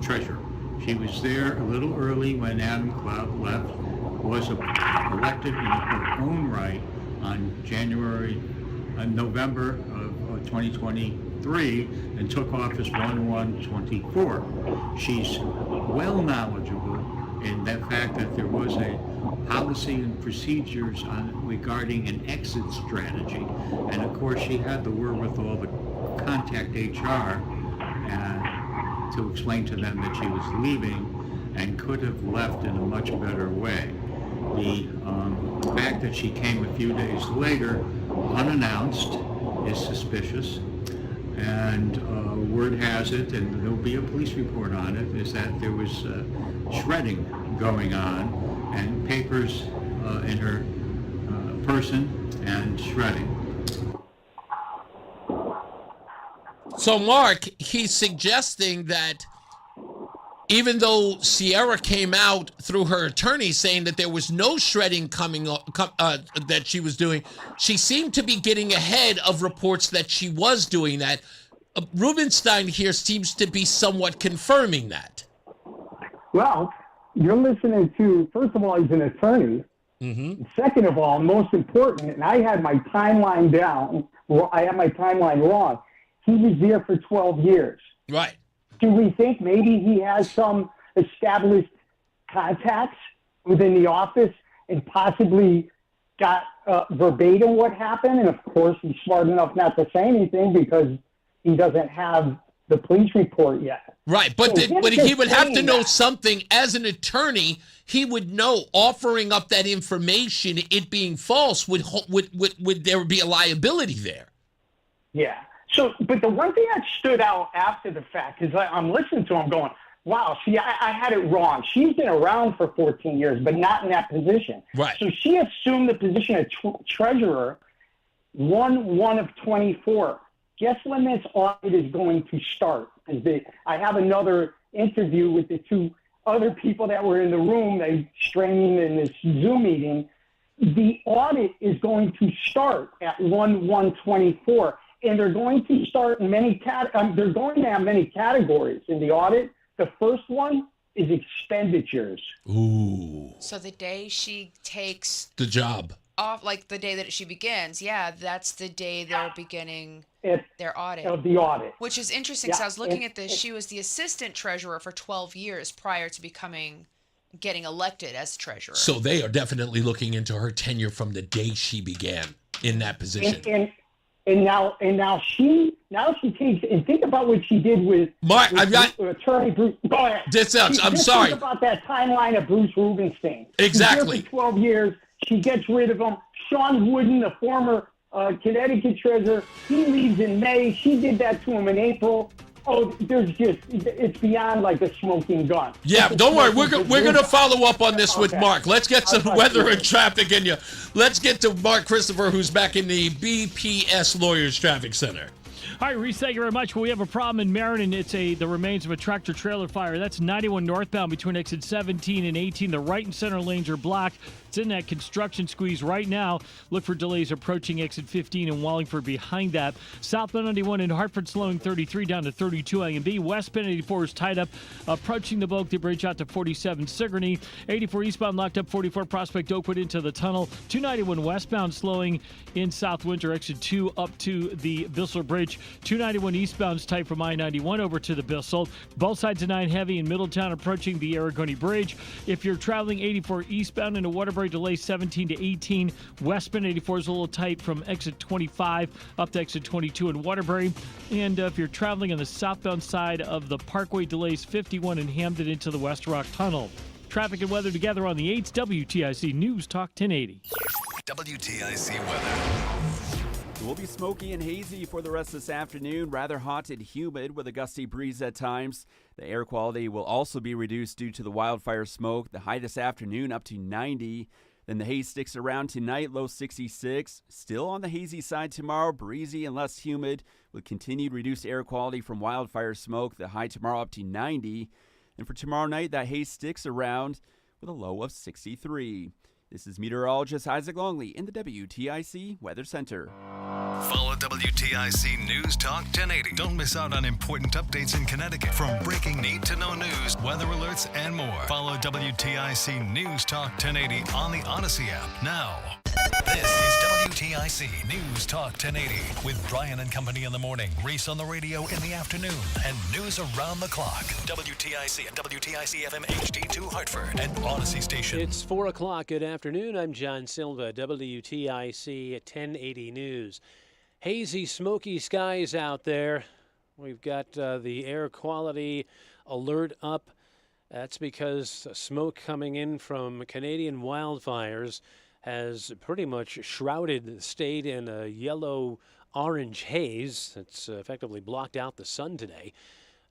treasurer. She was there a little early when Adam Cloud left, was elected in her own right on November of 2023 and took office 1/1/24. She's well knowledgeable in that fact that there was a policy and procedures regarding an exit strategy. And of course, she had the wherewithal to contact HR to explain to them that she was leaving and could have left in a much better way. The fact that she came a few days later unannounced is suspicious, and word has it, and there'll be a police report on it, is that there was shredding going on and papers in her person and shredding. So, Mark, he's suggesting that even though Sierra came out through her attorney saying that there was no shredding that she was doing, she seemed to be getting ahead of reports that she was doing that. Rubenstein here seems to be somewhat confirming that. Well, you're listening to, first of all, he's an attorney. Mm-hmm. Second of all, most important, and I had my timeline down, I had my timeline wrong. He was there for 12 years. Right. Do we think maybe he has some established contacts within the office and possibly got verbatim what happened? And of course, he's smart enough not to say anything because he doesn't have the police report yet. Right, but he would have to know something. As an attorney, he would know offering up that information, it being false, would there be a liability there? Yeah. But the one thing that stood out after the fact is I'm listening to him going, wow, see, I had it wrong. She's been around for 14 years, but not in that position. Right. So she assumed the position of treasurer 1 of 24. Guess when this audit is going to start? I have another interview with the two other people that were in the room. They streaming in this Zoom meeting. The audit is going to start at 1/1/24, and they're going to start in they're going to have many categories in the audit. The first one is expenditures. Ooh. So the day she takes the job off, like the day that she begins, that's the day they're beginning their audit. Of the audit. Which is interesting, so I was looking at this. She was the assistant treasurer for 12 years prior to getting elected as treasurer. So they are definitely looking into her tenure from the day she began in that position. And now she takes, and think about what she did with Mark. Attorney Bruce. Go ahead. I'm sorry. Think about that timeline of Bruce Rubenstein. Exactly. She's there for 12 years. She gets rid of him. Sean Wooden, the former Connecticut treasurer, he leaves in May. She did that to him in April. Oh, it's beyond like a smoking gun. Yeah, don't worry. We're going to follow up on this with Mark. Let's get some weather and traffic in you. Let's get to Mark Christopher, who's back in the BPS Lawyers Traffic Center. All right, Reese, thank you very much. Well, we have a problem in Marion. It's the remains of a tractor-trailer fire. That's 91 northbound between exit 17 and 18. The right and center lanes are blocked. It's in that construction squeeze right now. Look for delays approaching exit 15 in Wallingford behind that. Southbound 91 in Hartford slowing 33 down to 32 A&B. Westbound 84 is tied up approaching the Oakdale Bridge out to 47 Sigourney. 84 eastbound locked up 44 Prospect Oakwood into the tunnel. 291 westbound slowing in South Windsor exit 2 up to the Bissell Bridge. 291 eastbound is tight from I-91 over to the Bissell. Both sides of 9 heavy in Middletown approaching the Aragoni Bridge. If you're traveling 84 eastbound into Waterbury, delay 17 to 18. Westbound 84 is a little tight from exit 25 up to exit 22 in Waterbury. And if you're traveling on the southbound side of the Parkway, delays 51 in Hamden into the West Rock Tunnel. Traffic and weather together on the 8th WTIC News Talk 1080. WTIC weather. It will be smoky and hazy for the rest of this afternoon, rather hot and humid with a gusty breeze at times. The air quality will also be reduced due to the wildfire smoke. The high this afternoon up to 90. Then the haze sticks around tonight, low 66. Still on the hazy side tomorrow, breezy and less humid with continued reduced air quality from wildfire smoke. The high tomorrow up to 90. And for tomorrow night, that haze sticks around with a low of 63. This is meteorologist Isaac Longley in the WTIC Weather Center. Follow WTIC News Talk 1080. Don't miss out on important updates in Connecticut. From breaking need-to-know news, weather alerts, and more. Follow WTIC News Talk 1080 on the Odyssey app now. This is WTIC News Talk 1080 with Brian and Company in the morning, Reese on the radio in the afternoon, and news around the clock. WTIC and WTIC FM HD2 Hartford and Odyssey Station. It's 4 o'clock. Good afternoon. I'm John Silva, WTIC 1080 News. Hazy, smoky skies out there. We've got the air quality alert up. That's because smoke coming in from Canadian wildfires has pretty much shrouded the state in a yellow-orange haze. It's effectively blocked out the sun today.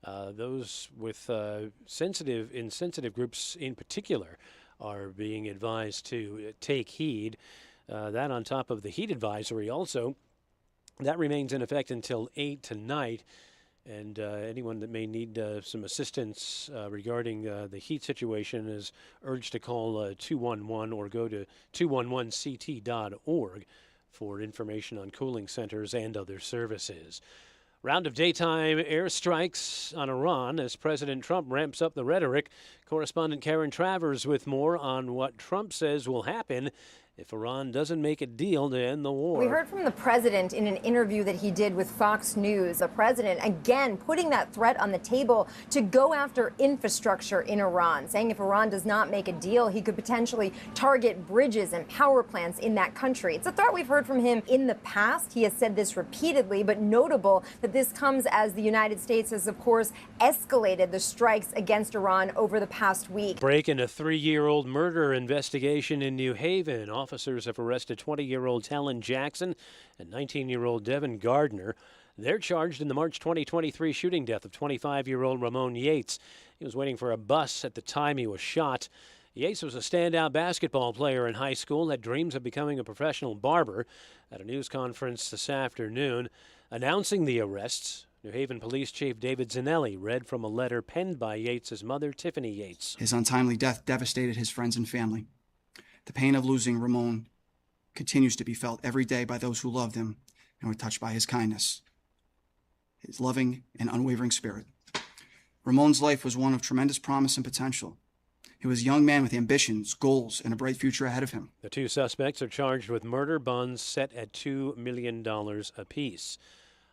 Those with insensitive groups in particular are being advised to take heed. That on top of the heat advisory also. That remains in effect until 8 tonight. And anyone that may need some assistance regarding the heat situation is urged to call 211 or go to 211ct.org for information on cooling centers and other services. Round of daytime airstrikes on Iran as President Trump ramps up the rhetoric. Correspondent Karen Travers with more on what Trump says will happen if Iran doesn't make a deal to end the war. We heard from the president in an interview that he did with Fox News. The president, again, putting that threat on the table to go after infrastructure in Iran, saying if Iran does not make a deal, he could potentially target bridges and power plants in that country. It's a threat we've heard from him in the past. He has said this repeatedly, but notable that this comes as the United States has, of course, escalated the strikes against Iran over the past week. Break in a 3-year-old murder investigation in New Haven. Officers have arrested 20-year-old Talon Jackson and 19-year-old Devin Gardner. They're charged in the March 2023 shooting death of 25-year-old Ramon Yates. He was waiting for a bus at the time he was shot. Yates was a standout basketball player in high school, had dreams of becoming a professional barber. At a news conference this afternoon announcing the arrests, New Haven Police Chief David Zanelli read from a letter penned by Yates' mother, Tiffany Yates. His untimely death devastated his friends and family. The pain of losing Ramon continues to be felt every day by those who loved him and were touched by his kindness, his loving and unwavering spirit. Ramon's life was one of tremendous promise and potential. He was a young man with ambitions, goals, and a bright future ahead of him. The two suspects are charged with murder, bonds set at $2 million apiece.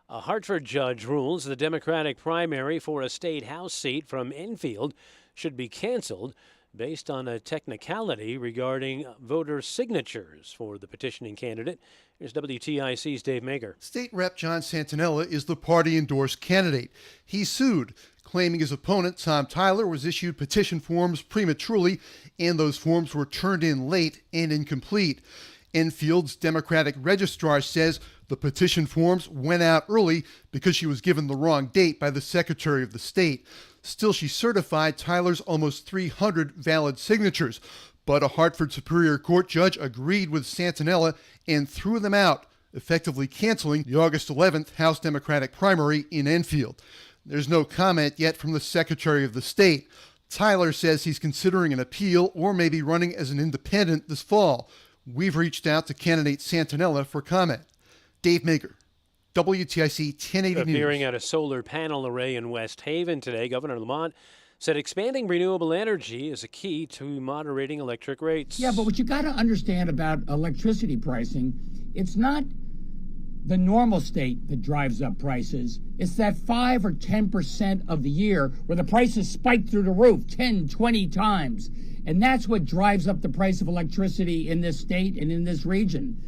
A Hartford judge rules the Democratic primary for a state House seat from Enfield should be canceled based on a technicality regarding voter signatures for the petitioning candidate. Here's WTIC's Dave Mager. State Rep John Santinella is the party-endorsed candidate. He sued, claiming his opponent, Tom Tyler, was issued petition forms prematurely, and those forms were turned in late and incomplete. Enfield's Democratic registrar says the petition forms went out early because she was given the wrong date by the Secretary of the State. Still, she certified Tyler's almost 300 valid signatures, but a Hartford Superior Court judge agreed with Santinella and threw them out, effectively canceling the August 11th House Democratic primary in Enfield. There's no comment yet from the Secretary of the State. Tyler says he's considering an appeal or maybe running as an independent this fall. We've reached out to candidate Santinella for comment. Dave Mager, WTIC 1080 News. Appearing at a solar panel array in West Haven today, Governor Lamont said expanding renewable energy is a key to moderating electric rates. Yeah, but what you got to understand about electricity pricing, it's not the normal state that drives up prices. It's that 5 or 10% of the year where the prices spike through the roof 10, 20 times. And that's what drives up the price of electricity in this state and in this region.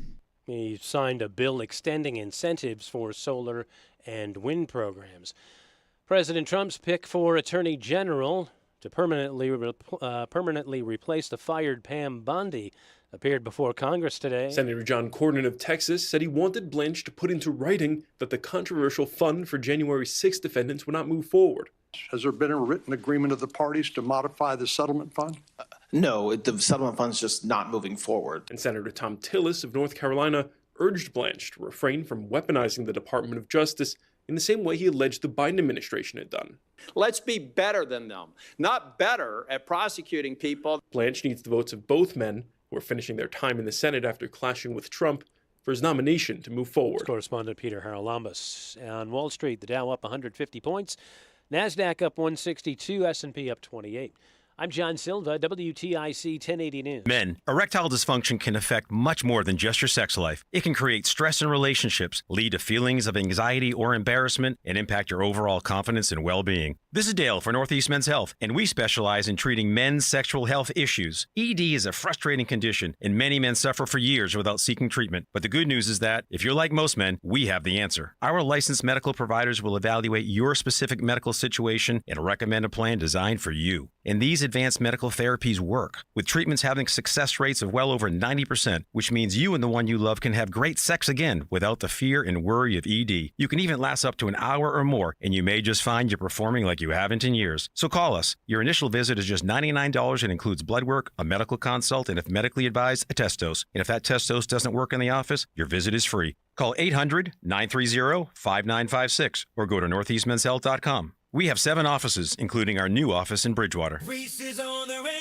He signed a bill extending incentives for solar and wind programs. President Trump's pick for Attorney General to permanently replace the fired Pam Bondi appeared before Congress today. Senator John Cornyn of Texas said he wanted Blanche to put into writing that the controversial fund for January 6 defendants would not move forward. Has there been a written agreement of the parties to modify the settlement fund? No, the settlement fund's just not moving forward. And Senator Tom Tillis of North Carolina urged Blanche to refrain from weaponizing the Department of Justice in the same way he alleged the Biden administration had done. Let's be better than them, not better at prosecuting people. Blanche needs the votes of both men who are finishing their time in the Senate after clashing with Trump for his nomination to move forward. Correspondent Peter Haralambous. On Wall Street, the Dow up 150 points, NASDAQ up 162, S&P up 28. I'm John Silva, WTIC 1080 News. Men, erectile dysfunction can affect much more than just your sex life. It can create stress in relationships, lead to feelings of anxiety or embarrassment, and impact your overall confidence and well-being. This is Dale for Northeast Men's Health, and we specialize in treating men's sexual health issues. ED is a frustrating condition, and many men suffer for years without seeking treatment. But the good news is that, if you're like most men, we have the answer. Our licensed medical providers will evaluate your specific medical situation and recommend a plan designed for you. And these advanced medical therapies work, with treatments having success rates of well over 90%, which means you and the one you love can have great sex again without the fear and worry of ED. You can even last up to an hour or more, and you may just find you're performing like you haven't in years. So call us. Your initial visit is just $99 and includes blood work, a medical consult, and if medically advised, a test dose. And if that test dose doesn't work in the office, your visit is free. Call 800-930-5956 or go to northeastmenshealth.com. We have 7 offices, including our new office in Bridgewater. Reese is on the radio.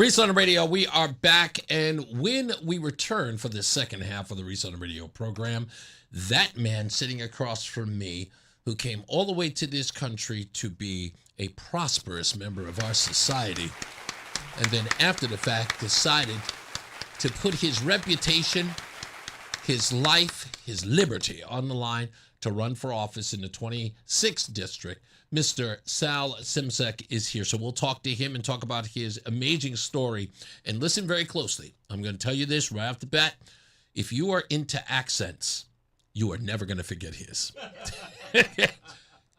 Reese on the Radio, we are back, and when we return for the second half of the Reese on the Radio program, that man sitting across from me, who came all the way to this country to be a prosperous member of our society, and then after the fact decided to put his reputation, his life, his liberty on the line to run for office in the 26th district. Mr. Sal Simsek is here, so we'll talk to him and talk about his amazing story. And listen very closely. I'm going to tell you this right off the bat. If you are into accents, you are never going to forget his.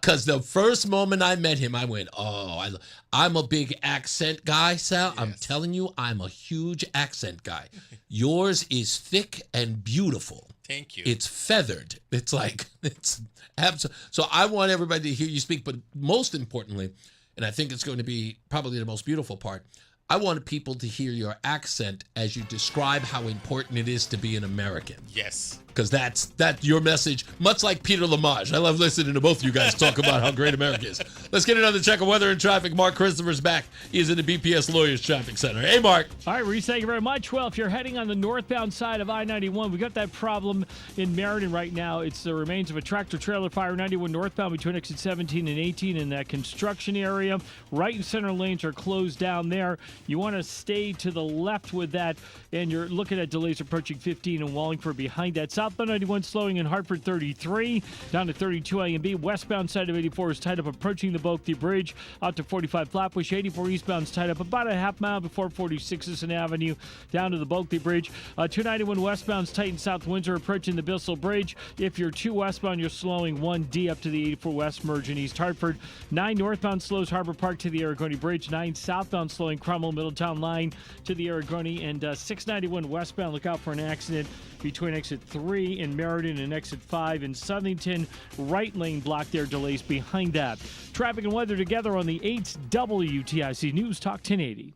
Because the first moment I met him, I went, oh, I'm a big accent guy, Sal. Yes. I'm telling you, I'm a huge accent guy. Yours is thick and beautiful. Thank you. It's feathered. It's absolutely. So I want everybody to hear you speak, but most importantly, and I think it's going to be probably the most beautiful part, I want people to hear your accent as you describe how important it is to be an American. Yes. Because that's your message, much like Peter Lamage. I love listening to both of you guys talk about how great America is. Let's get another check of weather and traffic. Mark Christopher's back. He's in the BPS Lawyers Traffic Center. Hey, Mark. All right, Reese, thank you very much. Well, if you're heading on the northbound side of I-91, we got that problem in Meriden right now. It's the remains of a tractor-trailer fire, 91 northbound between exit 17 and 18 in that construction area. Right and center lanes are closed down there. You want to stay to the left with that, and you're looking at delays approaching 15 in Wallingford behind that. Southbound 91 slowing in Hartford 33, down to 32 A and B. Westbound side of 84 is tied up approaching the Bulkley Bridge, out to 45 Flatbush. 84 eastbound is tied up about a half mile before 46th Avenue, down to the Bulkley Bridge. 291 westbound is tight in South Windsor, approaching the Bissell Bridge. If you're 2 westbound, you're slowing 1D up to the 84 West merge in East Hartford. 9 northbound slows Harbor Park to the Aragoni Bridge. 9 southbound slowing Cromwell Middletown line to the Aragoni. And 691 westbound, look out for an accident between exit 3 in Meriden and exit 5 in Southington. Right lane blocked there, delays behind that. Traffic and weather together on the 8th WTIC News Talk 1080.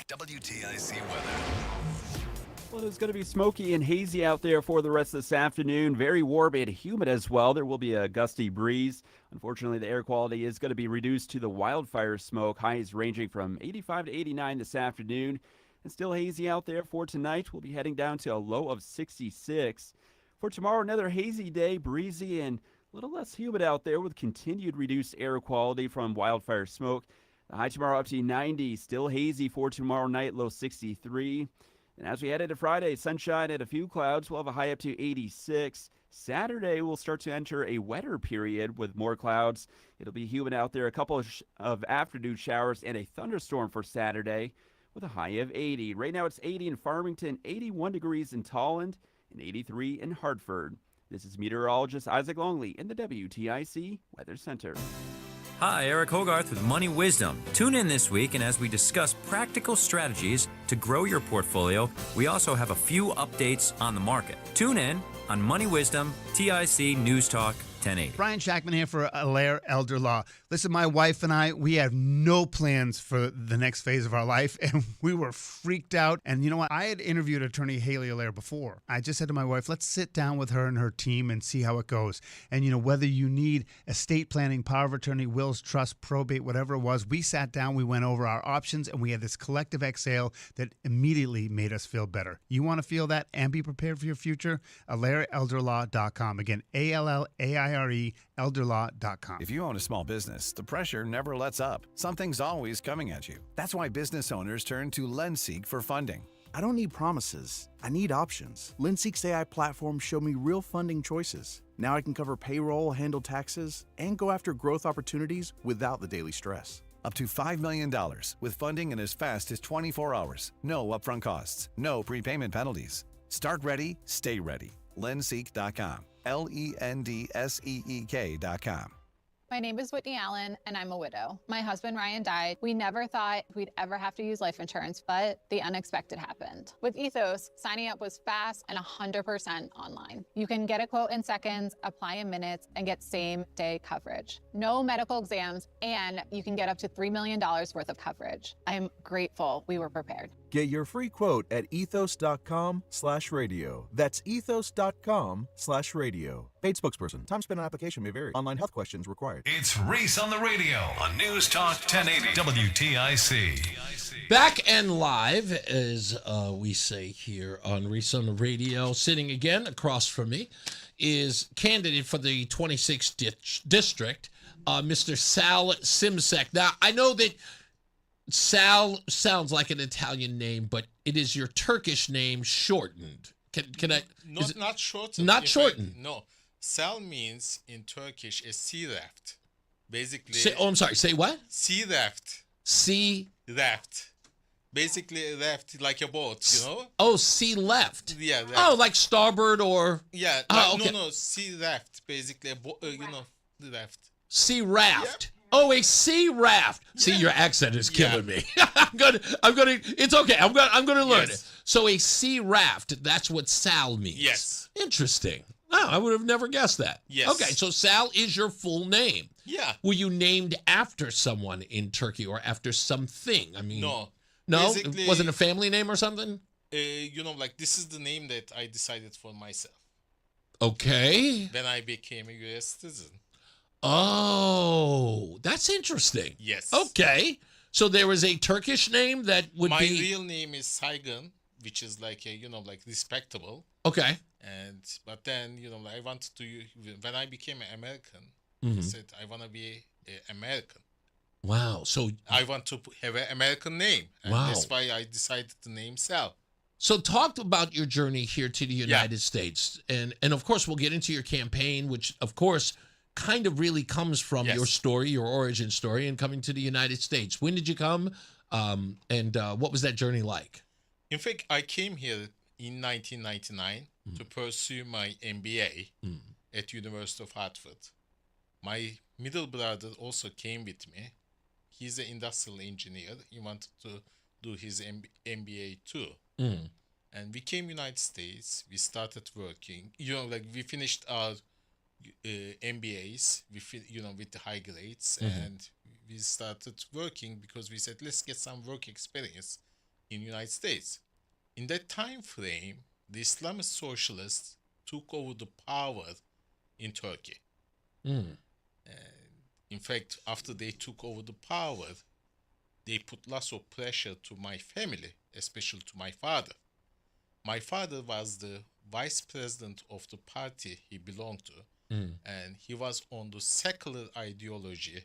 WTIC weather. Well, it's going to be smoky and hazy out there for the rest of this afternoon. Very warm and humid as well. There will be a gusty breeze. Unfortunately, the air quality is going to be reduced to the wildfire smoke. Highs ranging from 85 to 89 this afternoon. And still hazy out there for tonight. We'll be heading down to a low of 66. For tomorrow, another hazy day, breezy and a little less humid out there with continued reduced air quality from wildfire smoke. The high tomorrow up to 90. Still hazy for tomorrow night, low 63. And as we head into Friday, sunshine and a few clouds. We'll have a high up to 86. Saturday, we'll start to enter a wetter period with more clouds. It'll be humid out there. A couple of afternoon showers and a thunderstorm for Saturday with a high of 80. Right now, it's 80 in Farmington, 81 degrees in Tolland, and 83 in Hartford. This is meteorologist Isaac Longley in the WTIC Weather Center. Hi, Eric Hogarth with Money Wisdom. Tune in this week, and as we discuss practical strategies to grow your portfolio, we also have a few updates on the market. Tune in on Money Wisdom, TIC News Talk 1080. Brian Shackman here for Alair Elder Law. Listen, my wife and I, we have no plans for the next phase of our life, and we were freaked out. And you know what? I had interviewed attorney Haley Alair before. I just said to my wife, let's sit down with her and her team and see how it goes. And, you know, whether you need estate planning, power of attorney, wills, trust, probate, whatever it was, we sat down, we went over our options, and we had this collective exhale that immediately made us feel better. You want to feel that and be prepared for your future? AlairElderlaw.com. Again, ALLAIRE, elderlaw.com. If you own a small business, the pressure never lets up. Something's always coming at you. That's why business owners turn to LendSeek for funding. I don't need promises. I need options. LendSeek's AI platform showed me real funding choices. Now I can cover payroll, handle taxes, and go after growth opportunities without the daily stress. Up to $5 million with funding in as fast as 24 hours. No upfront costs. No prepayment penalties. Start ready, stay ready. LendSeek.com. LendSeek.com. My name is Whitney Allen, and I'm a widow. My husband, Ryan, died. We never thought we'd ever have to use life insurance, but the unexpected happened. With Ethos, signing up was fast and 100% online. You can get a quote in seconds, apply in minutes, and get same-day coverage. No medical exams, and you can get up to $3 million worth of coverage. I'm grateful we were prepared. Get your free quote at ethos.com/radio. That's ethos.com/radio. Paid spokesperson. Time spent on application may vary. Online health questions required. It's Reese on the radio on News Talk 1080 WTIC. Back and live, as we say here on Reese on the radio. Sitting again across from me is candidate for the 26th district, Mr. Sal Simsek. Now, I know that Sal sounds like an Italian name, but it is your Turkish name shortened. Can I? Not shortened. Not shortened. No. Sal means in Turkish a sea raft. Basically. I'm sorry. Say what? Sea raft. Sea raft. Basically a raft like a boat, you know? Oh, sea left. Yeah. Raft. Oh, like starboard or? Yeah. Okay. No. Sea raft. Basically a the raft. Sea raft. Yep. Oh, a sea raft. Yeah. See, your accent is killing me. I'm gonna. It's okay. I'm gonna learn it. So a sea raft. That's what Sal means. Yes. Interesting. No, I would have never guessed that. Yes. Okay, so Sal is your full name. Yeah. Were you named after someone in Turkey or after something? I mean, no. It wasn't a family name or something. This is the name that I decided for myself. Okay. When I became a U.S. citizen. Oh, that's interesting. Yes. Okay. So there was a Turkish name that would My be... My real name is Saygın, which is like respectable. Okay. But then, I wanted to, when I became an American, I said, I want to be an American. Wow. So I want to have an American name. And that's why I decided to name Sal. So talk about your journey here to the United States. And of course, we'll get into your campaign, which, of course, kind of really comes from your story, your origin story, and coming to the United States. When did you come? And what was that journey like? In fact, I came here in 1999 to pursue my MBA at University of Hartford. My middle brother also came with me. He's an industrial engineer. He wanted to do his MBA too. And we came United States. We started working. We finished our MBAs, with the high grades, and we started working because we said, let's get some work experience in United States. In that time frame, the Islamist socialists took over the power in Turkey. In fact, after they took over the power, they put lots of pressure to my family, especially to my father. My father was the vice president of the party he belonged to, and he was on the secular ideology,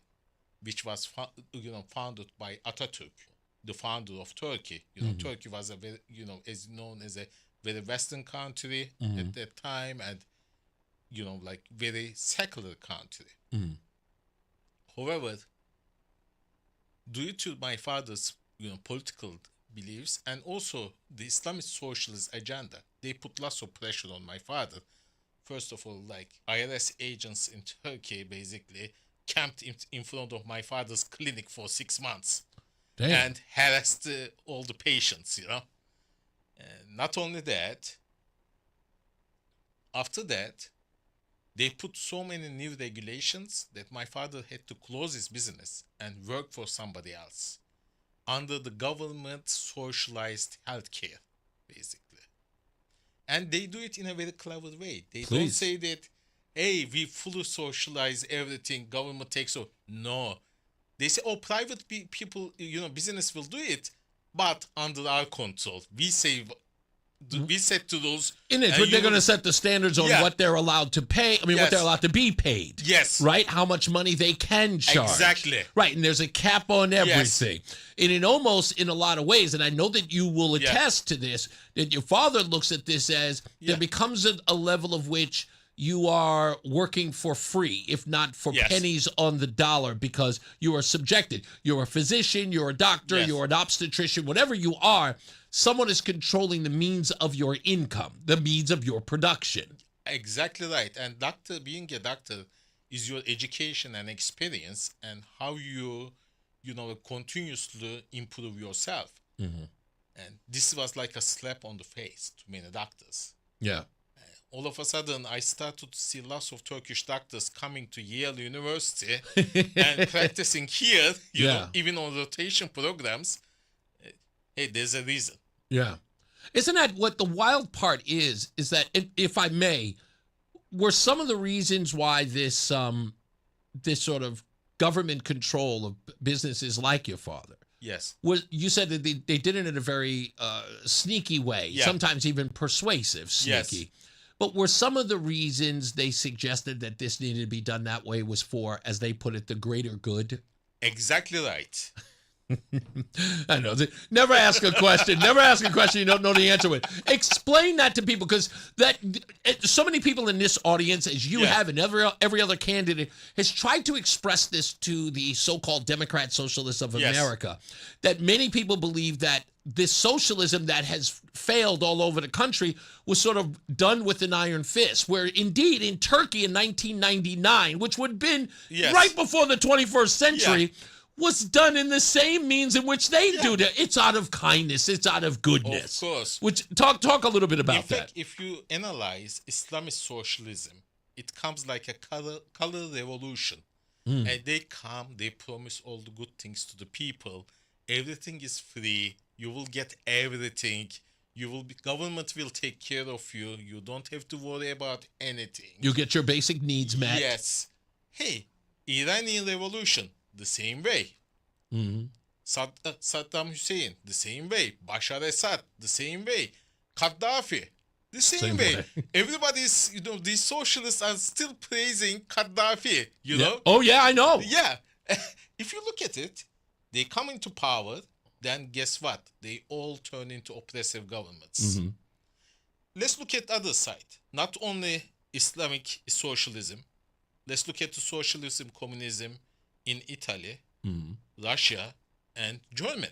which was founded by Atatürk, the founder of Turkey. Turkey was a very, is known as a very Western country at that time, and very secular country. However, due to my father's political beliefs and also the Islamist socialist agenda, they put lots of pressure on my father. First of all, IRS agents in Turkey basically camped in front of my father's clinic for 6 months. Damn. And harassed all the patients, And not only that, after that, they put so many new regulations that my father had to close his business and work for somebody else under the government socialized healthcare, basically. And they do it in a very clever way. They don't say that, hey, we fully socialize everything, government takes over. No. They say, private people, business will do it, but under our control. We say... We set to those. They're going to set the standards on what they're allowed to pay. I mean, what they're allowed to be paid. Yes. Right? How much money they can charge. Exactly. Right. And there's a cap on everything. Yes. And it almost, in a lot of ways, and I know that you will attest to this, that your father looks at this as there becomes a level of which you are working for free, if not for pennies on the dollar, because you are subjected. You're a physician, you're a doctor, you're an obstetrician, whatever you are. Someone is controlling the means of your income, the means of your production. Exactly right. And being a doctor is your education and experience and how you continuously improve yourself. And this was like a slap on the face to many doctors. Yeah. All of a sudden, I started to see lots of Turkish doctors coming to Yale University and practicing here, even on rotation programs. hey, there's a reason. Yeah. Isn't that what the wild part is that, if I may, were some of the reasons why this this sort of government control of businesses like your father, Yes. was, you said that they did it in a very sneaky way, Yeah. sometimes even persuasive, sneaky. Yes. But were some of the reasons they suggested that this needed to be done that way was for, as they put it, the greater good? Exactly right. I know. Never ask a question. Never ask a question you don't know the answer with. Explain that to people, because so many people in this audience, as you have, and every other candidate has tried to express this to the so-called Democrat Socialists of America, that many people believe that this socialism that has failed all over the country was sort of done with an iron fist, where indeed in Turkey in 1999, which would have been right before the 21st century, was done in the same means in which they do it. It's out of kindness. It's out of goodness. Of course. Which talk a little bit about In fact, that. if you analyze Islamic socialism, it comes like a color revolution. Mm. And they come, they promise all the good things to the people. Everything is free. You will get everything. Government will take care of you. You don't have to worry about anything. You get your basic needs met. Yes. Hey, Iranian Revolution, the same way. Mm-hmm. Saddam Hussein, the same way. Bashar Assad, the same way. Gaddafi, the same way. Everybody's, these socialists are still praising Gaddafi, you know? Oh, yeah, I know. Yeah. If you look at it, they come into power, then guess what? They all turn into oppressive governments. Mm-hmm. Let's look at the other side. Not only Islamic socialism. Let's look at the socialism, communism in Italy, Russia, and Germany.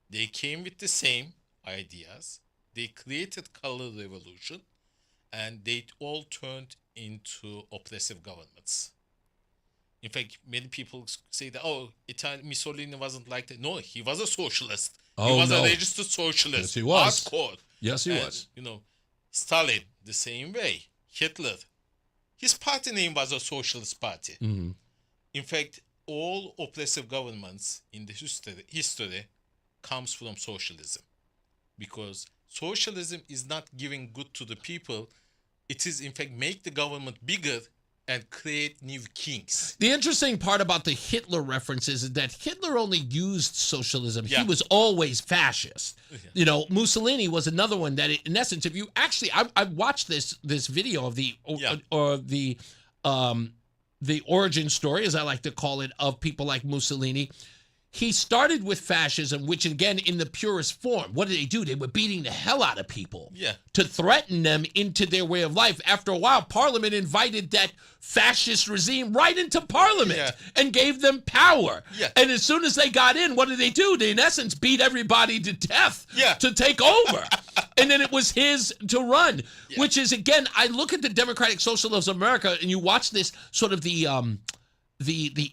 They came with the same ideas. They created color revolution, and they all turned into oppressive governments. In fact, many people say that, Mussolini wasn't like that. No, he was a socialist. He was a registered socialist. Yes, he was. Hardcore. Yes, he was. Stalin, the same way. Hitler. His party name was a socialist party. Mm-hmm. In fact, all oppressive governments in the history comes from socialism. Because socialism is not giving good to the people. It is, in fact, make the government bigger and create new kings. The interesting part about the Hitler references is that Hitler only used socialism. Yeah. He was always fascist. Mussolini was another one that, in essence, if you actually, I watched this video of the origin story, as I like to call it, of people like Mussolini. He started with fascism, which, again, in the purest form, what did they do? They were beating the hell out of people to threaten them into their way of life. After a while, Parliament invited that fascist regime right into Parliament and gave them power. And as soon as they got in, what did they do? They, in essence, beat everybody to death to take over. And then it was his to run, which is, again, I look at the Democratic Socialists of America, and you watch this sort of the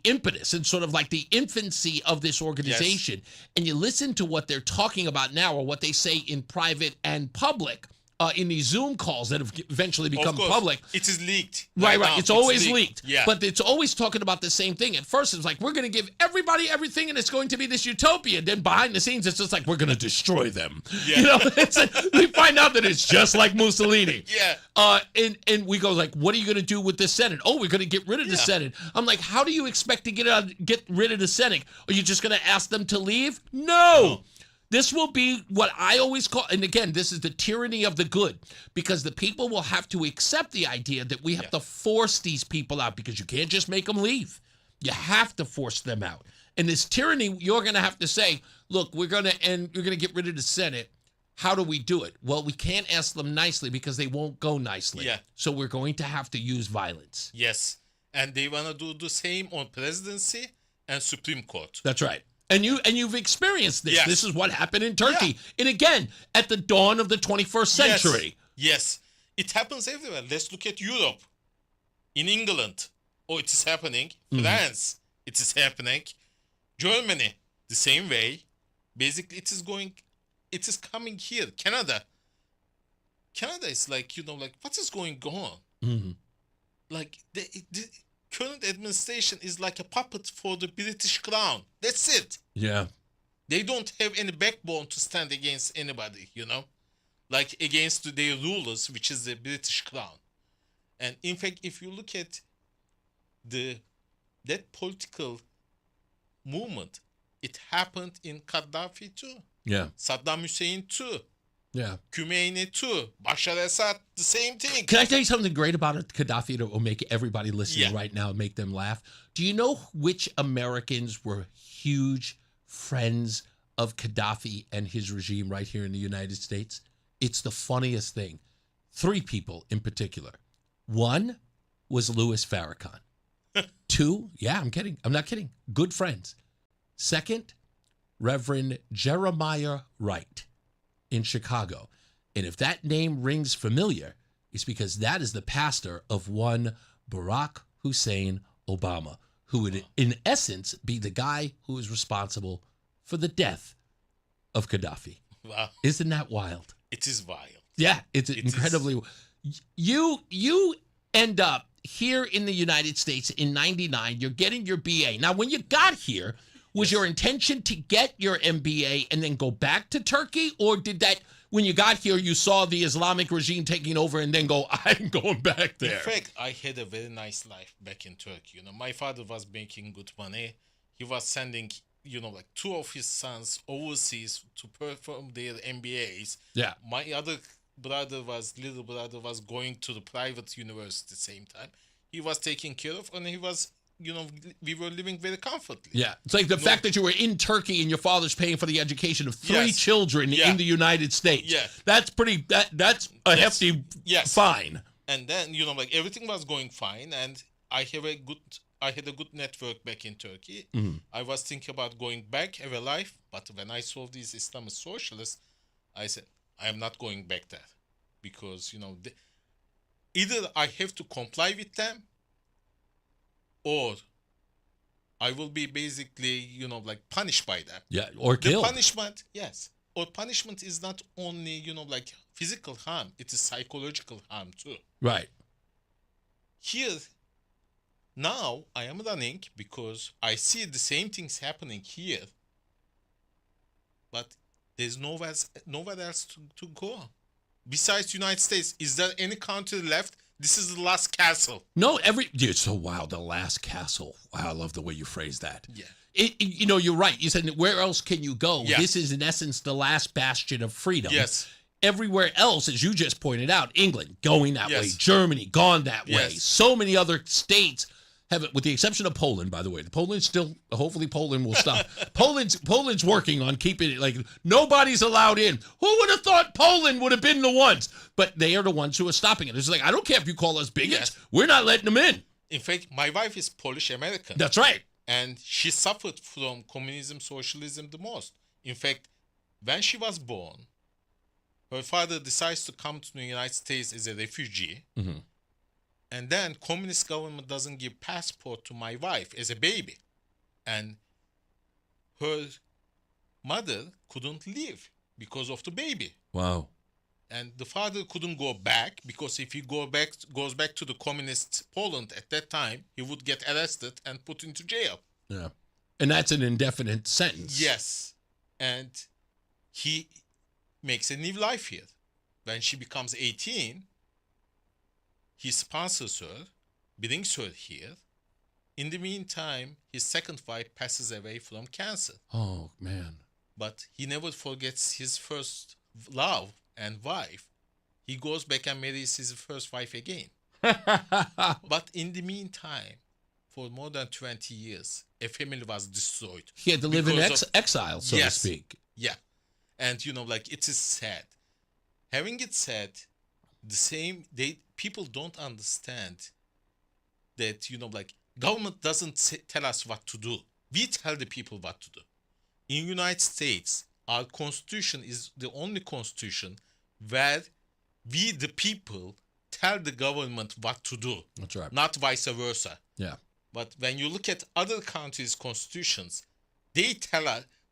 impetus and sort of like the infancy of this organization, and you listen to what they're talking about now, or what they say in private and public in these Zoom calls that have eventually become public. It is leaked. Right. It's always leaked. Yeah. But it's always talking about the same thing. At first, it's like, we're going to give everybody everything, and it's going to be this utopia. Then behind the scenes, it's just like, we're going to destroy them. Yeah. It's like, we find out that it's just like Mussolini. Yeah. And we go like, what are you going to do with the Senate? Oh, we're going to get rid of the Senate. I'm like, how do you expect to get rid of the Senate? Are you just going to ask them to leave? No. This will be what I always call, and again, this is the tyranny of the good, because the people will have to accept the idea that we have to force these people out, because you can't just make them leave. You have to force them out. And this tyranny, you're going to have to say, look, we're going to get rid of the Senate. How do we do it? Well, we can't ask them nicely, because they won't go nicely. Yeah. So we're going to have to use violence. Yes. And they want to do the same on presidency and Supreme Court. That's right. And you've experienced this. Yes. This is what happened in Turkey. And again, at the dawn of the 21st century. Yes. It happens everywhere. Let's look at Europe. In England, it is happening. France, it is happening. Germany, the same way. Basically, it is coming here. Canada is like, what is going on? Mm-hmm. Like, the current administration is like a puppet for the British crown. That's it. Yeah. They don't have any backbone to stand against anybody, like against their rulers, which is the British crown. And in fact, if you look at that political movement, it happened in Gaddafi too. Yeah. Saddam Hussein too. Yeah. Khomeini too. Bashar Assad, the same thing. Can I tell you something great about Gaddafi that will make everybody listening right now, make them laugh? Do you know which Americans were huge friends of Gaddafi and his regime right here in the United States? It's the funniest thing. 3 people in particular. 1 was Louis Farrakhan. 2, yeah, I'm kidding. I'm not kidding. Good friends. 2nd, Reverend Jeremiah Wright in Chicago. And if that name rings familiar, it's because that is the pastor of one Barack Hussein Obama, who would, in essence, be the guy who is responsible for the death of Gaddafi. Wow. Isn't that wild? It is wild. Yeah, it's incredibly. You end up here in the United States in 99. You're getting your BA. Now, when you got here, was your intention to get your MBA and then go back to Turkey? Or did that, when you got here, you saw the Islamic regime taking over and then go, I'm going back there? In fact, I had a very nice life back in Turkey. My father was making good money. He was sending, like 2 of his sons overseas to perform their MBAs. Yeah. My other little brother was going to the private university at the same time. He was taken care of, and he was, we were living very comfortably. Yeah. It's like the fact that you were in Turkey and your father's paying for the education of 3 children in the United States. Yeah. That's pretty, that's a hefty fine. And then, everything was going fine, and I had a good network back in Turkey. Mhm. I was thinking about going back, have a life, but when I saw these Islamist socialists, I said, I am not going back there, because, either I have to comply with them, or I will be basically, punished by them. Yeah, or killed. The punishment, yes. Or punishment is not only, physical harm, it is psychological harm too. Right. Here, now I am running because I see the same things happening here, but there's nowhere else to go. Besides United States, is there any country left? This is the last castle. No, it's so wild. The last castle. Wow, I love the way you phrase that. Yeah. You're right. You said, where else can you go? Yeah. This is, in essence, the last bastion of freedom. Yes. Everywhere else, as you just pointed out, England going that way, Yes. Germany gone that way. Yes. So many other states have it, with the exception of Poland, by the way. Poland's still, hopefully Poland will stop. Poland's working on keeping it like nobody's allowed in. Who would have thought Poland would have been the ones? But they are the ones who are stopping it. It's like, I don't care if you call us bigots. We're not letting them in. In fact, my wife is Polish-American. That's right. And she suffered from communism, socialism the most. In fact, when she was born, her father decides to come to the United States as a refugee. Mm-hmm. And then communist government doesn't give passport to my wife as a baby. And her mother couldn't leave because of the baby. Wow. And the father couldn't go back because if he goes back to the communist Poland at that time, he would get arrested and put into jail. Yeah. And that's an indefinite sentence. Yes. And he makes a new life here. When she becomes 18, he sponsors her, brings her here. In the meantime, his second wife passes away from cancer. Oh, man. But he never forgets his first love and wife. He goes back and marries his first wife again. But in the meantime, for more than 20 years, a family was destroyed. He had to live in exile, so to speak. Yeah. And, it is sad. Having it said, people don't understand that, government doesn't tell us what to do. We tell the people what to do. In the United States, our constitution is the only constitution where we, the people, tell the government what to do. That's right. Not vice versa. Yeah. But when you look at other countries' constitutions, they tell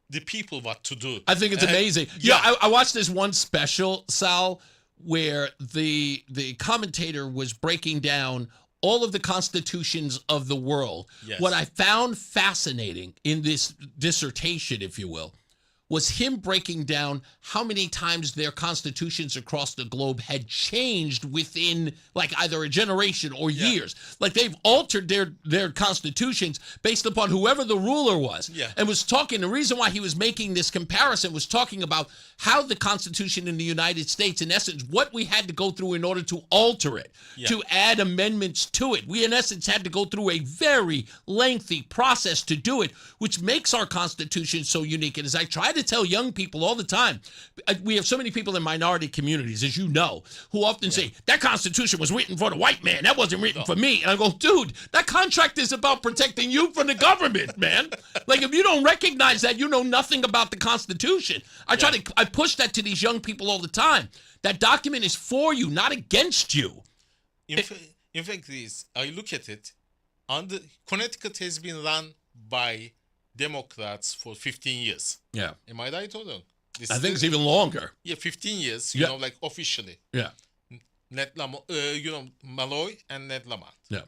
the people what to do. I think it's amazing. Yeah, I watched this one special, Sal, where the commentator was breaking down all of the constitutions of the world. Yes. What I found fascinating in this dissertation, if you will, was him breaking down how many times their constitutions across the globe had changed within like either a generation or years. Like they've altered their constitutions based upon whoever the ruler was. And was talking, the reason why he was making this comparison was talking about how the Constitution in the United States, in essence, what we had to go through in order to alter it, to add amendments to it. We, in essence, had to go through a very lengthy process to do it, which makes our Constitution so unique. And as I try to tell young people all the time, we have so many people in minority communities, as you know, who often say, that Constitution was written for the white man. That wasn't written for me. And I go, dude, that contract is about protecting you from the government, man. Like, if you don't recognize that, you know nothing about the Constitution. I push that to these young people all the time. That document is for you, not against you. In fact, Reese, I look at it, Connecticut has been run by Democrats for 15 years. Yeah. Am I right or wrong? I think it's even longer. Yeah, 15 years, you know, like officially. Yeah. Malloy and Ned Lamont. Yeah.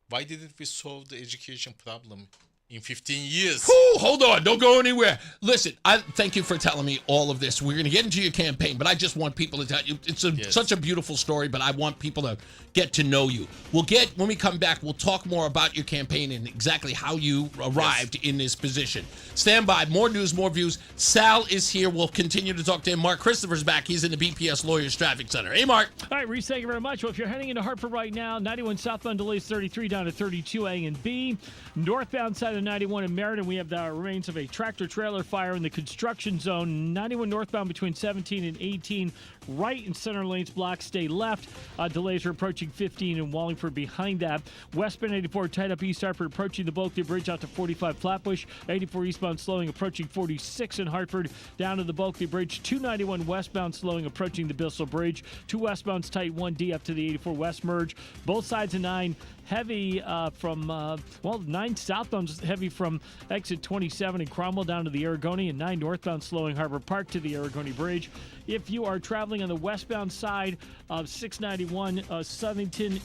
Why didn't we solve the education problem in 15 years? Whew, hold on. Don't go anywhere. Listen, I thank you for telling me all of this. We're going to get into your campaign, but I just want people to tell you, it's such a beautiful story, but I want people to get to know you. When we come back, we'll talk more about your campaign and exactly how you arrived in this position. Stand by. More news, more views. Sal is here. We'll continue to talk to him. Mark Christopher's back. He's in the BPS Lawyers Traffic Center. Hey, Mark. All right, Reese, thank you very much. Well, if you're heading into Hartford right now, 91 southbound delays 33 down to 32 A and B. Northbound side of 91 in Meriden, we have the remains of a tractor-trailer fire in the construction zone. 91 northbound between 17 and 18. Right and center lanes blocked. Stay left. Delays are approaching 15 in Wallingford behind that. Westbound 84 tied up East Hartford approaching the Bulkley Bridge out to 45 Flatbush. 84 eastbound slowing approaching 46 in Hartford down to the Bulkley Bridge. 291 westbound slowing approaching the Bissell Bridge. 2 westbounds tight 1D up to the 84 west merge. Both sides of 9 heavy from 9 southbound heavy from exit 27 in Cromwell down to the Aragoni, and 9 northbound slowing Harbor Park to the Aragoni Bridge. If you are traveling on the westbound side of 691 Southington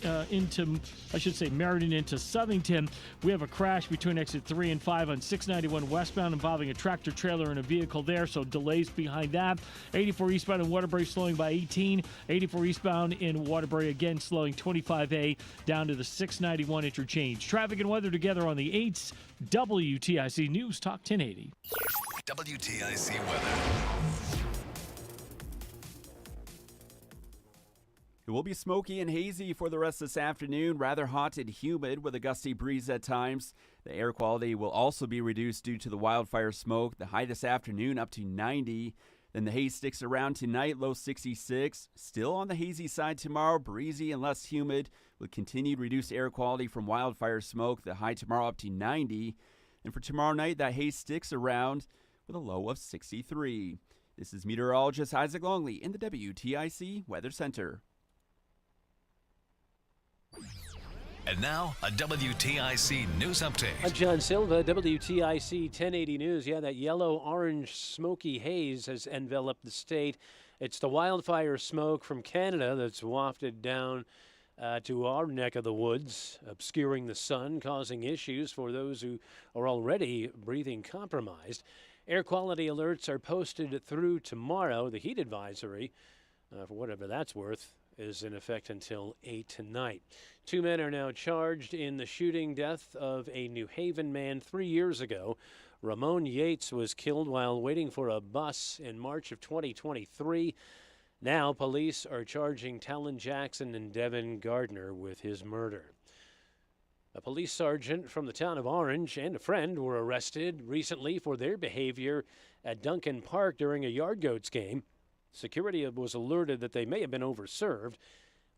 Meriden into Southington, we have a crash between exit 3 and 5 on 691 westbound involving a tractor trailer and a vehicle there, so delays behind that. 84 eastbound in Waterbury slowing by 18. 84 eastbound in Waterbury again slowing 25A down to the 691 interchange. Traffic and weather together on the 8s. WTIC News Talk 1080. WTIC weather. It will be smoky and hazy for the rest of this afternoon, rather hot and humid with a gusty breeze at times. The air quality will also be reduced due to the wildfire smoke. The high this afternoon up to 90. Then the haze sticks around tonight, low 66. Still on the hazy side tomorrow, breezy and less humid with continued reduced air quality from wildfire smoke. The high tomorrow up to 90. And for tomorrow night, that haze sticks around with a low of 63. This is meteorologist Isaac Longley in the WTIC Weather Center. And now, a WTIC News Update. I'm John Silva, WTIC 1080 News. Yeah, that yellow-orange smoky haze has enveloped the state. It's the wildfire smoke from Canada that's wafted down to our neck of the woods, obscuring the sun, causing issues for those who are already breathing compromised. Air quality alerts are posted through tomorrow. The heat advisory, for whatever that's worth, is in effect until 8 tonight. 2 men are now charged in the shooting death of a New Haven man 3 years ago. Ramon Yates was killed while waiting for a bus in March of 2023. Now police are charging Talon Jackson and Devin Gardner with his murder. A police sergeant from the town of Orange and a friend were arrested recently for their behavior at Duncan Park during a Yard Goats game. Security was alerted that they may have been overserved.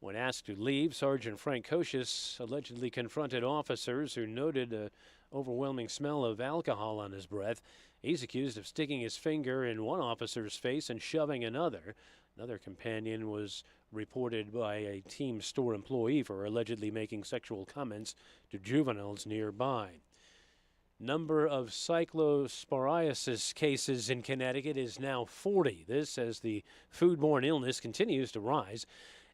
When asked to leave, Sergeant Frank Kocius allegedly confronted officers who noted an overwhelming smell of alcohol on his breath. He's accused of sticking his finger in one officer's face and shoving another. Another companion was reported by a team store employee for allegedly making sexual comments to juveniles nearby. Number of cyclosporiasis cases in Connecticut is now 40. This as the foodborne illness continues to rise.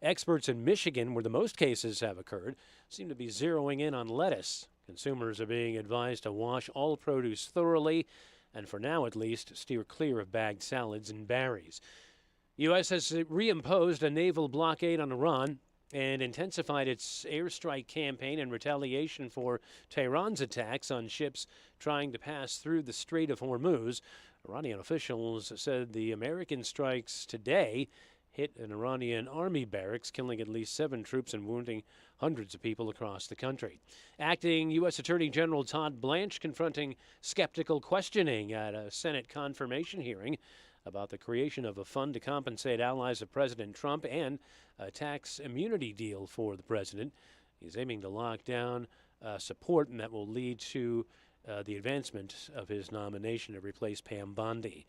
Experts in Michigan, where the most cases have occurred, seem to be zeroing in on lettuce. Consumers are being advised to wash all produce thoroughly and for now at least, steer clear of bagged salads and berries. U.S. has reimposed a naval blockade on Iran and intensified its airstrike campaign in retaliation for Tehran's attacks on ships trying to pass through the Strait of Hormuz. Iranian officials said the American strikes today hit an Iranian army barracks, killing at least 7 troops and wounding hundreds of people across the country. Acting U.S. Attorney General Todd Blanche confronting skeptical questioning at a Senate confirmation hearing about the creation of a fund to compensate allies of President Trump and a tax immunity deal for the president. He's aiming to lock down support, and that will lead to the advancement of his nomination to replace Pam Bondi.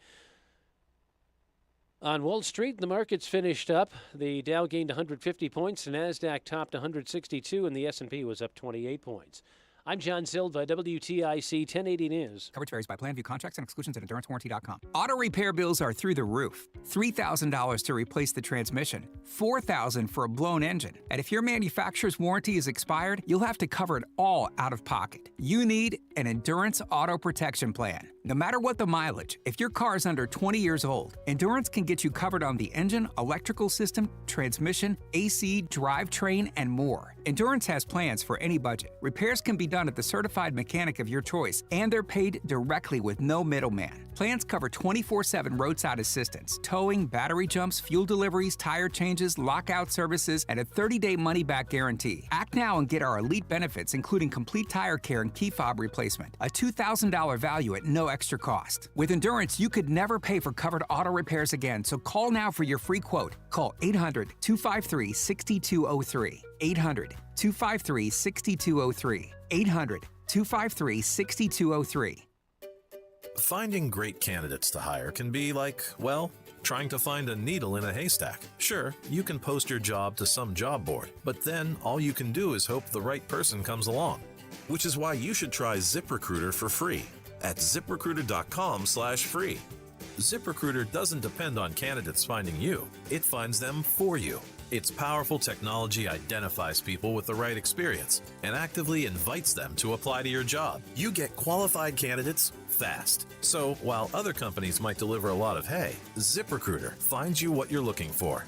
On Wall Street, the markets finished up. The Dow gained 150 points, the NASDAQ topped 162, and the S&P was up 28 points. I'm John Silva, WTIC 1080 News. Coverage varies by plan, view contracts and exclusions at EnduranceWarranty.com. Auto repair bills are through the roof. $3,000 to replace the transmission, $4,000 for a blown engine. And if your manufacturer's warranty is expired, you'll have to cover it all out of pocket. You need an Endurance Auto Protection Plan. No matter what the mileage, if your car is under 20 years old, Endurance can get you covered on the engine, electrical system, transmission, AC, drivetrain, and more. Endurance has plans for any budget. Repairs can be done at the certified mechanic of your choice, and they're paid directly with no middleman. Plans cover 24/7 roadside assistance, towing, battery jumps, fuel deliveries, tire changes, lockout services, and a 30-day money-back guarantee. Act now and get our elite benefits, including complete tire care and key fob replacement. A $2,000 value at no extra cost. With Endurance, you could never pay for covered auto repairs again, so call now for your free quote. Call 800-253-6203. 800-253-6203. 800-253-6203. Finding great candidates to hire can be like, well, trying to find a needle in a haystack. Sure, you can post your job to some job board, but then all you can do is hope the right person comes along. Which is why you should try ZipRecruiter for free at ZipRecruiter.com/free. ZipRecruiter doesn't depend on candidates finding you. It finds them for you. Its powerful technology identifies people with the right experience and actively invites them to apply to your job. You get qualified candidates fast. So while other companies might deliver a lot of hay, ZipRecruiter finds you what you're looking for.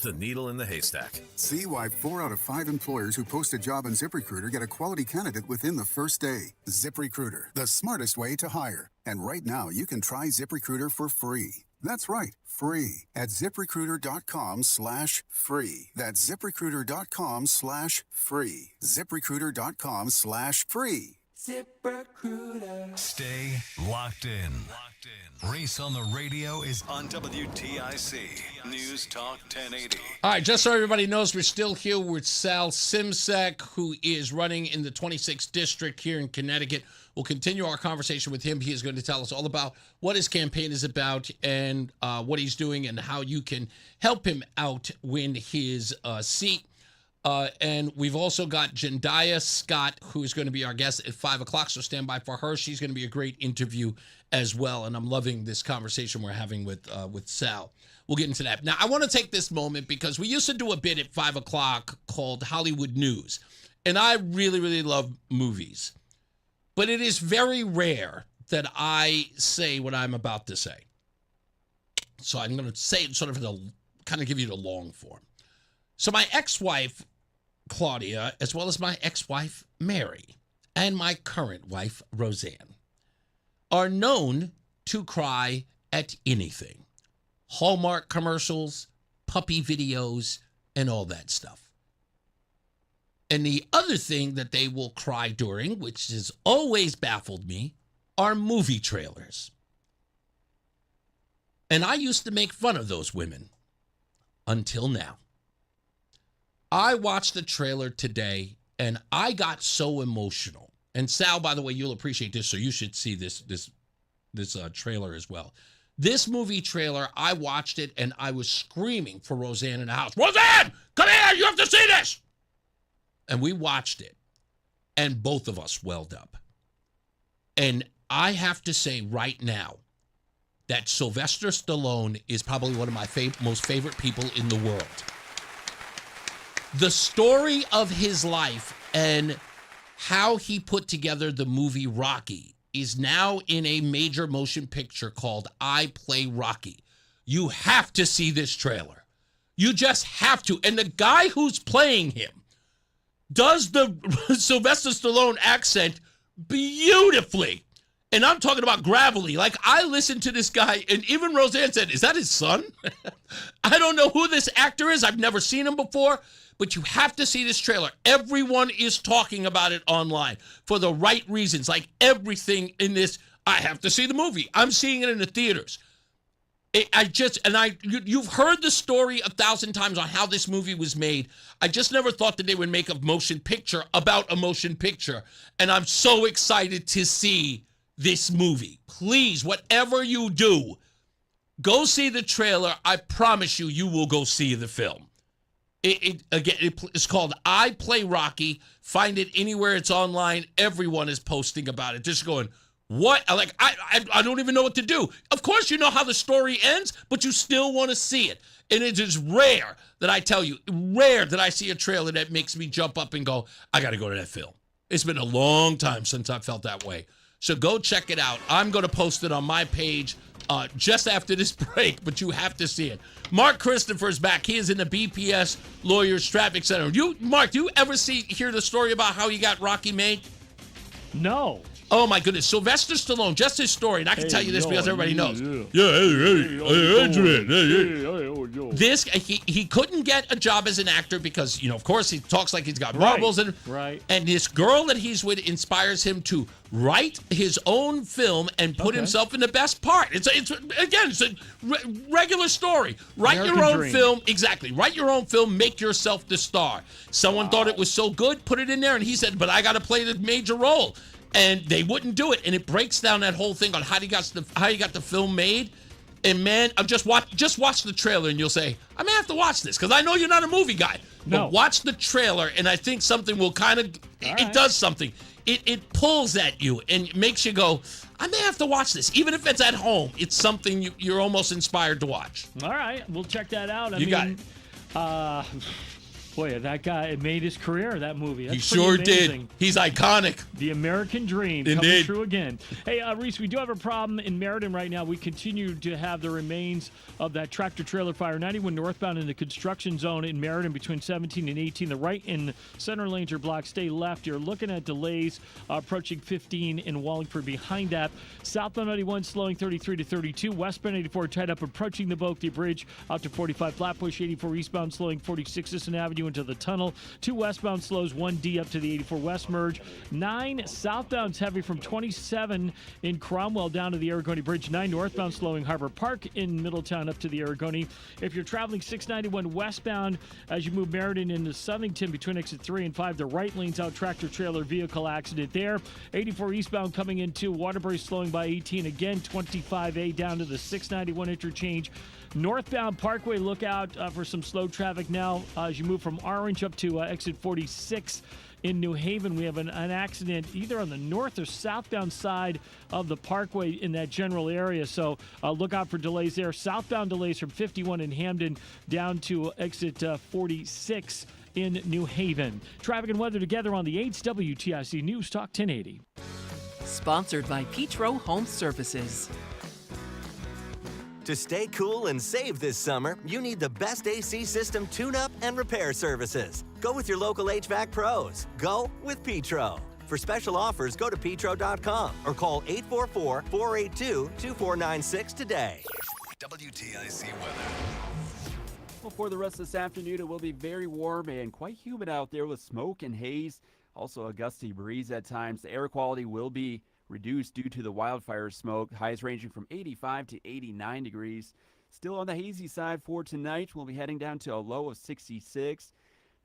The needle in the haystack. See why 4 out of 5 employers who post a job on ZipRecruiter get a quality candidate within the first day. ZipRecruiter, the smartest way to hire. And right now, you can try ZipRecruiter for free. That's right, free at ZipRecruiter.com/free. That's ZipRecruiter.com/free. ZipRecruiter.com/free. ZipRecruiter. Stay locked in. Reese on the radio is on WTIC News Talk 1080. All right, just so everybody knows, we're still here with Sal Simsek, who is running in the 26th district here in Connecticut. We'll continue our conversation with him. He is going to tell us all about what his campaign is about and what he's doing and how you can help him out win his seat. And we've also got Jendayi Scott, who is going to be our guest at 5 o'clock, so stand by for her. She's going to be a great interview as well, and I'm loving this conversation we're having with Sal. We'll get into that. Now, I want to take this moment because we used to do a bit at 5 o'clock called Hollywood News, and I really, really love movies. But it is very rare that I say what I'm about to say. So I'm going to say it sort of in the, kind of give you the long form. So my ex-wife, Claudia, as well as my ex-wife, Mary, and my current wife, Rozan, are known to cry at anything. Hallmark commercials, puppy videos, and all that stuff. And the other thing that they will cry during, which has always baffled me, are movie trailers. And I used to make fun of those women until now. I watched the trailer today and I got so emotional. And Sal, by the way, you'll appreciate this, so you should see this trailer as well. This movie trailer, I watched it and I was screaming for Rozan in the house. Rozan, come here, you have to see this. And we watched it, and both of us welled up. And I have to say right now that Sylvester Stallone is probably one of my most favorite people in the world. The story of his life and how he put together the movie Rocky is now in a major motion picture called I Play Rocky. You have to see this trailer. You just have to. And the guy who's playing him does the Sylvester Stallone accent beautifully. And I'm talking about gravelly. Like, I listened to this guy, and even Rozan said, is that his son? I don't know who this actor is. I've never seen him before. But you have to see this trailer. Everyone is talking about it online for the right reasons. Like, everything in this, I have to see the movie. I'm seeing it in the theaters. You've heard the story 1,000 times on how this movie was made. I just never thought that they would make a motion picture about a motion picture. And I'm so excited to see this movie. Please, whatever you do, go see the trailer. I promise you, you will go see the film. It's called I Play Rocky. Find it anywhere it's online. Everyone is posting about it. Just going, what? Like, I don't even know what to do. Of course, you know how the story ends, but you still want to see it. And it is rare that I see a trailer that makes me jump up and go, I got to go to that film. It's been a long time since I felt that way. So go check it out. I'm going to post it on my page just after this break, but you have to see it. Mark Christopher's back. He is in the BPS Lawyers Traffic Center. Mark, do you ever hear the story about how he got Rocky made? No. Oh, my goodness. Sylvester Stallone, just his story, and I can tell you this because everybody knows. This, he couldn't get a job as an actor because, of course, he talks like he's got marbles. Right. And this girl that he's with inspires him to write his own film and put himself in the best part. It's a regular story. Write American your own dream. film. Exactly. Write your own film. Make yourself the star. Someone thought it was so good, put it in there, and he said, but I got to play the major role. And they wouldn't do it. And it breaks down that whole thing on how he got the film made. And man, just watch the trailer and you'll say, I may have to watch this because I know you're not a movie guy. No. But watch the trailer and I think something will it does something. It pulls at you and makes you go, I may have to watch this. Even if it's at home, it's something you're almost inspired to watch. All right, we'll check that out. Got it. Boy, that guy, it made his career, that movie. That's He sure pretty amazing. did. He's iconic. The American dream coming Indeed. true again. Hey, Reese, we do have a problem in Meriden right now. We continue to have the remains of that tractor-trailer fire, 91 northbound in the construction zone in Meriden between 17 and 18. The right and center lanes are blocked. Stay left. You're looking at delays approaching 15 in Wallingford behind that. Southbound 91 slowing 33 to 32. Westbound 84 tied up approaching the Boakty Bridge out to 45. Flatbush 84 eastbound slowing 46 Sisson Avenue into the tunnel. 2 westbound slows, 1D up to the 84 west merge. 9 southbound's heavy from 27 in Cromwell down to the Aragoni Bridge. 9 northbound slowing Harbor Park in Middletown up to the Aragoni. If you're traveling 691 westbound as you move Meriden into Southington between exit 3 and 5, the right lane's out, tractor trailer vehicle accident there. 84 eastbound coming into Waterbury slowing by 18 again. 25A down to the 691 interchange. Northbound Parkway, look out for some slow traffic now as you move from Orange up to exit 46 in New Haven. We have an accident either on the north or southbound side of the Parkway in that general area, so look out for delays there. Southbound delays from 51 in Hamden down to exit 46 in New Haven. Traffic and weather together on the 8's WTIC News Talk 1080. Sponsored by Petro Home Services. To stay cool and save this summer, you need the best AC system tune-up and repair services. Go with your local HVAC pros. Go with Petro. For special offers, go to petro.com or call 844-482-2496 today. WTIC weather. Well, for the rest of this afternoon, it will be very warm and quite humid out there with smoke and haze. Also a gusty breeze at times. The air quality will be reduced due to the wildfire smoke. Highs ranging from 85 to 89 degrees. Still on the hazy side for tonight. We'll be heading down to a low of 66.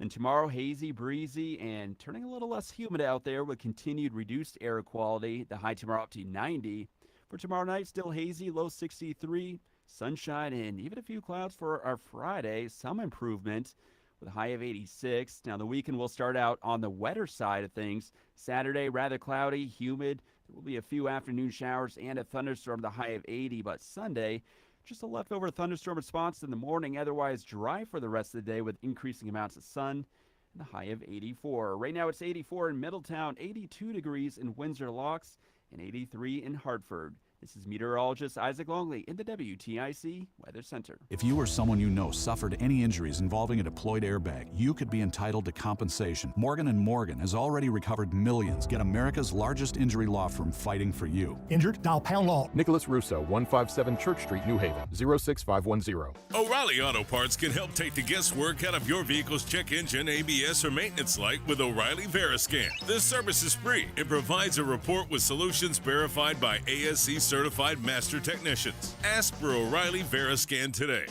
Then tomorrow, hazy, breezy, and turning a little less humid out there with continued reduced air quality. The high tomorrow up to 90. For tomorrow night, still hazy, low 63. Sunshine and even a few clouds for our Friday. Some improvement with a high of 86. Now, the weekend will start out on the wetter side of things. Saturday, rather cloudy, humid. There will be a few afternoon showers and a thunderstorm, the high of 80. But Sunday, just a leftover thunderstorm response in the morning. Otherwise dry for the rest of the day with increasing amounts of sun and the high of 84. Right now it's 84 in Middletown, 82 degrees in Windsor Locks, and 83 in Hartford. This is meteorologist Isaac Longley in the WTIC Weather Center. If you or someone you know suffered any injuries involving a deployed airbag, you could be entitled to compensation. Morgan & Morgan has already recovered millions. Get America's largest injury law firm fighting for you. Injured? Dial pound law. Nicholas Russo, 157 Church Street, New Haven, 06510. O'Reilly Auto Parts can help take the guesswork out of your vehicle's check engine, ABS, or maintenance light with O'Reilly Veriscan. This service is free. It provides a report with solutions verified by ASC certified master technicians. Ask for O'Reilly Veriscan today.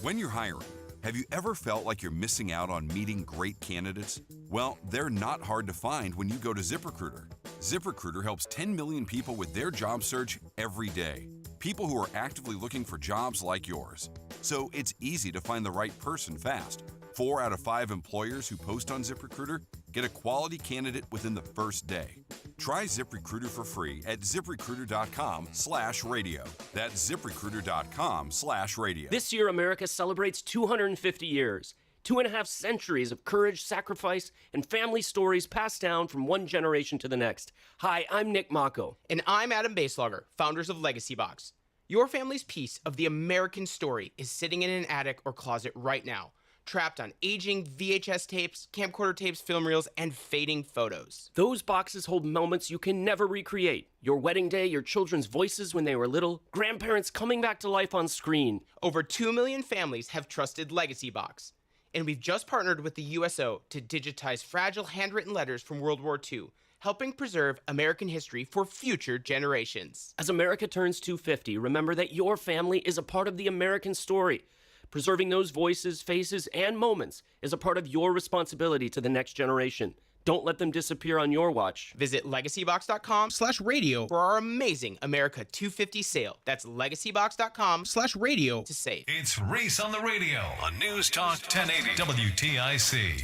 When you're hiring, have you ever felt like you're missing out on meeting great candidates? Well, they're not hard to find when you go to ZipRecruiter. ZipRecruiter helps 10 million people with their job search every day. People who are actively looking for jobs like yours. So it's easy to find the right person fast. 4 out of 5 employers who post on ZipRecruiter get a quality candidate within the first day. Try ZipRecruiter for free at ZipRecruiter.com/radio. That's ZipRecruiter.com/radio. This year, America celebrates 250 years. 2.5 centuries of courage, sacrifice, and family stories passed down from one generation to the next. Hi, I'm Nick Mako. And I'm Adam Baselogger, founders of Legacy Box. Your family's piece of the American story is sitting in an attic or closet right now, trapped on aging VHS tapes, camcorder tapes, film reels, and fading photos. Those boxes hold moments you can never recreate. Your wedding day, your children's voices when they were little, grandparents coming back to life on screen. Over 2 million families have trusted Legacy Box. And we've just partnered with the USO to digitize fragile handwritten letters from World War II, helping preserve American history for future generations. As America turns 250, remember that your family is a part of the American story. Preserving those voices, faces, and moments is a part of your responsibility to the next generation. Don't let them disappear on your watch. Visit legacybox.com/radio for our amazing America 250 sale. That's legacybox.com/radio to save. It's Reese on the radio on NewsTalk 1080 WTIC.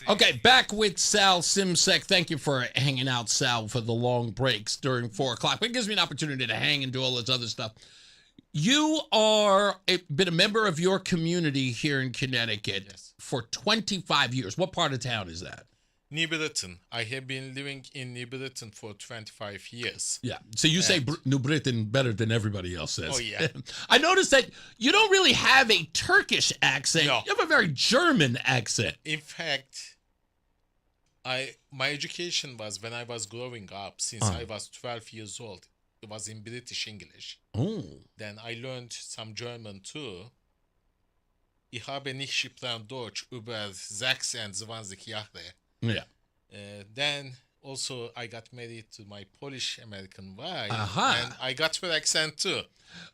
Okay, back with Sal Simsek. Thank you for hanging out, Sal, for the long breaks during 4 o'clock. It gives me an opportunity to hang and do all this other stuff. You are been a member of your community here in Connecticut for 25 years. What part of town is that? New Britain. I have been living in New Britain for 25 years. Yeah. So you say New Britain better than everybody else says. Oh, yeah. I noticed that you don't really have a Turkish accent. No. You have a very German accent. In fact, my education was when I was growing up, since I was 12 years old. It was in British English. Oh. Then I learned some German too. Ich habe nicht gesprochen Deutsch über 26 Jahre. Yeah. Then also I got married to my Polish American wife, and I got her accent too.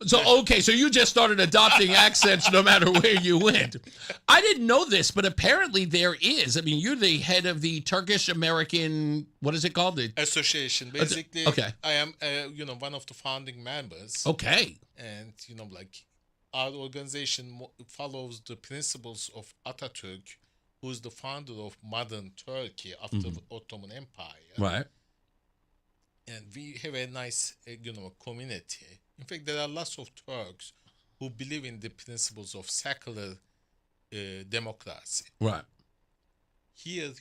So so you just started adopting accents no matter where you went. I didn't know this, but apparently there is. I mean, you're the head of the Turkish American, what is it called? The Association. Basically, okay. I am one of the founding members. Okay. And our organization follows the principles of Atatürk, who's the founder of modern Turkey after the Ottoman Empire. Right. And we have a nice, community. In fact, there are lots of Turks who believe in the principles of secular democracy. Right. Here,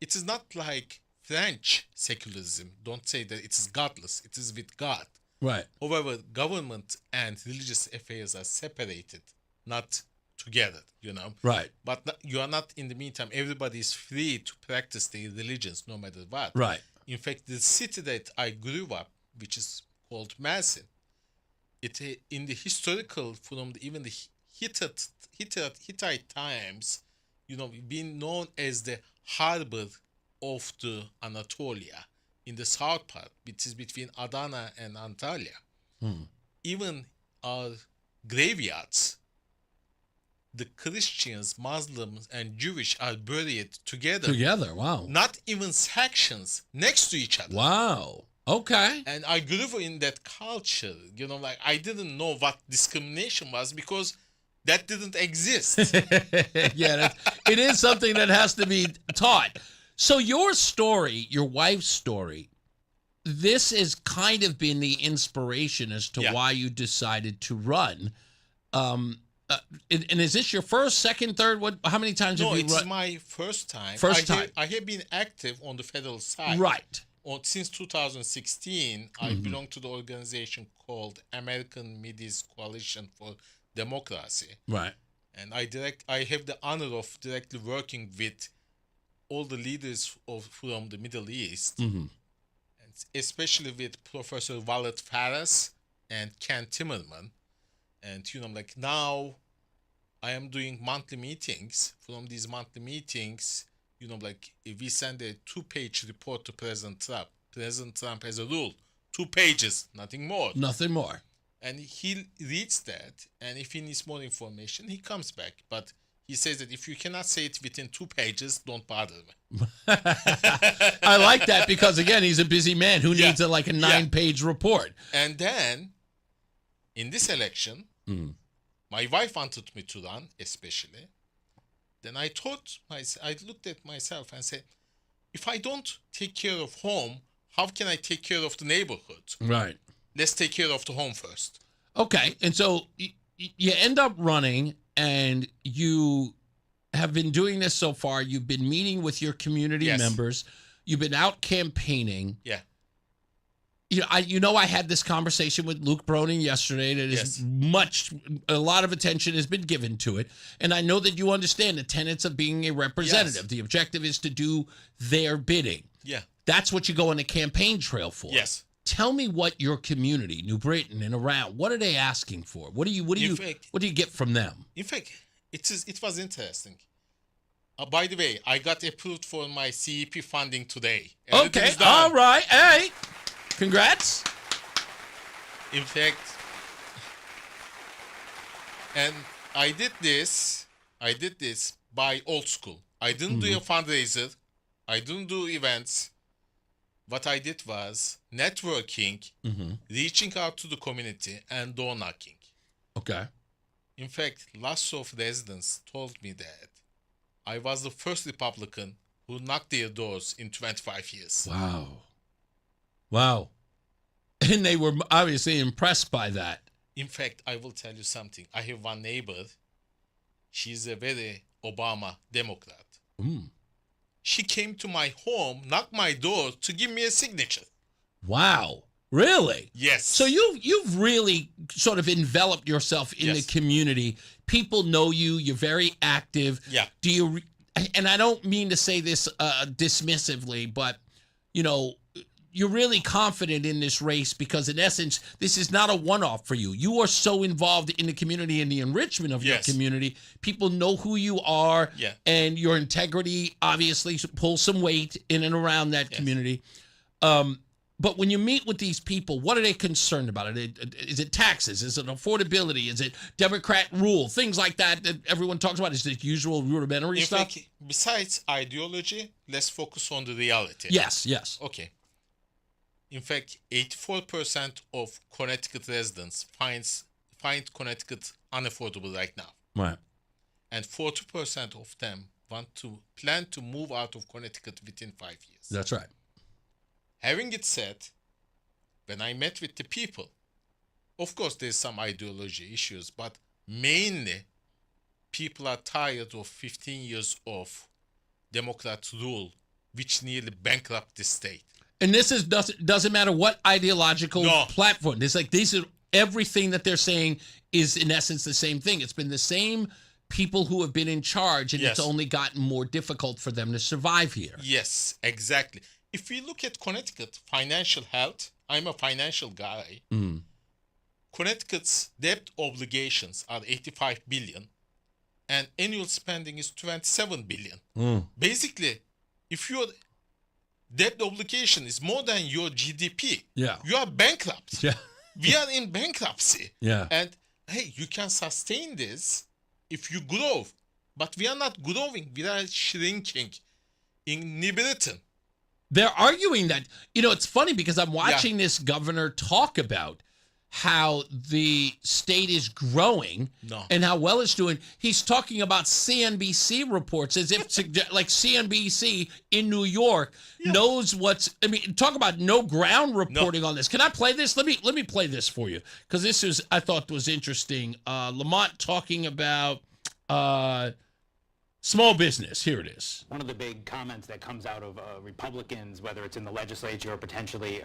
it is not like French secularism. Don't say that it is godless. It is with God. Right. However, government and religious affairs are separated, not together, Right. But you are not, in the meantime, everybody is free to practice their religions no matter what. Right. In fact, the city that I grew up, which is called Mersin, in the historical, from even the Hittite times, being known as the harbor of the Anatolia in the south part, which is between Adana and Antalya. Even our graveyards, the Christians, Muslims, and Jewish are buried together. Together, wow. Not even sections next to each other. Wow. Okay. And I grew up in that culture. I didn't know what discrimination was because that didn't exist. Yeah, it is something that has to be taught. So your story, your wife's story, this has kind of been the inspiration as to why you decided to run. And is this your first, second, third? How many times have you run? No, it's my first time. First time. I have been active on the federal side. Right. since 2016, I belong to the organization called American Mideast Coalition for Democracy. Right. And I have the honor of directly working with all the leaders from the Middle East, and especially with Professor Walid Faras and Ken Timmerman. And, now I am doing monthly meetings. From these monthly meetings, if we send a 2-page report to President Trump has a rule, 2 pages, nothing more. Nothing more. And he reads that, and if he needs more information, he comes back. But he says that if you cannot say it within 2 pages, don't bother me. I like that because, again, he's a busy man who needs a 9-page report. And then, in this election, my wife wanted me to run, especially. Then I looked at myself and said, if I don't take care of home, how can I take care of the neighborhood? Right. Let's take care of the home first. Okay. And so you end up running, and you have been doing this so far. You've been meeting with your community members. You've been out campaigning. Yeah. I had this conversation with Luke Bronin yesterday. That is a lot of attention has been given to it. And I know that you understand the tenets of being a representative. Yes. The objective is to do their bidding. Yeah. That's what you go on the campaign trail for. Yes. Tell me what your community, New Britain and around, what are they asking for? What do you get from them? In fact, it was interesting. By the way, I got approved for my CEP funding today. Okay, all right. Hey, congrats. In fact, and I did this by old school. I didn't do a fundraiser. I didn't do events. What I did was networking, reaching out to the community, and door knocking. Okay. In fact, lots of residents told me that I was the first Republican who knocked their doors in 25 years. Wow. And they were obviously impressed by that. In fact, I will tell you something. I have one neighbor. She's a very Obama Democrat. She came to my home, knocked my door to give me a signature. Wow. Really? Yes. So you've really sort of enveloped yourself in the community. People know you. You're very active. Yeah. Do you? And I don't mean to say this dismissively, but you're really confident in this race because, in essence, this is not a one-off for you. You are so involved in the community and the enrichment of your community. People know who you are, and your integrity obviously pulls some weight in and around that community. But when you meet with these people, what are they concerned about? Is it taxes? Is it affordability? Is it Democrat rule? Things like that everyone talks about. Is the usual rudimentary stuff? In fact, besides ideology, let's focus on the reality. Yes. Okay. In fact, 84% of Connecticut residents find Connecticut unaffordable right now. Right. And 40% of them plan to move out of Connecticut within 5 years. That's right. Having it said, when I met with the people, of course there's some ideology issues, but mainly people are tired of 15 years of Democrat rule, which nearly bankrupt the state. And this doesn't matter what ideological platform. These are everything that they're saying is in essence the same thing. It's been the same people who have been in charge, and it's only gotten more difficult for them to survive here. Yes, exactly. If we look at Connecticut financial health, I'm a financial guy. Connecticut's debt obligations are $85 billion, and annual spending is $27 billion. Basically, if your debt obligation is more than your GDP, you are bankrupt. We are in bankruptcy. And hey, you can sustain this if you grow, but we are not growing. We are shrinking in New Britain. They're arguing that, it's funny because I'm watching this governor talk about how the state is growing and how well it's doing. He's talking about CNBC reports as if like CNBC in New York knows talk about no ground reporting on this. Can I play this? Let me play this for you because I thought was interesting. Lamont talking about Small business, here it is. One of the big comments that comes out of Republicans, whether it's in the legislature or potentially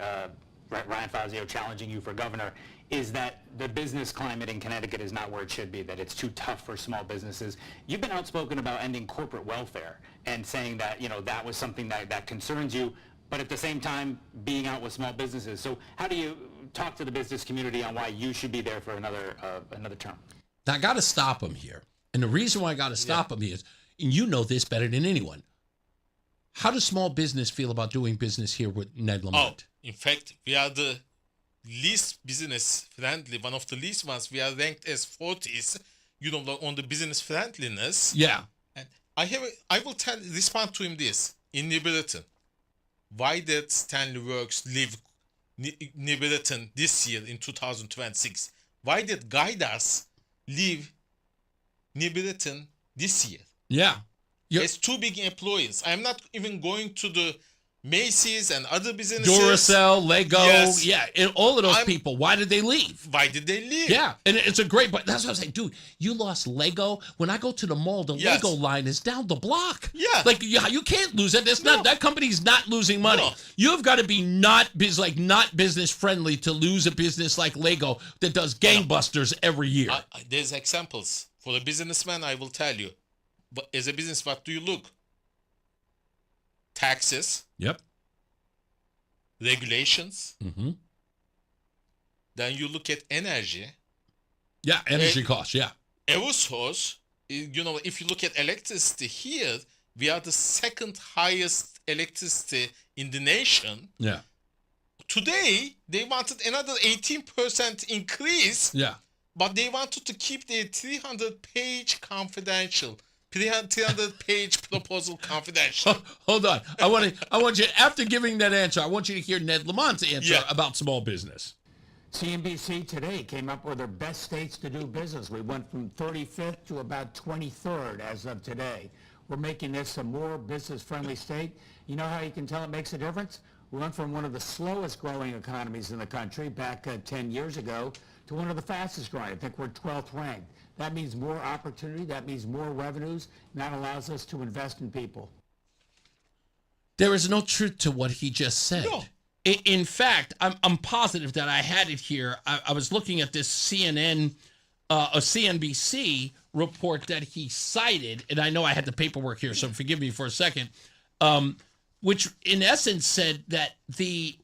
Ryan Fazio challenging you for governor, is that the business climate in Connecticut is not where it should be, that it's too tough for small businesses. You've been outspoken about ending corporate welfare and saying that, that was something that concerns you, but at the same time being out with small businesses. So how do you talk to the business community on why you should be there for another term? Now, I got to stop him here. And the reason why I got to stop him is, and you know this better than anyone, how does small business feel about doing business here with Ned Lamont? In fact, we are the least business friendly, one of the least ones. We are ranked as 40s, on the business friendliness. Yeah. And I will respond to him this. In New Britain, why did Stanley Works leave New Britain this year in 2026? Why did Gaidas leave New Britain this year? Yeah. It's two big employers. I'm not even going to the Macy's and other businesses. Duracell, Lego, Yes. and all of those people. Why did they leave? Why did they leave? Yeah, and it's a great, but that's what I was saying, dude, you lost Lego. When I go to the mall, the Lego line is down the block. Yeah. Like, you can't lose it. That company's not losing money. You've got to be not business friendly to lose a business like Lego that does gangbusters every year. There's examples. For a businessman, I will tell you. But as a business, what do you look? Taxes. Yep. Regulations. Mm-hmm. Then you look at energy. Yeah, energy costs, yeah. Aerosols, if you look at electricity here, we are the second highest electricity in the nation. Yeah. Today, they wanted another 18% increase. Yeah. But they wanted to keep their 300-page confidential. 300-page proposal confidential. Hold on. I want you, after giving that answer, I want you to hear Ned Lamont's answer about small business. CNBC today came up with their best states to do business. We went from 35th to about 23rd as of today. We're making this a more business-friendly state. You know how you can tell it makes a difference? We went from one of the slowest growing economies in the country back 10 years ago to one of the fastest growing. I think we're 12th ranked. That means more opportunity. That means more revenues. And that allows us to invest in people. There is no truth to what he just said. No. In fact, I'm positive that I had it here. I was looking at this CNN, a CNBC report that he cited, and I know I had the paperwork here, so forgive me for a second, which in essence said that the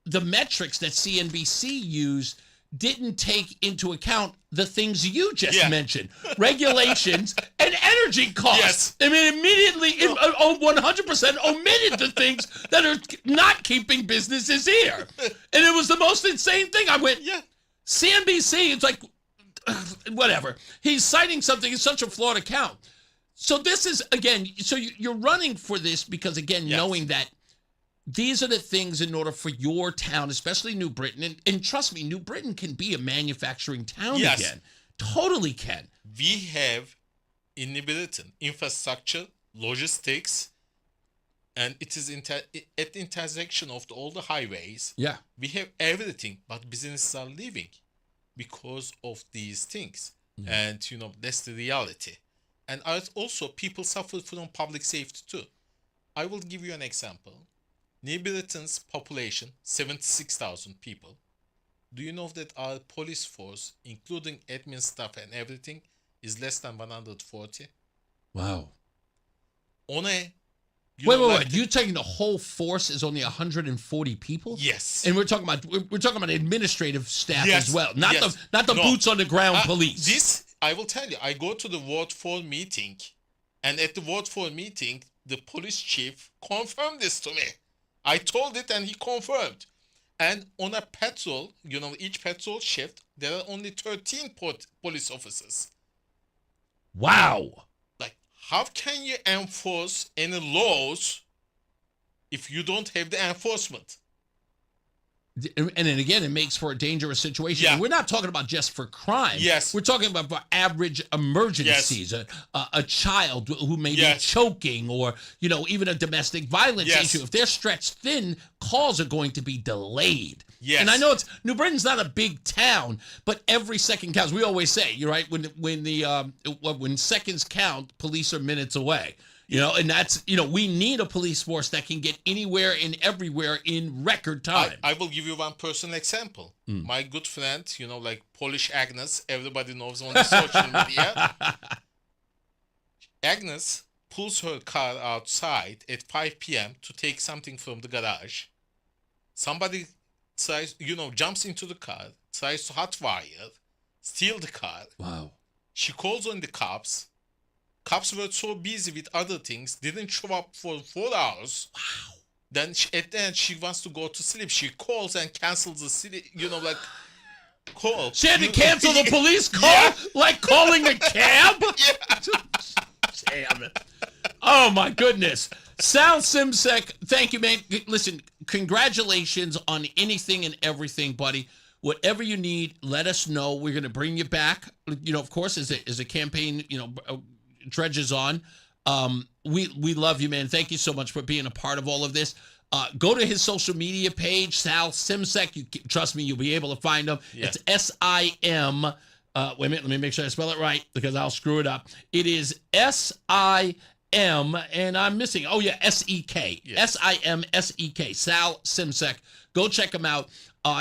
metrics that CNBC used didn't take into account the things you just mentioned, regulations and energy costs. I mean, immediately, 100% omitted the things that are not keeping businesses here. And it was the most insane thing. I went, CNBC, it's like, whatever. He's citing something in such a flawed account. So this is, again, so you're running for this because, again, knowing that these are the things in order for your town, especially New Britain, and trust me, New Britain can be a manufacturing town again. Totally can. We have in New Britain infrastructure, logistics, and it is at the intersection of all the highways. Yeah. We have everything, but businesses are leaving because of these things. And, that's the reality. And also, people suffer from public safety too. I will give you an example. New Britain's population, 76,000 people. Do you know that our police force, including admin staff and everything, is less than 140? Wow. Wait. You're taking the whole force is only 140 people? Yes. And we're talking about administrative staff as well, not the boots on the ground police. This, I will tell you, I go to the Ward 4 meeting, and at the Ward 4 meeting, the police chief confirmed this to me. I told it and he confirmed. And on a patrol, each patrol shift, there are only 13 police officers. Wow. Like, how can you enforce any laws if you don't have the enforcement? And then again, it makes for a dangerous situation. Yeah. And we're not talking about just for crime. Yes. We're talking about for average emergencies. A child who may be choking, or even a domestic violence issue. If they're stretched thin, calls are going to be delayed. Yes. And I know New Britain's not a big town, but every second counts. We always say, you're right, when seconds count, police are minutes away. And that's, we need a police force that can get anywhere and everywhere in record time. I will give you one personal example. My good friend, like Polish Agnes, everybody knows on the social media. Agnes pulls her car outside at 5 p.m. to take something from the garage. Somebody tries, jumps into the car, tries to hotwire, steal the car. Wow. She calls on the cops. Cops were so busy with other things, didn't show up for 4 hours. Wow. Then at the end, she wants to go to sleep. She calls and cancels the city, call. She had to cancel the police call? Like calling a cab? Damn it. Oh, my goodness. Sal Simsek, thank you, man. Listen, congratulations on anything and everything, buddy. Whatever you need, let us know. We're going to bring you back. Of course, as a campaign, dredges on. We love you, man. Thank you so much for being a part of all of this. Go to his social media page, Sal Simsek. Trust me, you'll be able to find him. Yeah. It's S-I-M. Wait a minute, let me make sure I spell it right because I'll screw it up. It is S-I-M, and I'm missing. Oh, yeah, S-E-K. Yes. S-I-M-S-E-K. Sal Simsek. Go check him out.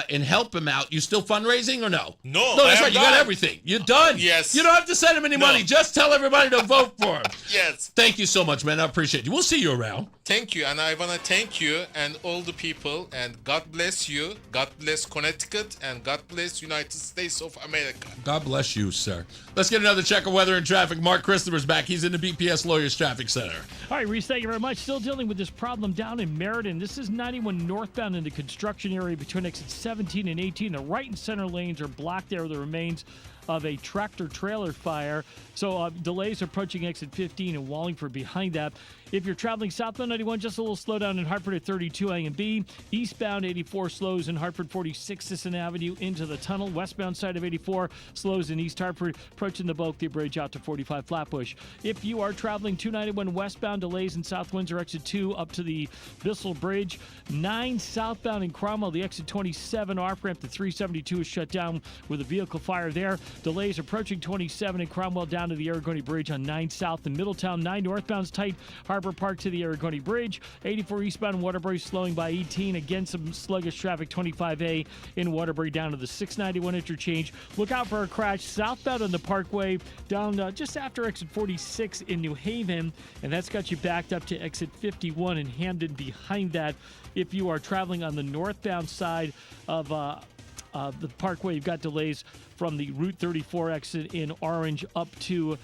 And help him out. You still fundraising or no? No, that's I right. am You got done. everything. You're done. Yes. You don't have to send him any money. Just tell everybody to vote for him. Yes. Thank you so much, man. I appreciate you. We'll see you around. Thank you, and I want to thank you and all the people, and God bless you, God bless Connecticut, and God bless United States of America. God bless you, sir. Let's get another check of weather and traffic. Mark Christopher's back. He's in the BPS Lawyers Traffic Center. All right, Reese, thank you very much. Still dealing with this problem down in Meriden. This is 91 northbound in the construction area between exits 17 and 18. The right and center lanes are blocked there. The remains of a tractor-trailer fire. So delays approaching exit 15 and Wallingford behind that. If you're traveling southbound 91, just a little slowdown in Hartford at 32 A and B. Eastbound 84 slows in Hartford 46 Sisson Avenue into the tunnel. Westbound side of 84 slows in East Hartford, approaching the Bulkley Bridge out to 45 Flatbush. If you are traveling 291 westbound, delays in South Windsor exit 2 up to the Bissell Bridge. 9 southbound in Cromwell, the exit 27 off-ramp to 372 is shut down with a vehicle fire there. Delays approaching 27 in Cromwell down to the Aragoni Bridge on 9 south in Middletown. 9 northbound's tight. Harbor Park to the Aragoni Bridge. 84 eastbound in Waterbury slowing by 18. Again, some sluggish traffic. 25A in Waterbury down to the 691 interchange. Look out for a crash southbound on the Parkway down just after exit 46 in New Haven. And that's got you backed up to exit 51 in Hamden behind that. If you are traveling on the northbound side of the Parkway, you've got delays from the Route 34 exit in Orange up to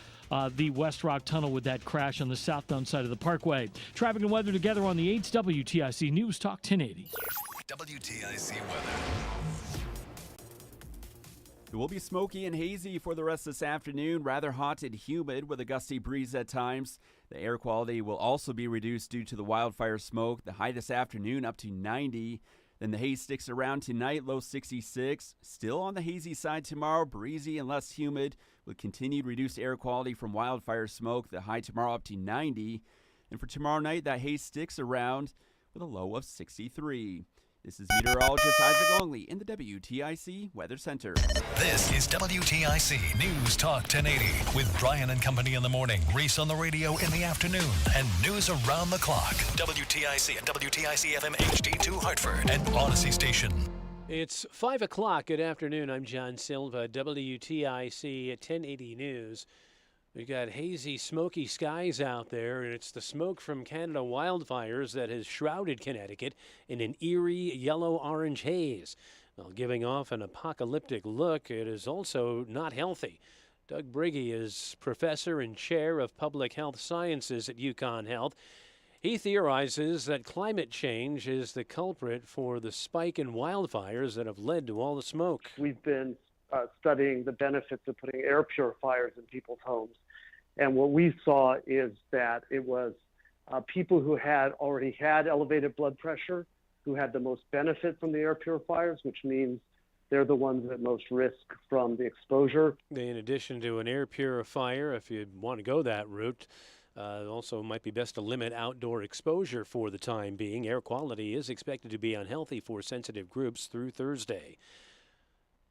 the West Rock Tunnel with that crash on the southbound side of the Parkway. Traffic and weather together on the 8's WTIC News Talk 1080. WTIC weather. It will be smoky and hazy for the rest of this afternoon, rather hot and humid with a gusty breeze at times. The air quality will also be reduced due to the wildfire smoke. The high this afternoon up to 90. Then the haze sticks around tonight, low 66. Still on the hazy side tomorrow, breezy and less humid with continued reduced air quality from wildfire smoke. The high tomorrow up to 90. And for tomorrow night, that haze sticks around with a low of 63. This is meteorologist Isaac Longley in the WTIC Weather Center. This is WTIC News Talk 1080 with Brian and Company in the morning, Reese on the radio in the afternoon, and news around the clock. WTIC and WTIC FM HD2 Hartford and Odyssey Station. It's 5 o'clock. Good afternoon. I'm John Silva, WTIC 1080 News. We've got hazy, smoky skies out there, and it's the smoke from Canada wildfires that has shrouded Connecticut in an eerie yellow-orange haze. While giving off an apocalyptic look, it is also not healthy. Doug Briggy is professor and chair of public health sciences at UConn Health. He theorizes that climate change is the culprit for the spike in wildfires that have led to all the smoke. We've been studying the benefits of putting air purifiers in people's homes. And what we saw is that it was people who had already had elevated blood pressure, who had the most benefit from the air purifiers, which means they're the ones at most risk from the exposure. In addition to an air purifier, if you want to go that route, also might be best to limit outdoor exposure for the time being. Air quality is expected to be unhealthy for sensitive groups through Thursday.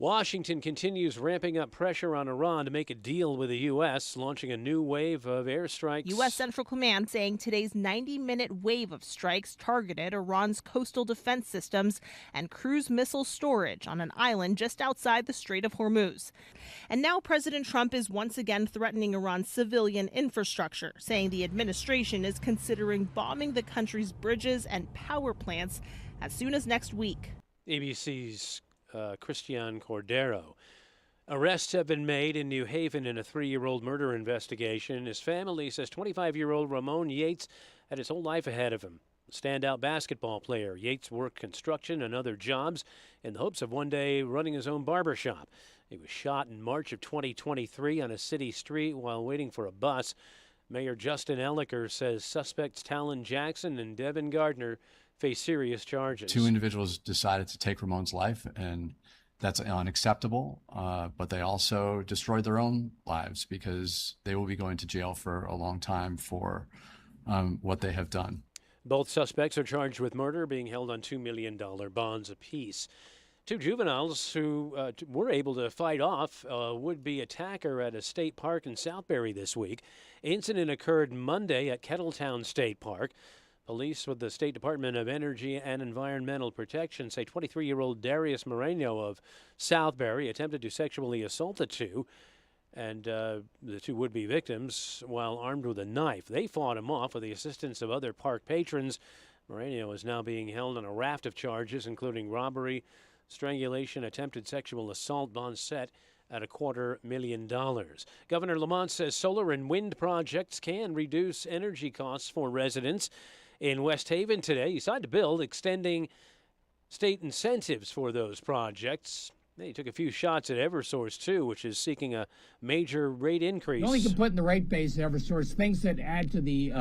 Washington continues ramping up pressure on Iran to make a deal with the U.S., launching a new wave of airstrikes. U.S. Central Command saying today's 90-minute wave of strikes targeted Iran's coastal defense systems and cruise missile storage on an island just outside the Strait of Hormuz. And now President Trump is once again threatening Iran's civilian infrastructure, saying the administration is considering bombing the country's bridges and power plants as soon as next week. ABC's Christian Cordero. Arrests have been made in New Haven in a 3-year-old murder investigation. His family says 25-year-old Ramon Yates had his whole life ahead of him. A standout basketball player, Yates worked construction and other jobs in the hopes of one day running his own barbershop. He was shot in March of 2023 on a city street while waiting for a bus. Mayor Justin Ellicker says suspects Talon Jackson and Devin Gardner face serious charges. 2 individuals decided to take Ramon's life, and that's unacceptable. But they also destroyed their own lives because they will be going to jail for a long time for what they have done. Both suspects are charged with murder, being held on $2 million bonds apiece. 2 juveniles who were able to fight off a would-be attacker at a state park in Southbury this week. Incident occurred Monday at Kettletown State Park. Police with the State Department of Energy and Environmental Protection say 23-year-old Darius Moreno of Southbury attempted to sexually assault the 2, and the 2 would-be victims while armed with a knife. They fought him off with the assistance of other park patrons. Moreno is now being held on a raft of charges, including robbery, strangulation, attempted sexual assault, bond set at $250,000. Governor Lamont says solar and wind projects can reduce energy costs for residents. In West Haven today, he signed a bill extending state incentives for those projects. He took a few shots at Eversource, too, which is seeking a major rate increase. You only can put in the rate base at Eversource things that add to the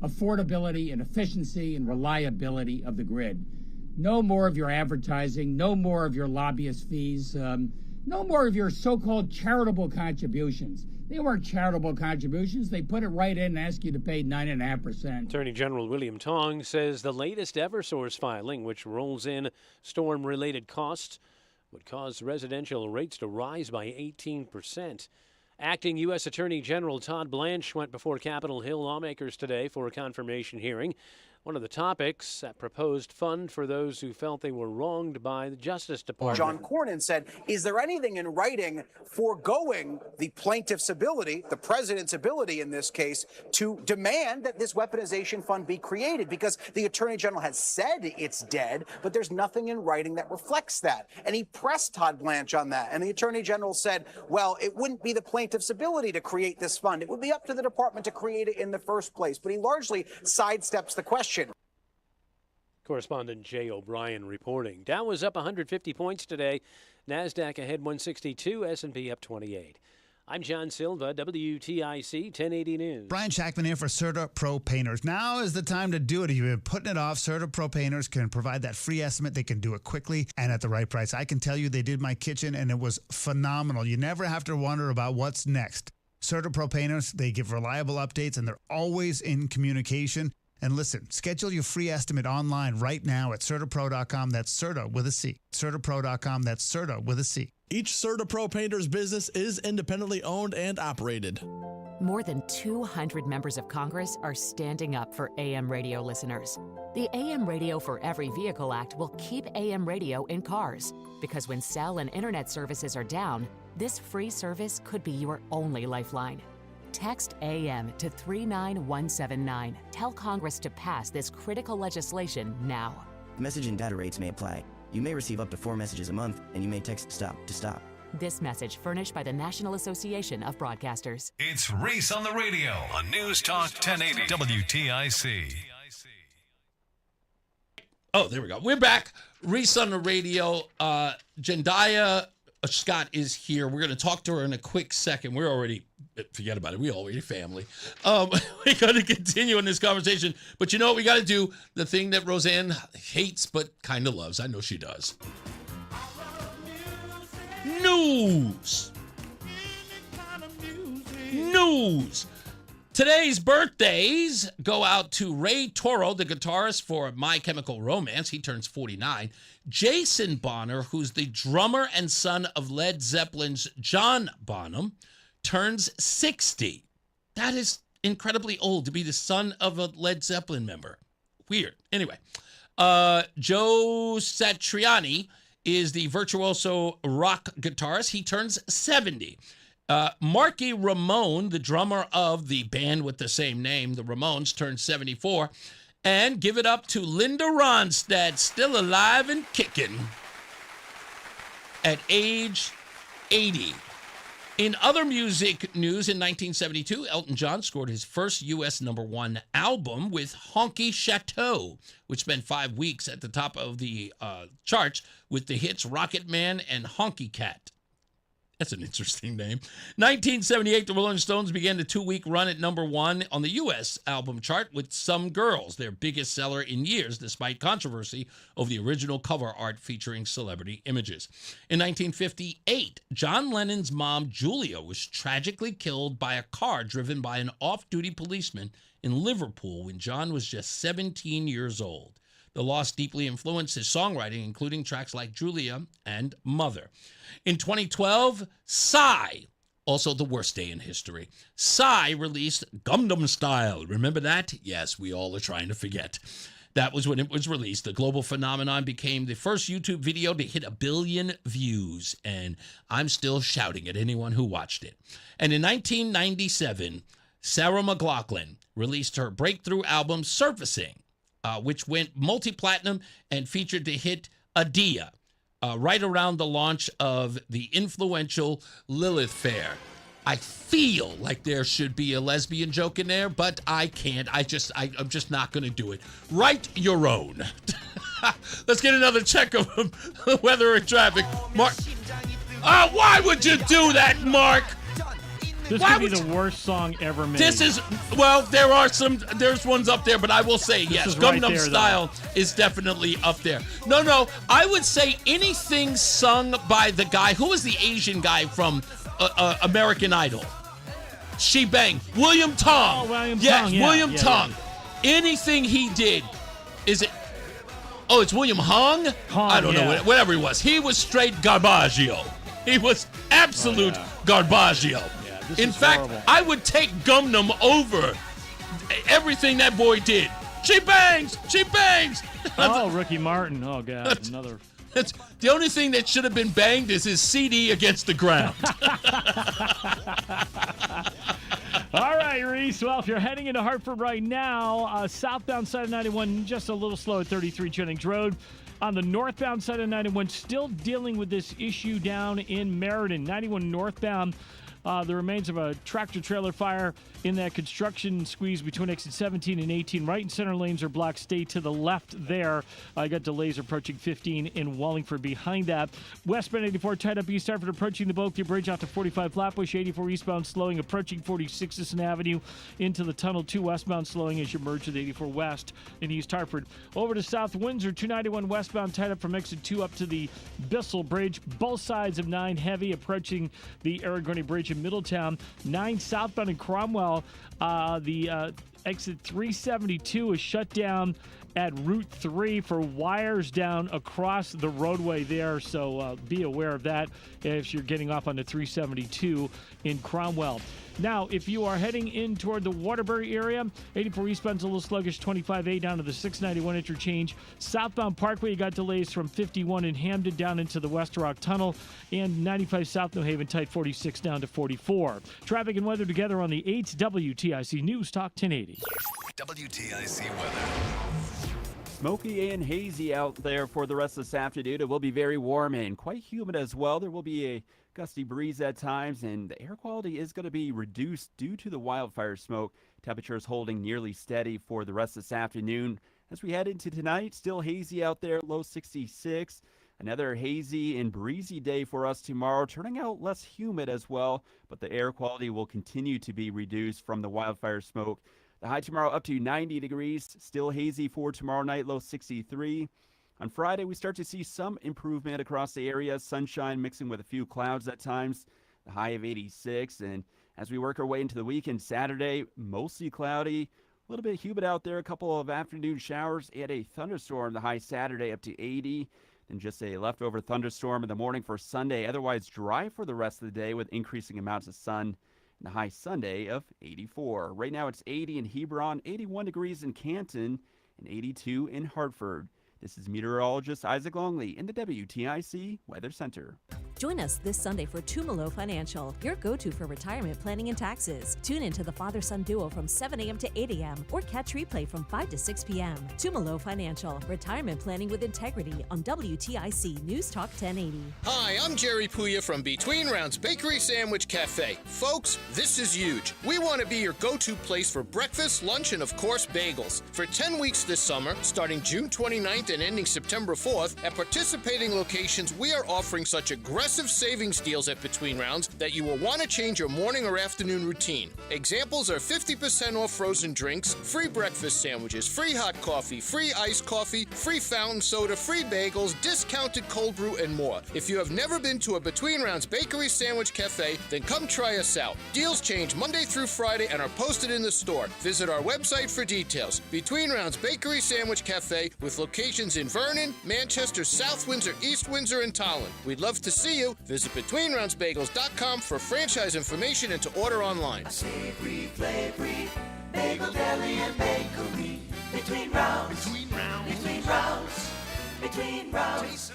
affordability and efficiency and reliability of the grid. No more of your advertising, no more of your lobbyist fees, no more of your so-called charitable contributions. They weren't charitable contributions. They put it right in and ask you to pay 9.5%. Attorney General William Tong says the latest Eversource filing, which rolls in storm-related costs, would cause residential rates to rise by 18%. Acting U.S. Attorney General Todd Blanche went before Capitol Hill lawmakers today for a confirmation hearing. One of the topics, that proposed fund for those who felt they were wronged by the Justice Department. John Cornyn said, is there anything in writing foregoing the plaintiff's ability, the president's ability in this case, to demand that this weaponization fund be created? Because the attorney general has said it's dead, but there's nothing in writing that reflects that. And he pressed Todd Blanche on that. And the attorney general said, well, it wouldn't be the plaintiff's ability to create this fund. It would be up to the department to create it in the first place. But he largely sidesteps the question. Correspondent Jay O'Brien reporting. Dow was up 150 points today. NASDAQ ahead 162, S&P up 28. I'm John Silva, WTIC 1080 News. Brian Shackman here for Certa Pro Painters. Now is the time to do it. If you've been putting it off, Certa Pro Painters can provide that free estimate. They can do it quickly and at the right price. I can tell you they did my kitchen and it was phenomenal. You never have to wonder about what's next. Certa Pro Painters, they give reliable updates and they're always in communication. And listen, schedule your free estimate online right now at CertaPro.com. That's Certa with a C. CertaPro.com. That's Certa with a C. Each Certa Pro Painters business is independently owned and operated. More than 200 members of Congress are standing up for AM radio listeners. The AM Radio for Every Vehicle Act will keep AM radio in cars, because when cell and internet services are down, this free service could be your only lifeline. Text AM to 39179. Tell Congress to pass this critical legislation now. Message and data rates may apply. You may receive up to 4 messages a month, and you may text STOP to stop. This message furnished by the National Association of Broadcasters. It's Reese on the radio on News Talk 1080 WTIC. Oh, there we go. We're back. Reese on the radio. Jendayi Scott is here. We're going to talk to her in a quick second. We're already Forget about it. We all family. We got to continue in this conversation. But you know what we got to do? The thing that Rozan hates but kind of loves. I know she does. News. Today's birthdays go out to Ray Toro, the guitarist for My Chemical Romance. He turns 49. Jason Bonner, who's the drummer and son of Led Zeppelin's John Bonham, turns 60. That is incredibly old to be the son of a Led Zeppelin member. Weird. Anyway, Joe Satriani is the virtuoso rock guitarist. He turns 70. Marky Ramone, the drummer of the band with the same name, the Ramones, turned 74. And give it up to Linda Ronstadt, still alive and kicking at age 80. In other music news, in 1972, Elton John scored his first U.S. #1 album with Honky Chateau, which spent 5 weeks at the top of the charts with the hits Rocket Man and Honky Cat. That's an interesting name. 1978, the Rolling Stones began the 2-week run at #1 on the U.S. album chart with Some Girls, their biggest seller in years, despite controversy over the original cover art featuring celebrity images. In 1958, John Lennon's mom, Julia, was tragically killed by a car driven by an off-duty policeman in Liverpool when John was just 17 years old. The loss deeply influenced his songwriting, including tracks like Julia and Mother. In 2012, Psy, also the worst day in history, Psy released Gangnam Style. Remember that? Yes, we all are trying to forget. That was when it was released. The global phenomenon became the first YouTube video to hit 1 billion views, and I'm still shouting at anyone who watched it. And in 1997, Sarah McLachlan released her breakthrough album, Surfacing, which went multi-platinum and featured the hit Adia, right around the launch of the influential Lilith Fair. I feel like there should be a lesbian joke in there, but I can't. I'm just not going to do it. Write your own. Let's get another check of weather and traffic. Mark. Why would you do that, Mark? This could be the worst song ever made. This is, well, there's ones up there, but I will say, yes, Gangnam Style is definitely up there. No, I would say anything sung by the guy, who was the Asian guy from American Idol? She Bang. William Tong. Oh, William yes, Tong. Yeah, William Tong. Yeah. Anything he did, is it, oh, it's William Hung? I don't know, whatever he was. He was straight garbaggio. He was absolute garbaggio. In fact, horrible. I would take Gumnum over everything that boy did. She bangs! She bangs! Oh, Ricky Martin. Oh, God. Another. That's the only thing that should have been banged is his CD against the ground. All right, Reese. Well, if you're heading into Hartford right now, southbound side of 91, just a little slow at 33 Jennings Road. On the northbound side of 91, still dealing with this issue down in Meriden. 91 northbound. The remains of a tractor-trailer fire in that construction squeeze between exit 17 and 18. Right and center lanes are blocked. Stay to the left there. I got delays approaching 15 in Wallingford behind that. Westbound 84 tied up East Hartford approaching the Bulkview Bridge out to 45 Flatbush. 84 eastbound slowing approaching 46 Sisson Avenue into the tunnel. 2 westbound slowing as you merge with 84 West in East Hartford. Over to South Windsor, 291 westbound tied up from exit 2 up to the Bissell Bridge. Both sides of 9 heavy approaching the Aragorni Bridge in Middletown. 9 southbound in Cromwell. The exit 372 is shut down at Route 3 for wires down across the roadway there, so be aware of that if you're getting off on the 372 in Cromwell. Now, if you are heading in toward the Waterbury area, 84 eastbound's a little sluggish, 25A down to the 691 interchange. Southbound Parkway, you got delays from 51 in Hamden down into the West Rock Tunnel, and 95 South New Haven tight 46 down to 44. Traffic and weather together on the 8th WTIC News Talk 1080. WTIC weather. Smoky and hazy out there for the rest of this afternoon. It will be very warm and quite humid as well. There will be a gusty breeze at times, and the air quality is going to be reduced due to the wildfire smoke. Temperatures holding nearly steady for the rest of this afternoon. As we head into tonight, still hazy out there, low 66. Another hazy and breezy day for us tomorrow, turning out less humid as well, but the air quality will continue to be reduced from the wildfire smoke. The high tomorrow up to 90 degrees, still hazy for tomorrow night, low 63. On Friday, we start to see some improvement across the area, sunshine mixing with a few clouds at times, the high of 86. And as we work our way into the weekend, Saturday, mostly cloudy, a little bit humid out there, a couple of afternoon showers and a thunderstorm, the high Saturday up to 80. Then just a leftover thunderstorm in the morning for Sunday, otherwise dry for the rest of the day with increasing amounts of sun. And the high Sunday of 84. Right now it's 80 in Hebron, 81 degrees in Canton, and 82 in Hartford. This is meteorologist Isaac Longley in the WTIC Weather Center. Join us this Sunday for Tumalo Financial, your go-to for retirement planning and taxes. Tune in to the father-son duo from 7 a.m. to 8 a.m. or catch replay from 5 to 6 p.m. Tumalo Financial, retirement planning with integrity on WTIC News Talk 1080. Hi, I'm Jerry Puya from Between Rounds Bakery Sandwich Cafe. Folks, this is huge. We want to be your go-to place for breakfast, lunch, and of course, bagels. For 10 weeks this summer, starting June 29th and ending September 4th, at participating locations, we are offering such aggressive savings deals at Between Rounds that you will want to change your morning or afternoon routine. Examples are 50% off frozen drinks, free breakfast sandwiches, free hot coffee, free iced coffee, free fountain soda, free bagels, discounted cold brew, and more. If you have never been to a Between Rounds Bakery Sandwich Cafe, then come try us out. Deals change Monday through Friday and are posted in the store. Visit our website for details. Between Rounds Bakery Sandwich Cafe with locations in Vernon, Manchester, South Windsor, East Windsor, and Tolland. We'd love to see you. Visit BetweenRoundsBagels.com for franchise information and to order online. Savory, flavory, bagel, deli, and bakery. Between Rounds. Between Rounds. Between Rounds. Between Rounds.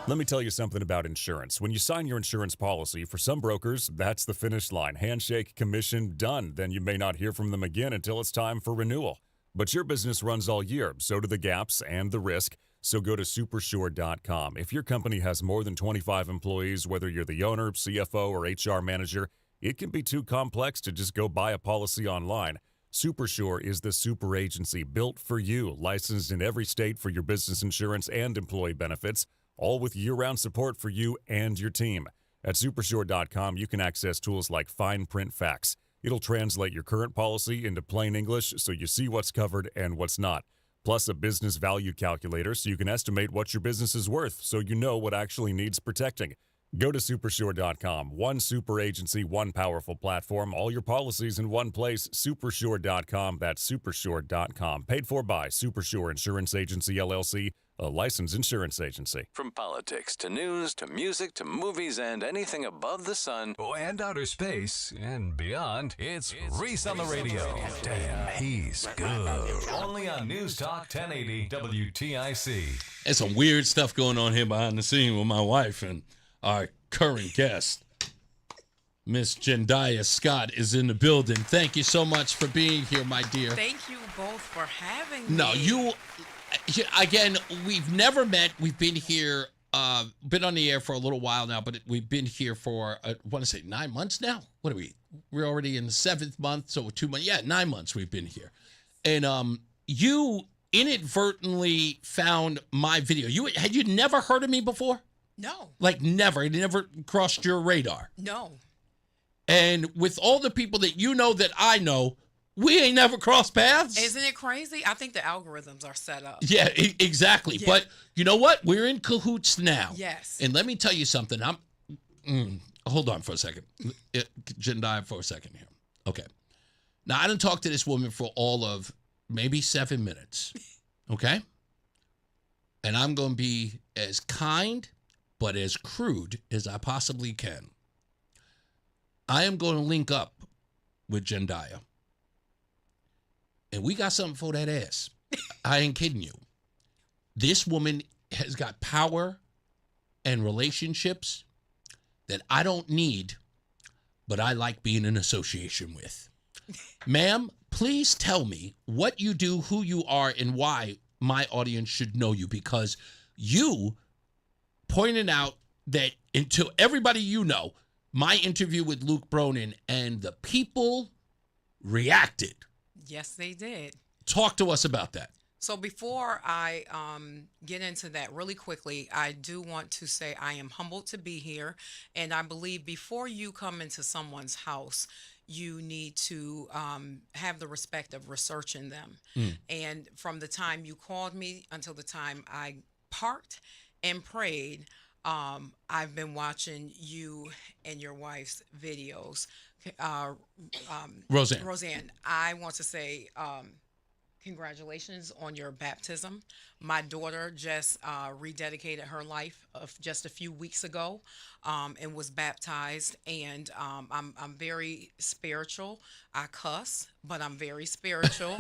Let me tell you something about insurance. When you sign your insurance policy, for some brokers, that's the finish line. Handshake, commission, done. Then you may not hear from them again until it's time for renewal. But your business runs all year, so do the gaps and the risk. So go to Supersure.com. If your company has more than 25 employees, whether you're the owner, CFO, or HR manager, it can be too complex to just go buy a policy online. Supersure is the super agency built for you, licensed in every state for your business insurance and employee benefits, all with year-round support for you and your team. At Supersure.com, you can access tools like fine print facts. It'll translate your current policy into plain English so you see what's covered and what's not. Plus a business value calculator so you can estimate what your business is worth so you know what actually needs protecting. Go to Supersure.com. One super agency, one powerful platform, all your policies in one place. Supersure.com. That's Supersure.com. Paid for by Supersure Insurance Agency, LLC, a licensed insurance agency. From politics to news to music to movies and anything above the sun and outer space and beyond, it's Reese on the radio. Damn, he's good. Only on News Talk 1080 WTIC. There's some weird stuff going on here behind the scene with my wife and our current guest. Miss Jendayi Scott is in the building. Thank you so much for being here, my dear. Thank you both for having me. No, you... Again, we've never met. We've been here, been on the air for a little while now, but we've been here for, I want to say 9 months now. What are we? We're already in the 7th month, so 2 months. Yeah, 9 months we've been here. And you inadvertently found my video. Had you never heard of me before? No. Like never. It never crossed your radar. No. And with all the people that you know that I know, we ain't never crossed paths. Isn't it crazy? I think the algorithms are set up. Yeah, exactly. Yeah. But you know what? We're in cahoots now. Yes. And let me tell you something. Hold on for a second. Jendayi for a second here. Okay. Now, I didn't talk to this woman for all of maybe 7 minutes. Okay? And I'm going to be as kind but as crude as I possibly can. I am going to link up with Jendayi. And we got something for that ass. I ain't kidding you. This woman has got power and relationships that I don't need, but I like being in association with. Ma'am, please tell me what you do, who you are, and why my audience should know you, because you pointed out that to everybody you know, my interview with Luke Bronin, and the people reacted. Yes, they did. Talk to us about that. So before I get into that really quickly, I do want to say I am humbled to be here. And I believe before you come into someone's house, you need to have the respect of researching them. And from the time you called me until the time I parked and prayed, I've been watching you and your wife's videos. Rozan, I want to say congratulations on your baptism. My daughter just rededicated her life just a few weeks ago and was baptized. And I'm very spiritual. I cuss, but I'm very spiritual.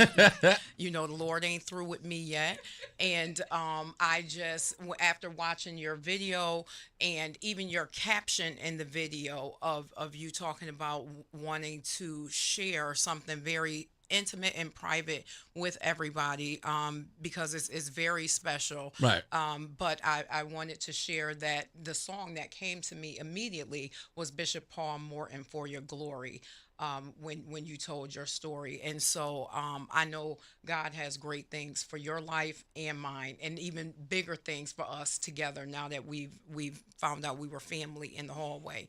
You know, the Lord ain't through with me yet. And I just, after watching your video and even your caption in the video of you talking about wanting to share something very intimate and private with everybody because it's very special. Right. But I wanted to share that the song that came to me immediately was Bishop Paul Morton, For Your Glory, when you told your story. And so I know God has great things for your life and mine, and even bigger things for us together now that we've found out we were family in the hallway.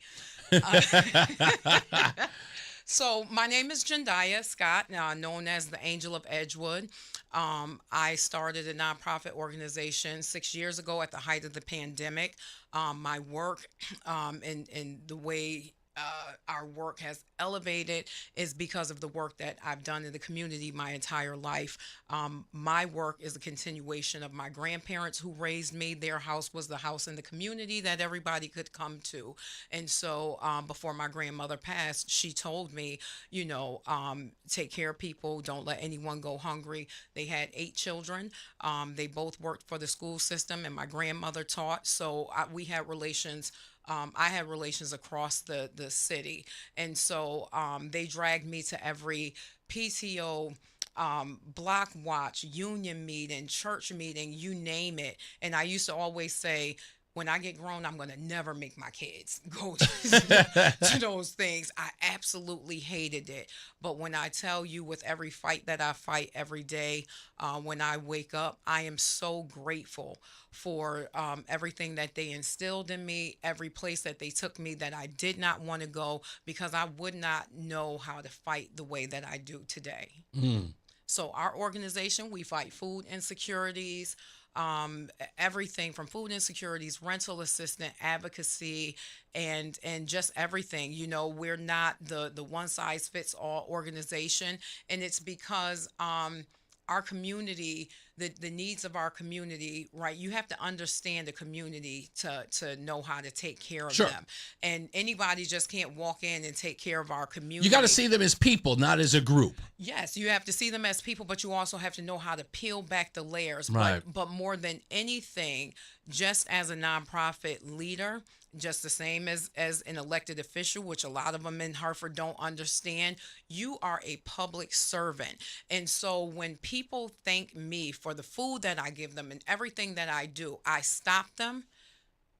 So my name is Jendayi Scott, known as the Angel of Edgewood. I started a nonprofit organization 6 years ago at the height of the pandemic. My work and the way our work has elevated is because of the work that I've done in the community my entire life. My work is a continuation of my grandparents who raised me. Their house was the house in the community that everybody could come to. And so before my grandmother passed, she told me, you know, take care of people. Don't let anyone go hungry. They had 8 children. They both worked for the school system, and my grandmother taught. So we had relations. I had relations across the city. And so they dragged me to every PTO, block watch, union meeting, church meeting, you name it. And I used to always say, when I get grown, I'm going to never make my kids go to those things. I absolutely hated it. But when I tell you, with every fight that I fight every day, when I wake up, I am so grateful for everything that they instilled in me, every place that they took me that I did not want to go, because I would not know how to fight the way that I do today. So our organization, we fight food insecurities, everything from food insecurities, rental assistance, advocacy, and just everything. You know, we're not the one size fits all organization, and it's because our community, the needs of our community, right? You have to understand the community to know how to take care of them. And anybody just can't walk in and take care of our community. You got to see them as people, not as a group. Yes, you have to see them as people, but you also have to know how to peel back the layers. Right. But more than anything, just as a nonprofit leader, just the same as an elected official, which a lot of them in Hartford don't understand, you are a public servant. And so when people thank me for the food that I give them and everything that I do, I stop them,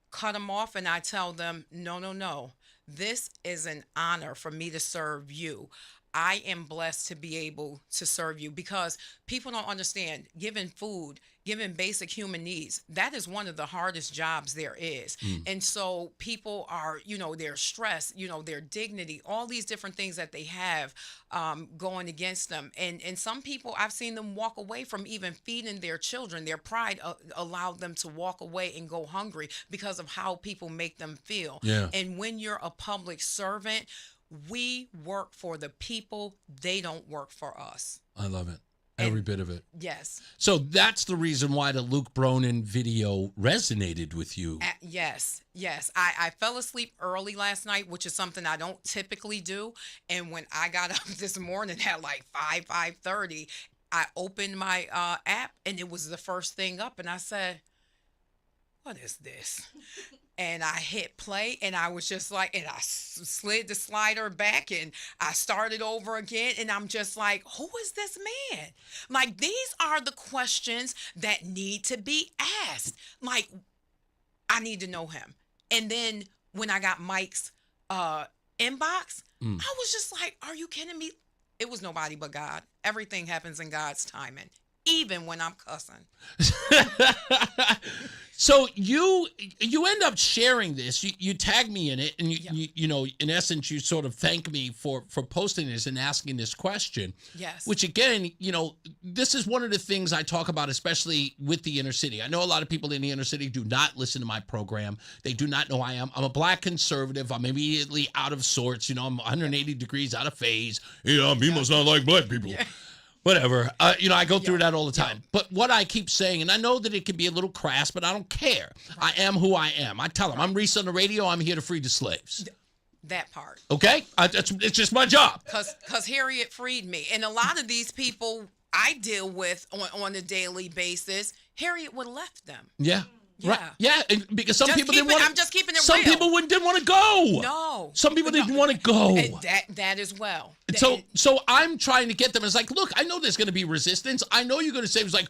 cut them off, and I tell them, no. This is an honor for me to serve you. I am blessed to be able to serve you, because people don't understand giving food, giving basic human needs. That is one of the hardest jobs there is. And so people are, you know, their stress, you know, their dignity, all these different things that they have going against them. And some people, I've seen them walk away from even feeding their children. Their pride allowed them to walk away and go hungry because of how people make them feel. Yeah. And when you're a public servant, we work for the people. They don't work for us. I love it. Every bit of it. Yes. So that's the reason why the Luke Bronin video resonated with you. Yes. I fell asleep early last night, which is something I don't typically do. And when I got up this morning at like 5:30, I opened my app, and it was the first thing up. And I said, what is this? And I hit play, and I was just like, and I slid the slider back, and I started over again. And I'm just like, who is this man? Like, these are the questions that need to be asked. Like, I need to know him. And then when I got Mike's inbox, I was just like, are you kidding me? It was nobody but God. Everything happens in God's timing. even when I'm cussing. So you end up sharing this. You tag me in it, and you know, in essence, you sort of thank me for posting this and asking this question. Yes. Which again, you know, this is one of the things I talk about, especially with the inner city. I know a lot of people in the inner city do not listen to my program. They do not know I am. I'm a black conservative. I'm immediately out of sorts. You know, I'm 180 degrees out of phase. Yeah, me must not like black people. Yeah. Whatever. You know, I go through that all the time. But what I keep saying, and I know that it can be a little crass, but I don't care. Right. I am who I am. I tell them, I'm Reese on the radio. I'm here to free the slaves. That part. Okay? It's just my job. Because Harriet freed me. And a lot of these people I deal with on a daily basis, Harriet would have left them. Yeah. Yeah. Right. Yeah, because some people didn't want to. I'm just keeping it some real. Some people didn't want to go. No. Some people didn't want to go. That as well. So I'm trying to get them. It's like, look, I know there's going to be resistance. I know you're going to say it's like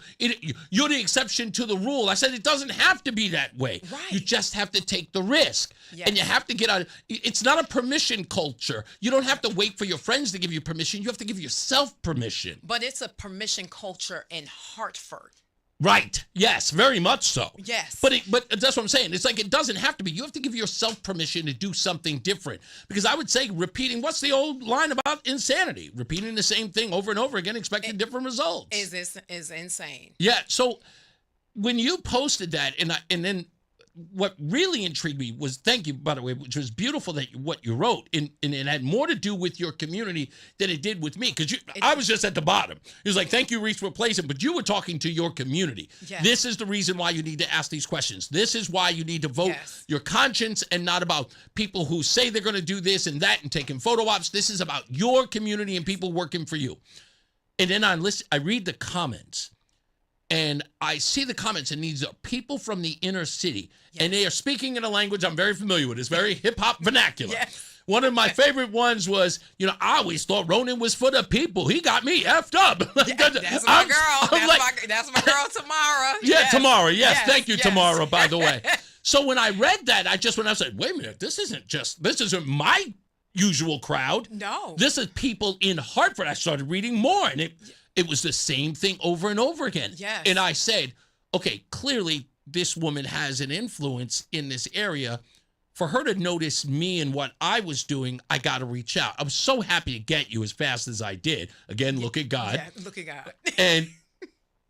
you're the exception to the rule. I said it doesn't have to be that way. Right. You just have to take the risk, yes. and you have to get out. It's not a permission culture. You don't have to wait for your friends to give you permission. You have to give yourself permission. But it's a permission culture in Hartford. Right. Yes, very much so. Yes. But that's what I'm saying. It's like it doesn't have to be. You have to give yourself permission to do something different. Because I would say repeating, what's the old line about insanity? Repeating the same thing over and over again, expecting different results. Is insane. Yeah. So when you posted that, and then what really intrigued me was, thank you, by the way, which was beautiful that what you wrote, and it had more to do with your community than it did with me, because I was just at the bottom. It was like, thank you, Reese, for placing, but you were talking to your community. Yes. This is the reason why you need to ask these questions. This is why you need to vote your conscience, and not about people who say they're going to do this and that and taking photo ops. This is about your community and people working for you. And then I read the comments. And I see the comments, and these are people from the inner city, and they are speaking in a language I'm very familiar with. It's very hip-hop vernacular. Yes. One of my favorite ones was, you know, I always thought Ronin was for the people. He got me effed up. That's my girl. That's my girl, Tamara. Yeah, yes. Tamara. Yes. Thank you, Tamara, by the way. So when I read that, I said, wait a minute, this isn't my usual crowd. No. This is people in Hartford. I started reading more, and it was the same thing over and over again. Yes. And I said, okay, clearly this woman has an influence in this area. For her to notice me and what I was doing, I got to reach out. I was so happy to get you as fast as I did. Again, look at God. Yeah, look at God. And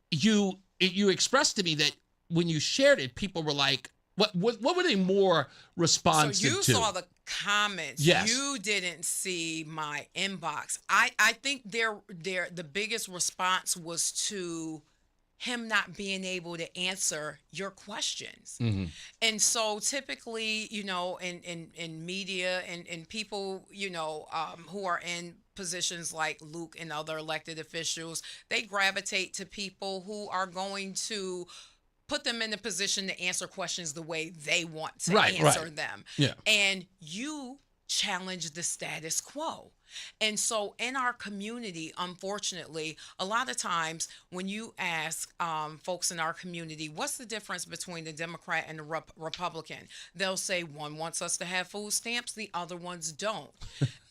you expressed to me that when you shared it, people were like, what were they more responsive to? So you saw the comments. Yes. You didn't see my inbox. I think the biggest response was to him not being able to answer your questions. Mm-hmm. And so typically, you know, in media and people, you know, who are in positions like Luke and other elected officials, they gravitate to people who are going to put them in a position to answer questions the way they want to answer them. Yeah. And you challenge the status quo. And so in our community, unfortunately, a lot of times when you ask folks in our community, what's the difference between the Democrat and the Republican? They'll say one wants us to have food stamps, the other ones don't.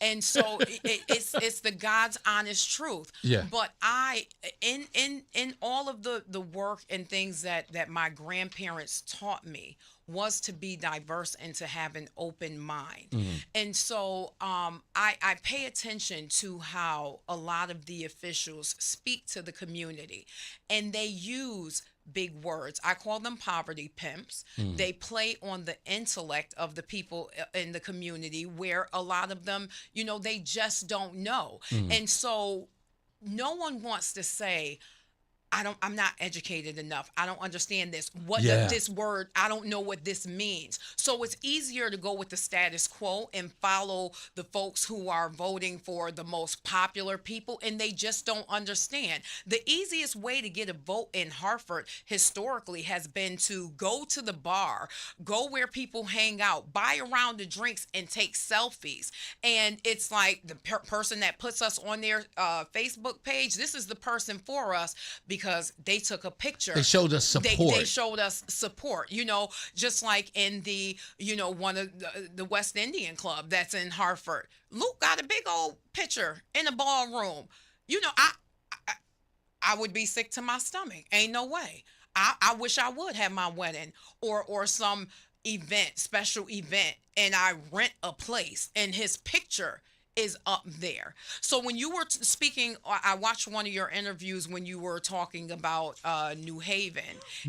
And so it's the God's honest truth. Yeah. But I, in all of the work and things that my grandparents taught me, was to be diverse and to have an open mind. Mm-hmm. And so I pay attention to how a lot of the officials speak to the community, and they use big words. I call them poverty pimps. Mm. They play on the intellect of the people in the community, where a lot of them, you know, they just don't know. Mm. And so no one wants to say, I'm not educated enough. I don't understand this. What does this word, I don't know what this means. So it's easier to go with the status quo and follow the folks who are voting for the most popular people, and they just don't understand. The easiest way to get a vote in Hartford historically has been to go to the bar, go where people hang out, buy a round of drinks, and take selfies. And it's like the person that puts us on their Facebook page, this is the person for us, because they took a picture. They showed us support. They showed us support, you know, just like in the, you know, one of the West Indian Club that's in Hartford. Luke got a big old picture in the ballroom. You know, I would be sick to my stomach. Ain't no way. I wish I would have my wedding or some event, special event, and I rent a place and his picture is up there. So when you were speaking, I watched one of your interviews when you were talking about New Haven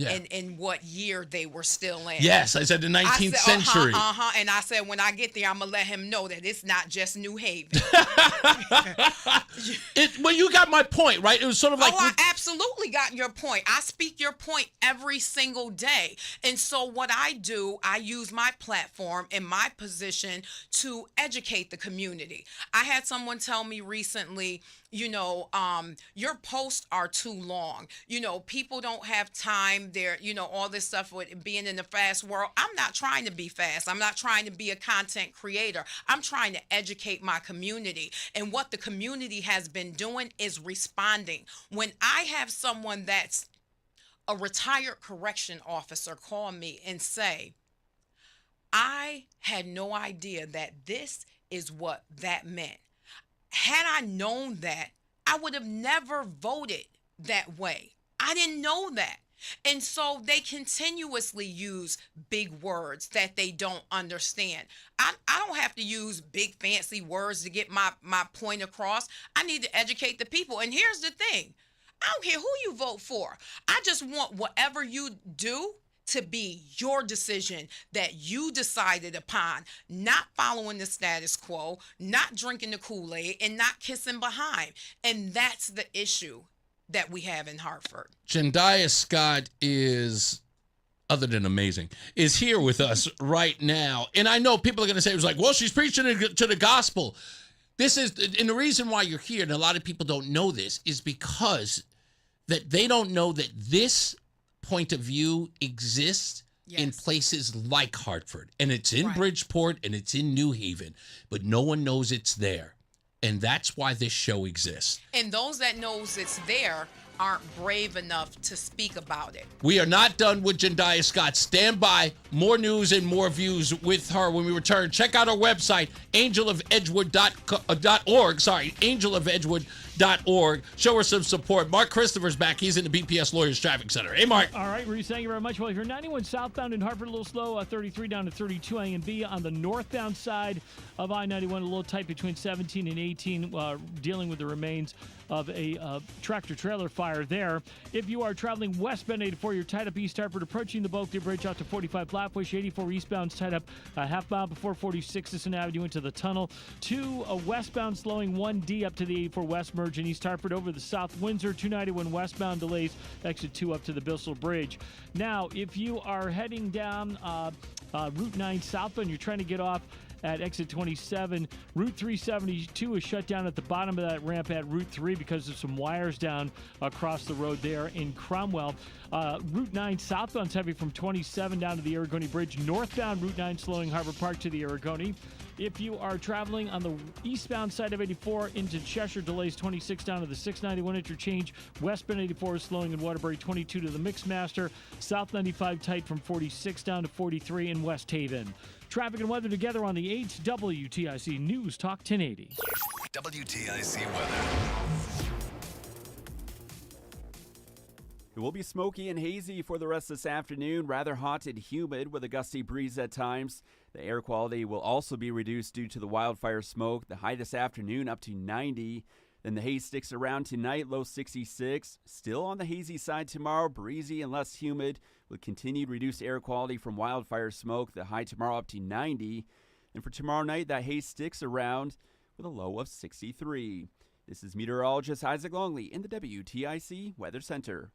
and what year they were still in. Yes, I said the 19th century. And I said, when I get there, I'm going to let him know that it's not just New Haven. Well, you got my point, right? It was sort of like... I absolutely got your point. I speak your point every single day. And so what I do, I use my platform and my position to educate the community. I had someone tell me recently, your posts are too long. People don't have time. They're, all this stuff with being in the fast world. I'm not trying to be fast. I'm not trying to be a content creator. I'm trying to educate my community. And what the community has been doing is responding. When I have someone that's a retired correction officer call me and say, I had no idea that this is what that meant. Had I known that, I would have never voted that way. I didn't know that. And so they continuously use big words that they don't understand. I don't have to use big fancy words to get my point across. I need to educate the people. And here's the thing. I don't care who you vote for. I just want whatever you do to be your decision that you decided upon, not following the status quo, not drinking the Kool-Aid, and not kissing behind. And that's the issue that we have in Hartford. Jendayi Scott is, other than amazing, is here with us right now. And I know people are going to say, it was like, well, she's preaching to the gospel. This is, and the reason why you're here, and a lot of people don't know this, is because that they don't know that this point of view exists in places like Hartford, and it's in Bridgeport, and it's in New Haven, but no one knows it's there, and that's why this show exists. And those that knows it's there aren't brave enough to speak about it. We are not done with Jendayi Scott. Stand by. More news and more views with her when we return. Check out our website, angelofedgewood.org. angelofedgewood.org. Show her some support. Mark Christopher's back. He's in the BPS Lawyers Traffic Center. Hey, Mark. All right, Reese, thank you very much. Well, if you're 91 southbound in Hartford, a little slow, 33 down to 32 A and B. On the northbound side of I-91, a little tight between 17 and 18, dealing with the remains of a tractor-trailer fire there. If you are traveling westbound 84, you're tied up East Hartford, approaching the Bulkdale Bridge out to 45 Flatbush. 84 eastbound tied up a half mile before 46th Avenue into the tunnel. 2 westbound slowing 1D up to the 84 West merge in East Hartford over the South Windsor. 291 westbound delays exit 2 up to the Bissell Bridge. Now, if you are heading down Route 9 southbound, you're trying to get off at exit 27. Route 372 is shut down at the bottom of that ramp at Route 3 because of some wires down across the road there in Cromwell. Route 9 southbound's heavy from 27 down to the Aragoni Bridge. Northbound Route 9 slowing Harbor Park to the Aragoni. If you are traveling on the eastbound side of 84 into Cheshire, delays 26 down to the 691 interchange. Westbound 84 is slowing in Waterbury, 22 to the Mixmaster. South 95 tight from 46 down to 43 in West Haven. Traffic and weather together on the 8 WTIC News Talk 1080. WTIC weather. It will be smoky and hazy for the rest of this afternoon, rather hot and humid with a gusty breeze at times. The air quality will also be reduced due to the wildfire smoke. The high this afternoon up to 90. Then the haze sticks around tonight, low 66. Still on the hazy side tomorrow, breezy and less humid with continued reduced air quality from wildfire smoke. The high tomorrow up to 90. And for tomorrow night, that haze sticks around with a low of 63. This is meteorologist Isaac Longley in the WTIC Weather Center.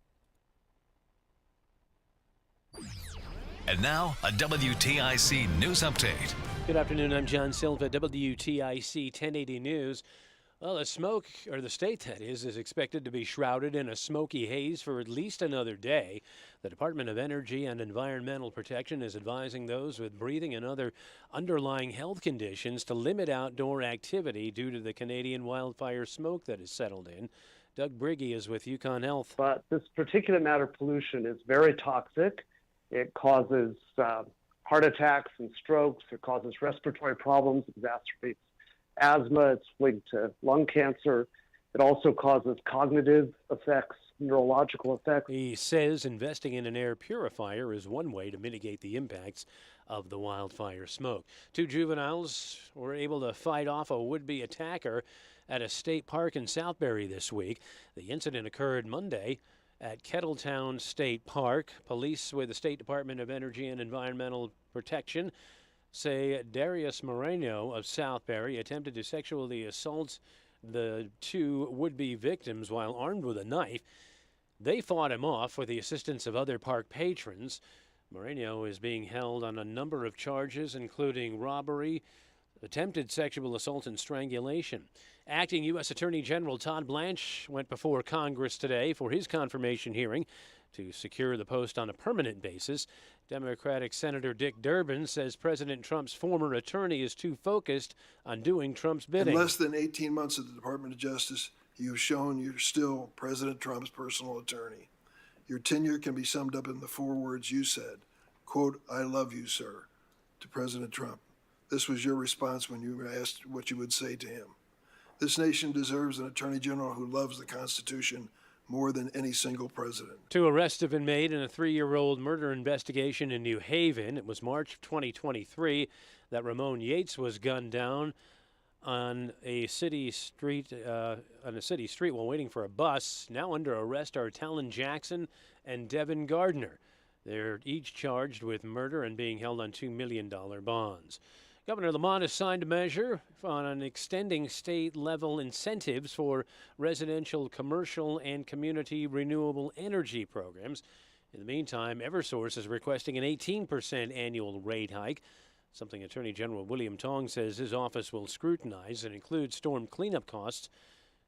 And now, a WTIC News Update. Good afternoon, I'm John Silva, WTIC 1080 News. Well, the smoke, or the state that is expected to be shrouded in a smoky haze for at least another day. The Department of Energy and Environmental Protection is advising those with breathing and other underlying health conditions to limit outdoor activity due to the Canadian wildfire smoke that has settled in. Doug Briggy is with Yukon Health. But this particulate matter pollution is very toxic. It causes heart attacks and strokes. It causes respiratory problems, exacerbates asthma. It's linked to lung cancer. It also causes cognitive effects, neurological effects. He says investing in an air purifier is one way to mitigate the impacts of the wildfire smoke. 2 juveniles were able to fight off a would-be attacker at a state park in Southbury this week. The incident occurred Monday at Kettletown State Park. Police with the State Department of Energy and Environmental Protection say Darius Moreno of Southbury attempted to sexually assault the 2 would-be victims while armed with a knife. They fought him off with the assistance of other park patrons. Moreno is being held on a number of charges, including robbery, attempted sexual assault, and strangulation. Acting U.S. Attorney General Todd Blanche went before Congress today for his confirmation hearing to secure the post on a permanent basis. Democratic Senator Dick Durbin says President Trump's former attorney is too focused on doing Trump's bidding. In less than 18 months at the Department of Justice, you've shown you're still President Trump's personal attorney. Your tenure can be summed up in the 4 words you said, quote, "I love you, sir," to President Trump. This was your response when you were asked what you would say to him. This nation deserves an attorney general who loves the Constitution more than any single president. 2 arrests have been made in a 3-year-old murder investigation in New Haven. It was March of 2023 that Ramon Yates was gunned down on a city street while waiting for a bus. Now under arrest are Talon Jackson and Devin Gardner. They're each charged with murder and being held on $2 million bonds. Governor Lamont has signed a measure on extending state-level incentives for residential, commercial, and community renewable energy programs. In the meantime, Eversource is requesting an 18% annual rate hike, something Attorney General William Tong says his office will scrutinize and include storm cleanup costs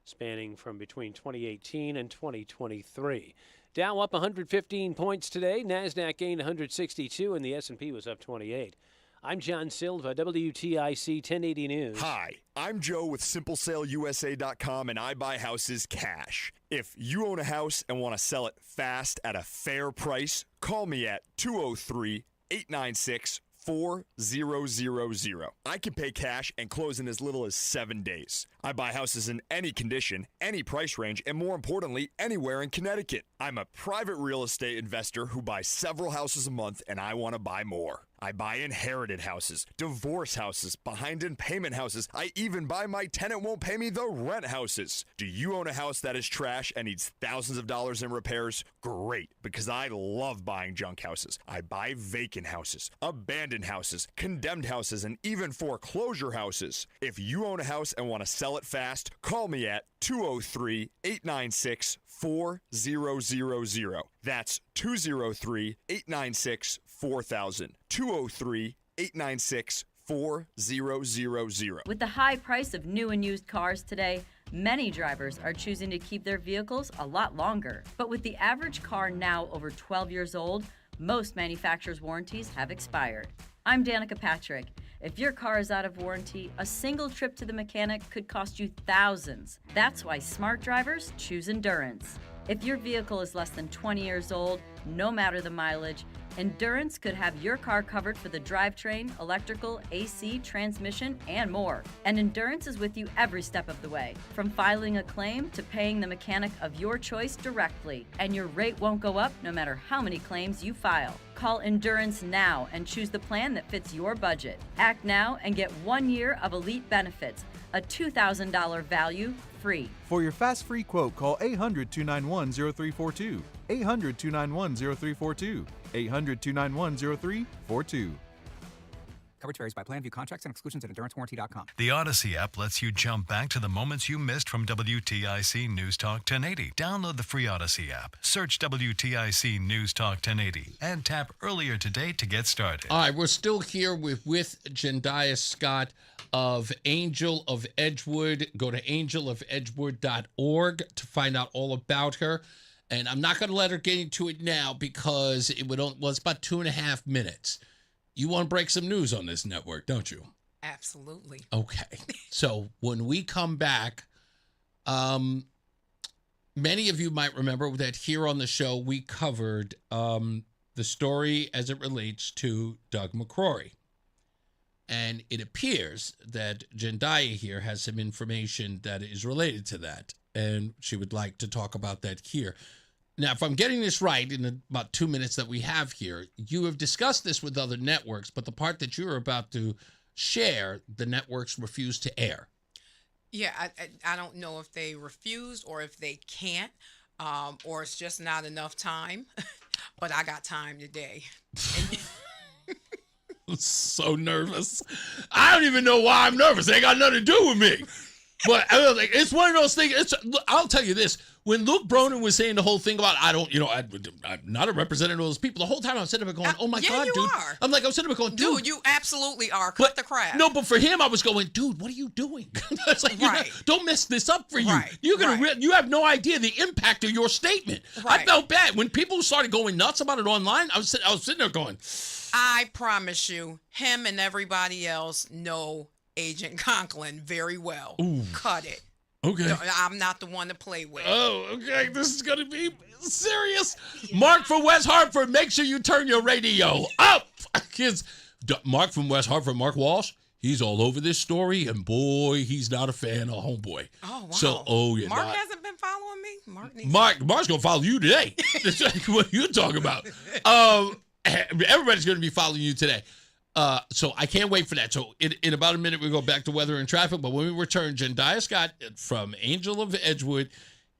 spanning from between 2018 and 2023. Dow up 115 points today. NASDAQ gained 162, and the S&P was up 28. I'm John Silva, WTIC 1080 News. Hi, I'm Joe with SimpleSaleUSA.com, and I buy houses cash. If you own a house and want to sell it fast at a fair price, call me at 203-896-4000. I can pay cash and close in as little as 7 days. I buy houses in any condition, any price range, and more importantly, anywhere in Connecticut. I'm a private real estate investor who buys several houses a month, and I want to buy more. I buy inherited houses, divorce houses, behind-in-payment houses. I even buy my tenant won't pay me the rent houses. Do you own a house that is trash and needs thousands of dollars in repairs? Great, because I love buying junk houses. I buy vacant houses, abandoned houses, condemned houses, and even foreclosure houses. If you own a house and want to sell it fast, call me at 203-896-4000. That's 203-896-4000. 203-896-4000. With the high price of new and used cars today, many drivers are choosing to keep their vehicles a lot longer. But with the average car now over 12 years old, most manufacturers' warranties have expired. I'm Danica Patrick. If your car is out of warranty, a single trip to the mechanic could cost you thousands. That's why smart drivers choose Endurance. If your vehicle is less than 20 years old, no matter the mileage, Endurance could have your car covered for the drivetrain, electrical, AC, transmission, and more. And Endurance is with you every step of the way, from filing a claim to paying the mechanic of your choice directly. And your rate won't go up no matter how many claims you file. Call Endurance now and choose the plan that fits your budget. Act now and get 1 year of elite benefits, a $2,000 value free. For your fast free quote, call 800-291-0342. 800-291-0342. 800-291-0342. Coverage varies by plan. View contracts and exclusions at EnduranceWarranty.com. The Odyssey app lets you jump back to the moments you missed from WTIC News Talk 1080. Download the free Odyssey app, search WTIC News Talk 1080, and tap earlier today to get started. All right, we're still here with Jendayi Scott of Angel of Edgewood. Go to angelofedgewood.org to find out all about her. And I'm not going to let her get into it now because it's about 2.5 minutes. You want to break some news on this network, don't you? Absolutely. Okay. So when we come back, many of you might remember that here on the show, we covered the story as it relates to Doug McCrory. And it appears that Jendayi here has some information that is related to that. and she would like to talk about that here. Now, if I'm getting this right, in about 2 minutes that we have here, you have discussed this with other networks, but the part that you're about to share, the networks refuse to air. Yeah, I don't know if they refused or if they can't, or it's just not enough time. But I got time today. I'm so nervous. I don't even know why I'm nervous. It ain't got nothing to do with me. But it's one of those things. I'll tell you this. When Luke Bronin was saying the whole thing about, I'm not a representative of those people, the whole time I'm sitting there going, oh my God, dude. Are. I'm sitting there going, dude. You absolutely are. Cut the crap. No, but for him, I was going, dude, what are you doing? It's like, right. Don't mess this up for you. Right. You have no idea the impact of your statement. Right. I felt bad. When people started going nuts about it online, I was sitting there going, I promise you, him and everybody else know Agent Conklin very well. Ooh. Cut it. Okay. I'm not the one to play with. Oh, okay. This is going to be serious. Mark from West Hartford, make sure you turn your radio up. Kids, Mark from West Hartford, Mark Walsh, he's all over this story, and boy, he's not a fan of Homeboy. Oh, wow. So, yeah. Mark hasn't been following me? Mark's going to follow you today. What are you talking about? Everybody's going to be following you today. So I can't wait for that. So in about a minute, we go back to weather and traffic. But when we return, Jendayi Scott from Angel of Edgewood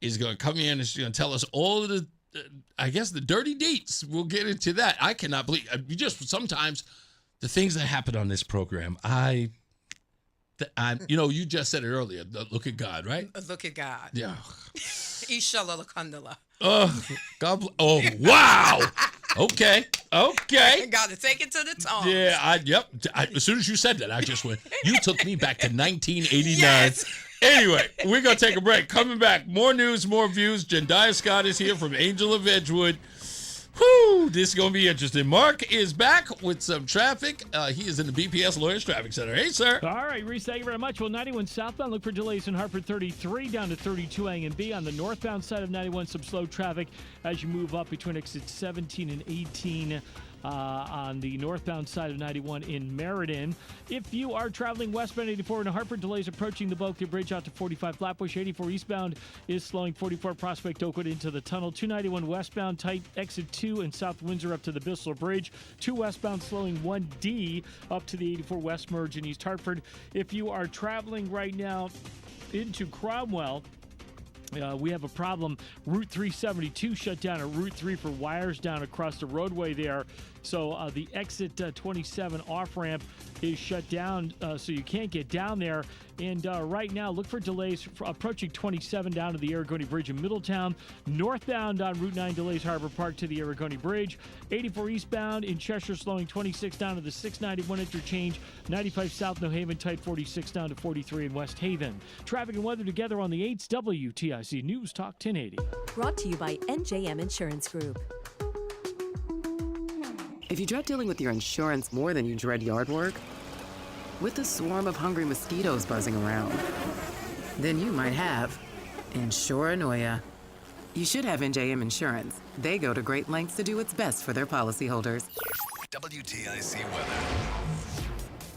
is going to come in and she's going to tell us all of the, the dirty deets. We'll get into that. I cannot believe, sometimes the things that happen on this program, you just said it earlier. Look at God, right? Look at God. Yeah. Inshallah lakandala. Oh, God bless. Oh, wow. Okay. Got to take it to the tongue. Yeah, as soon as you said that, I just went, you took me back to 1989. Yes. Anyway, we're going to take a break. Coming back, more news, more views. Jendayi Scott is here from Angel of Edgewood. Whew, this is going to be interesting. Mark is back with some traffic. He is in the BPS Lawyers Traffic Center. Hey, sir. All right, Reese, thank you very much. Well, 91 southbound, look for delays in Hartford 33 down to 32 A and B. On the northbound side of 91, some slow traffic as you move up between exits 17 and 18. On the northbound side of 91 in Meriden. If you are traveling westbound 84 in Hartford, delays approaching the Bulkley Bridge out to 45 Flatbush. 84 eastbound is slowing 44 Prospect Oakwood into the tunnel. 291 westbound tight exit 2 in South Windsor up to the Bissell Bridge. 2 westbound slowing 1D up to the 84 West Merge in East Hartford. If you are traveling right now into Cromwell, we have a problem. Route 372 shut down at Route 3 for wires down across the roadway there. So the exit 27 off-ramp is shut down, so you can't get down there. And right now, look for delays approaching 27 down to the Aragoni Bridge in Middletown. Northbound on Route 9, delays Harbor Park to the Aragoni Bridge. 84 eastbound in Cheshire, slowing 26 down to the 691 interchange. 95 South New Haven, tight 46 down to 43 in West Haven. Traffic and weather together on the 8th WTIC News Talk 1080. Brought to you by NJM Insurance Group. If you dread dealing with your insurance more than you dread yard work, with a swarm of hungry mosquitoes buzzing around, then you might have Insuranoia. You should have NJM Insurance. They go to great lengths to do what's best for their policyholders. WTIC weather.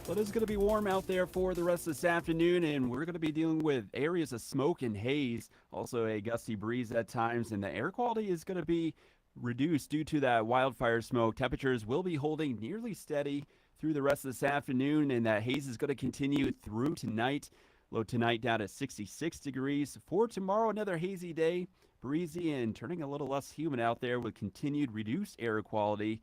Well, it's going to be warm out there for the rest of this afternoon, and we're going to be dealing with areas of smoke and haze, also a gusty breeze at times, and the air quality is going to be reduced due to that wildfire smoke. Temperatures will be holding nearly steady through the rest of this afternoon, and that haze is going to continue through tonight. Low tonight down to 66 degrees. For tomorrow, another hazy day, breezy and turning a little less humid out there with continued reduced air quality.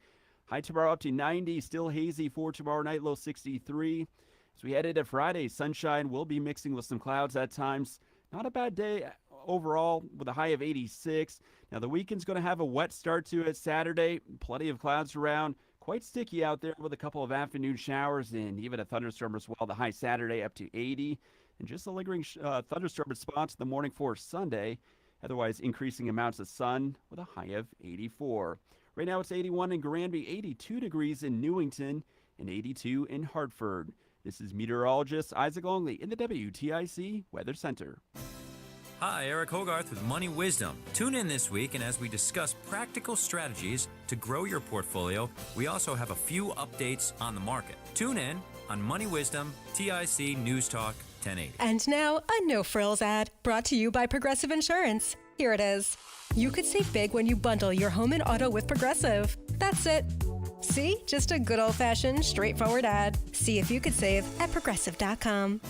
High tomorrow up to 90, still hazy for tomorrow night, low 63. As we head into Friday, sunshine will be mixing with some clouds at times. Not a bad day overall with a high of 86. Now the weekend's going to have a wet start to it. Saturday, plenty of clouds around. Quite sticky out there with a couple of afternoon showers and even a thunderstorm as well. The high Saturday up to 80. And just a lingering thunderstorm spots in the morning for Sunday. Otherwise, increasing amounts of sun with a high of 84. Right now, it's 81 in Granby, 82 degrees in Newington, and 82 in Hartford. This is meteorologist Isaac Longley in the WTIC Weather Center. Hi, Eric Hogarth with Money Wisdom. Tune in this week, and as we discuss practical strategies to grow your portfolio, we also have a few updates on the market. Tune in on Money Wisdom, TIC News Talk 1080. And now, a no-frills ad brought to you by Progressive Insurance. Here it is. You could save big when you bundle your home and auto with Progressive. That's it. See? Just a good old-fashioned, straightforward ad. See if you could save at Progressive.com.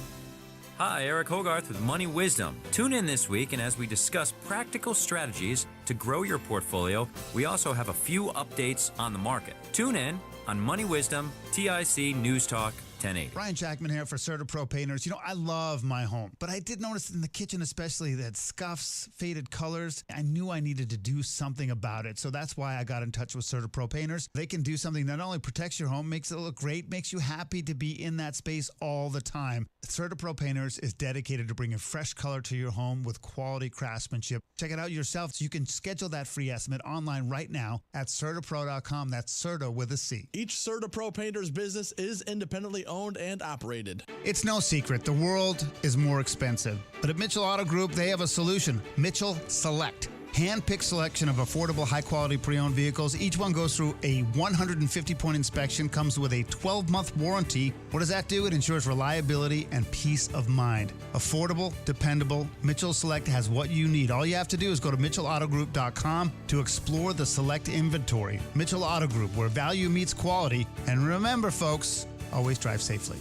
Hi, Eric Hogarth with Money Wisdom. Tune in this week, and as we discuss practical strategies to grow your portfolio, we also have a few updates on the market. Tune in on Money Wisdom, TIC News Talk 1080. Brian Jackman here for CertaPro Painters. You know, I love my home, but I did notice in the kitchen especially that scuffs, faded colors. I knew I needed to do something about it, so that's why I got in touch with CertaPro Painters. They can do something that not only protects your home, makes it look great, makes you happy to be in that space all the time. CertaPro Painters is dedicated to bringing fresh color to your home with quality craftsmanship. Check it out yourself so you can schedule that free estimate online right now at CertaPro.com. That's Certa with a C. Each CertaPro Painters business is independently owned and operated. It's no secret, the world is more expensive. But at Mitchell Auto Group, they have a solution. Mitchell Select. Hand-picked selection of affordable, high-quality pre-owned vehicles. Each one goes through a 150-point inspection, comes with a 12-month warranty. What does that do? It ensures reliability and peace of mind. Affordable, dependable. Mitchell Select has what you need. All you have to do is go to MitchellAutoGroup.com to explore the select inventory. Mitchell Auto Group, where value meets quality. And remember, folks, always drive safely.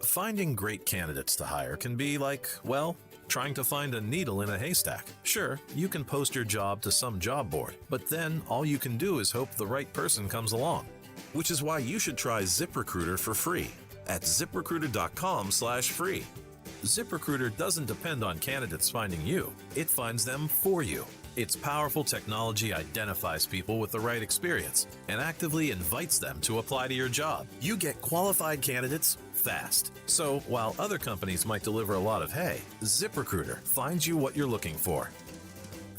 Finding great candidates to hire can be like, well, trying to find a needle in a haystack. Sure, you can post your job to some job board, but then all you can do is hope the right person comes along. Which is why you should try ZipRecruiter for free at ZipRecruiter.com/free. ZipRecruiter doesn't depend on candidates finding you. It finds them for you. Its powerful technology identifies people with the right experience and actively invites them to apply to your job. You get qualified candidates fast. So while other companies might deliver a lot of hay, ZipRecruiter finds you what you're looking for.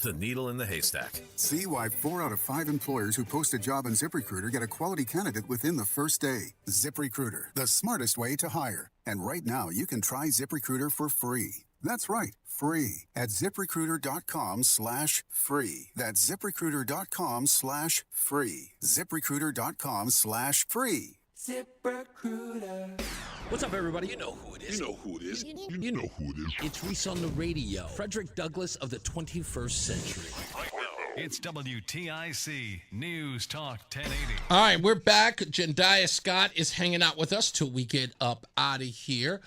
The needle in the haystack. See why 4 out of 5 employers who post a job on ZipRecruiter get a quality candidate within the first day. ZipRecruiter, the smartest way to hire. And right now, you can try ZipRecruiter for free. That's right, free at ZipRecruiter.com/free. That's ZipRecruiter.com/free. ZipRecruiter.com/free. ZipRecruiter. What's up, everybody? You know who it is. You know who it is. You know who it is. It's Reese on the radio. Frederick Douglass of the 21st century. It's WTIC News Talk 1080. All right, we're back. Jendayi Scott is hanging out with us till we get up out of here.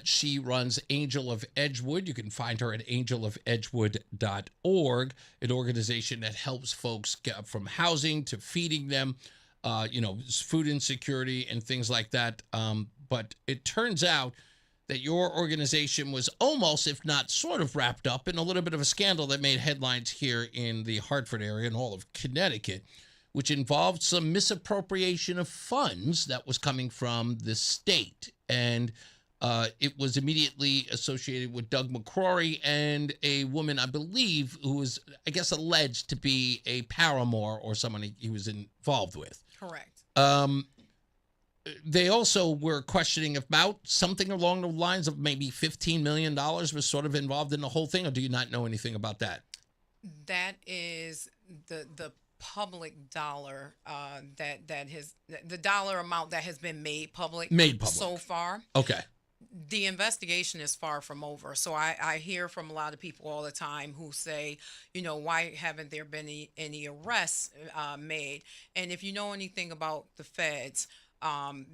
She runs Angel of Edgewood. You can find her at angelofedgewood.org, an organization that helps folks get from housing to feeding them, food insecurity and things like that. But it turns out that your organization was almost, if not sort of, wrapped up in a little bit of a scandal that made headlines here in the Hartford area and all of Connecticut, which involved some misappropriation of funds that was coming from the state. And it was immediately associated with Doug McCrory and a woman, I believe, who was, I guess, alleged to be a paramour or someone he was involved with. Correct. They also were questioning about something along the lines of maybe $15 million was sort of involved in the whole thing, or do you not know anything about that? That is the public dollar the dollar amount that has been made public so far. Okay. The investigation is far from over. So I hear from a lot of people all the time who say, why haven't there been any arrests made? And if you know anything about the feds,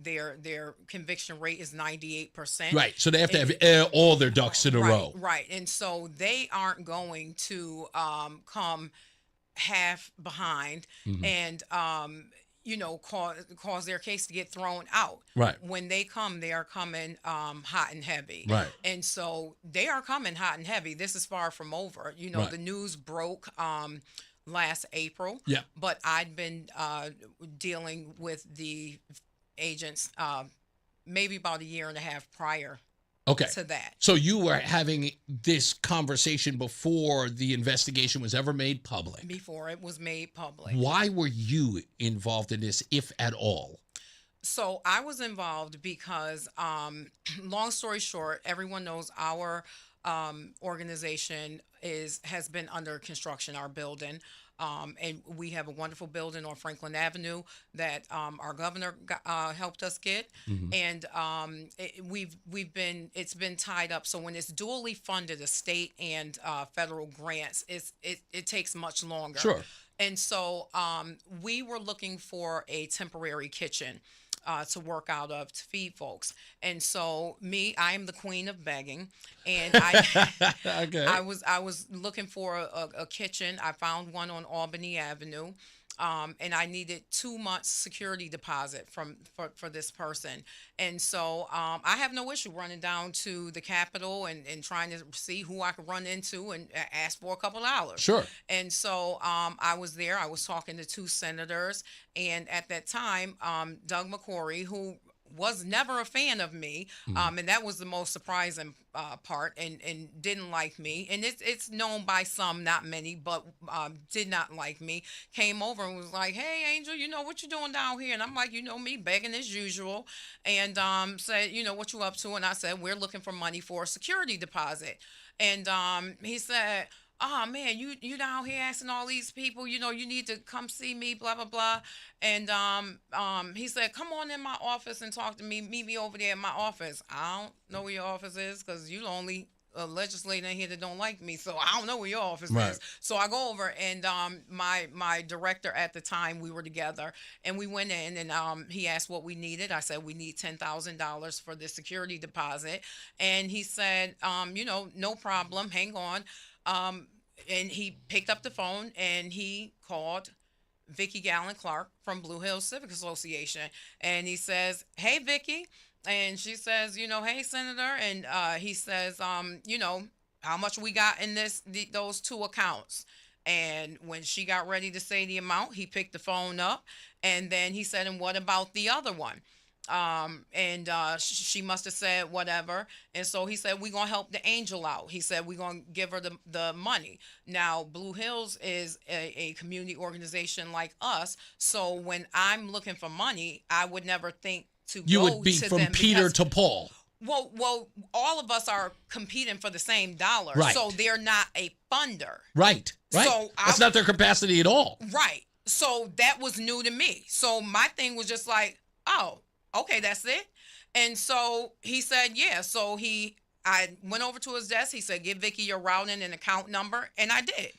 their conviction rate is 98%. Right. So they have to have all their ducks in a row. Right. And so they aren't going to come half behind and cause their case to get thrown out. Right. When they come, they are coming hot and heavy. Right. And so they are coming hot and heavy. This is far from over. Right. The news broke last April. Yeah. But I'd been dealing with the agents maybe about a year and a half prior to that. So you were having this conversation before the investigation was ever made public? Before it was made public. Why were you involved in this, if at all? So I was involved because, long story short, everyone knows our organization has been under construction, our building. And we have a wonderful building on Franklin Avenue that our governor helped us get, and it's been tied up. So when it's dually funded, a state and federal grants, it takes much longer. Sure. And so we were looking for a temporary kitchen to work out of to feed folks. And so I am the queen of begging. And Okay. I was looking for a kitchen. I found one on Albany Avenue. And I needed 2 months security deposit for this person. And so I have no issue running down to the Capitol and trying to see who I could run into and ask for a couple dollars. Sure. And so I was there. I was talking to 2 senators. And at that time, Doug McCorry, who was never a fan of me, and that was the most surprising part, and didn't like me, and it's known by some, not many, but did not like me, came over and was like, "Hey, Angel, what you doing down here?" And I'm like, me, begging as usual, and said, "What you up to?" And I said, "We're looking for money for a security deposit." And he said, "Oh man, you down here asking all these people, you need to come see me, blah blah blah." And he said, "Come on in my office and talk to me. Meet me over there in my office." I don't know where your office is, because you the only legislator in here that don't like me, so I don't know where your office is. So I go over, and my director at the time, we were together, and we went in, and he asked what we needed. I said, "We need $10,000 for the security deposit," and he said, "No problem, hang on." And he picked up the phone and he called Vicki Gallen-Clark from Blue Hills Civic Association. And he says, "Hey, Vicki." And she says, "Hey, Senator." And he says, "How much we got in those 2 accounts?" And when she got ready to say the amount, he picked the phone up. And then he said, "And what about the other one?" And she must have said whatever. And so he said, "We're going to help the angel out." He said, "We're going to give her the money." Now, Blue Hills is a community organization like us. So when I'm looking for money, I would never think to You go would be to from them Peter because, to Paul. well, all of us are competing for the same dollar. Right. So they're not a funder. Right. So That's not their capacity at all. Right. So that was new to me. So my thing was just like, oh, okay, that's it. And so he said, yeah. So I went over to his desk. He said, "Give Vicki your routing and account number." And I did.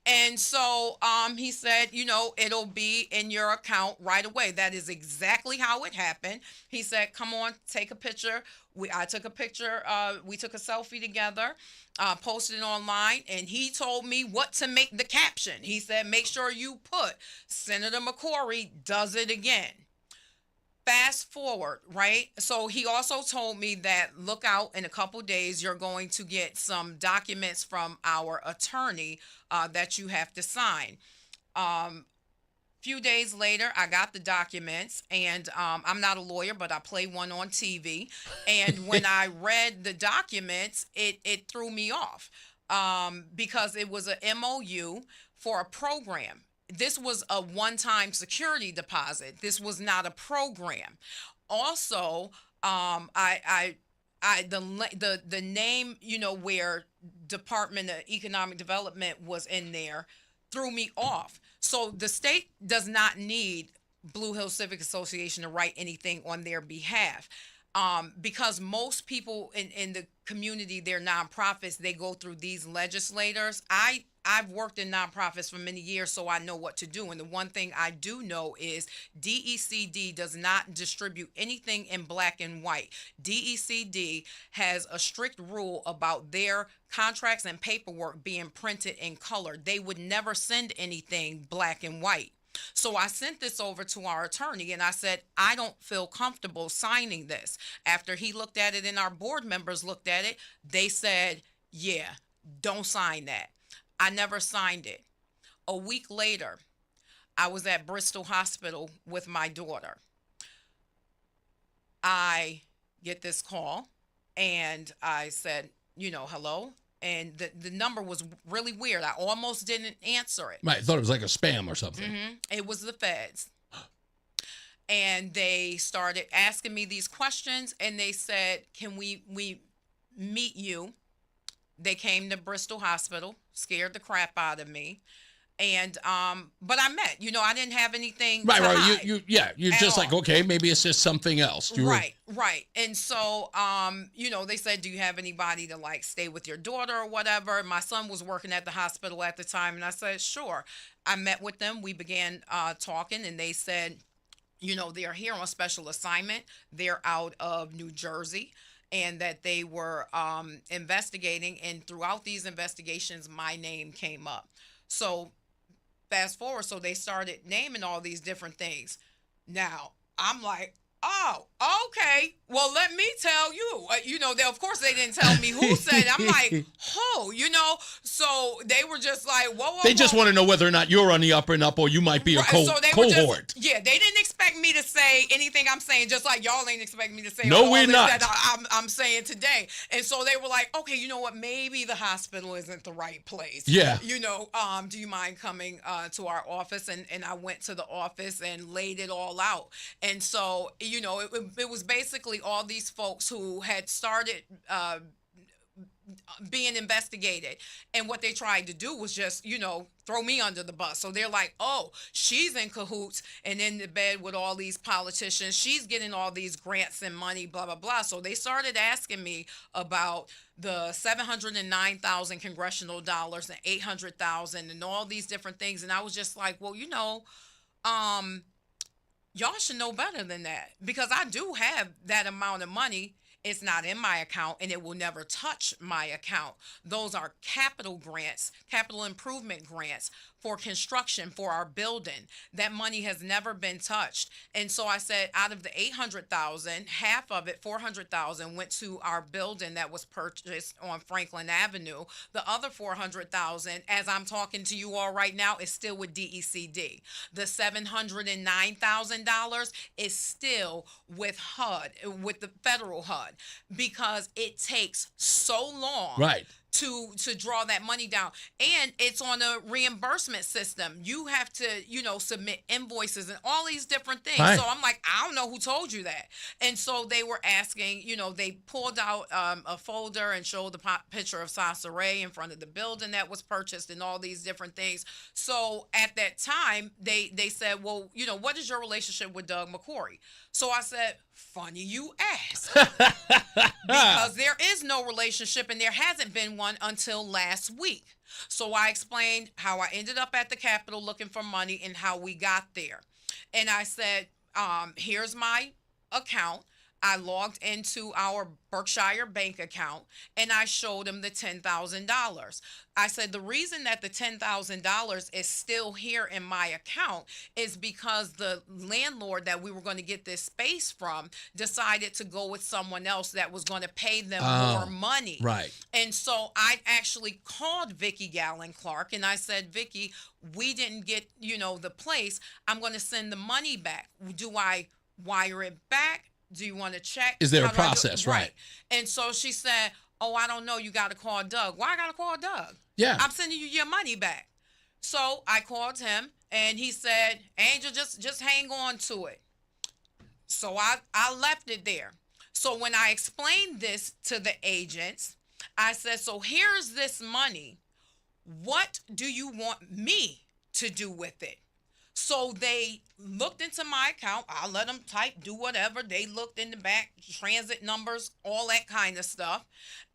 And so he said, "It'll be in your account right away." That is exactly how it happened. He said, "Come on, take a picture." I took a picture. We took a selfie together, posted it online, and he told me what to make the caption. He said, "Make sure you put Senator McCorry does it again." Fast forward, right? So he also told me that look out, in a couple days, you're going to get some documents from our attorney that you have to sign. Few days later, I got the documents, and I'm not a lawyer, but I play one on TV. And when I read the documents, it threw me off because it was a MOU for a program. This was a one-time security deposit. This was not a program. Also, the name, where Department of Economic Development was in there, threw me off. So the state does not need Blue Hills Civic Association to write anything on their behalf. Because most people in the community, they're nonprofits, they go through these legislators. I've worked in nonprofits for many years, so I know what to do. And the one thing I do know is DECD does not distribute anything in black and white. DECD has a strict rule about their contracts and paperwork being printed in color. They would never send anything black and white. So I sent this over to our attorney and I said, "I don't feel comfortable signing this." After he looked at it and our board members looked at it, they said, "Yeah, don't sign that." I never signed it. A week later, I was at Bristol Hospital with my daughter. I get this call and I said, "Hello?" And the number was really weird. I almost didn't answer it. Right, I thought it was like a spam or something. Mm-hmm. It was the feds. And they started asking me these questions, and they said, "Can we meet you?" They came to Bristol Hospital, scared the crap out of me. And but I met, I didn't have anything Right, to right. hide You're at just all. like, okay, maybe it's just something else. Right. And so, they said, do you have anybody to like stay with your daughter or whatever? My son was working at the hospital at the time. And I said, sure. I met with them. We began talking, and they said, they're here on special assignment. They're out of New Jersey, and that they were investigating. And throughout these investigations, my name came up. So fast forward, so they started naming all these different things. Now, I'm like, oh, okay. Well, let me tell you. Of course, they didn't tell me who said it. I'm like, So they were just like, whoa. They just want to know whether or not you're on the up and up, or you might be a cohort. They didn't expect me to say anything I'm saying, just like y'all ain't expect me to say No, all we're this not. that I'm saying today. And so they were like, okay, you know what? Maybe the hospital isn't the right place. Yeah. Do you mind coming to our office? And I went to the office and laid it all out. And so, it was basically all these folks who had started being investigated, and what they tried to do was just throw me under the bus. So they're like, oh, she's in cahoots and in the bed with all these politicians, she's getting all these grants and money, blah blah blah. So they started asking me about the $709,000 congressional dollars and $800,000 and all these different things, and I was just like, well, y'all should know better than that, because I do have that amount of money. It's not in my account, and it will never touch my account. Those are capital grants, capital improvement grants for construction for our building. That money has never been touched. And so I said, out of the $800,000, half of it, $400,000, went to our building that was purchased on Franklin Avenue. The other $400,000, as I'm talking to you all right now, is still with DECD. The $709,000 is still with HUD, with the federal HUD, because it takes so long. Right. To draw that money down, and it's on a reimbursement system. You have to, submit invoices and all these different things. Right. So I'm like, I don't know who told you that. And so they were asking, they pulled out a folder and showed the picture of Sasa Ray in front of the building that was purchased and all these different things. So at that time, they said, well, what is your relationship with Doug McCory? So I said, funny you ask, because there is no relationship, and there hasn't been one until last week. So I explained how I ended up at the Capitol looking for money and how we got there. And I said, here's my account. I logged into our Berkshire bank account, and I showed him the $10,000. I said, the reason that the $10,000 is still here in my account is because the landlord that we were going to get this space from decided to go with someone else that was going to pay them more money. Right. And so I actually called Vicki Gallen Clark, and I said, Vicki, we didn't get, the place. I'm going to send the money back. Do I wire it back? Do you want to check? Is there a process, right? And so she said, oh, I don't know. You got to call Doug. Why I got to call Doug? Yeah. I'm sending you your money back. So I called him, and he said, Angel, just hang on to it. So I left it there. So when I explained this to the agents, I said, so here's this money. What do you want me to do with it? So they looked into my account. I let them type, do whatever. They looked in the back, transit numbers, all that kind of stuff.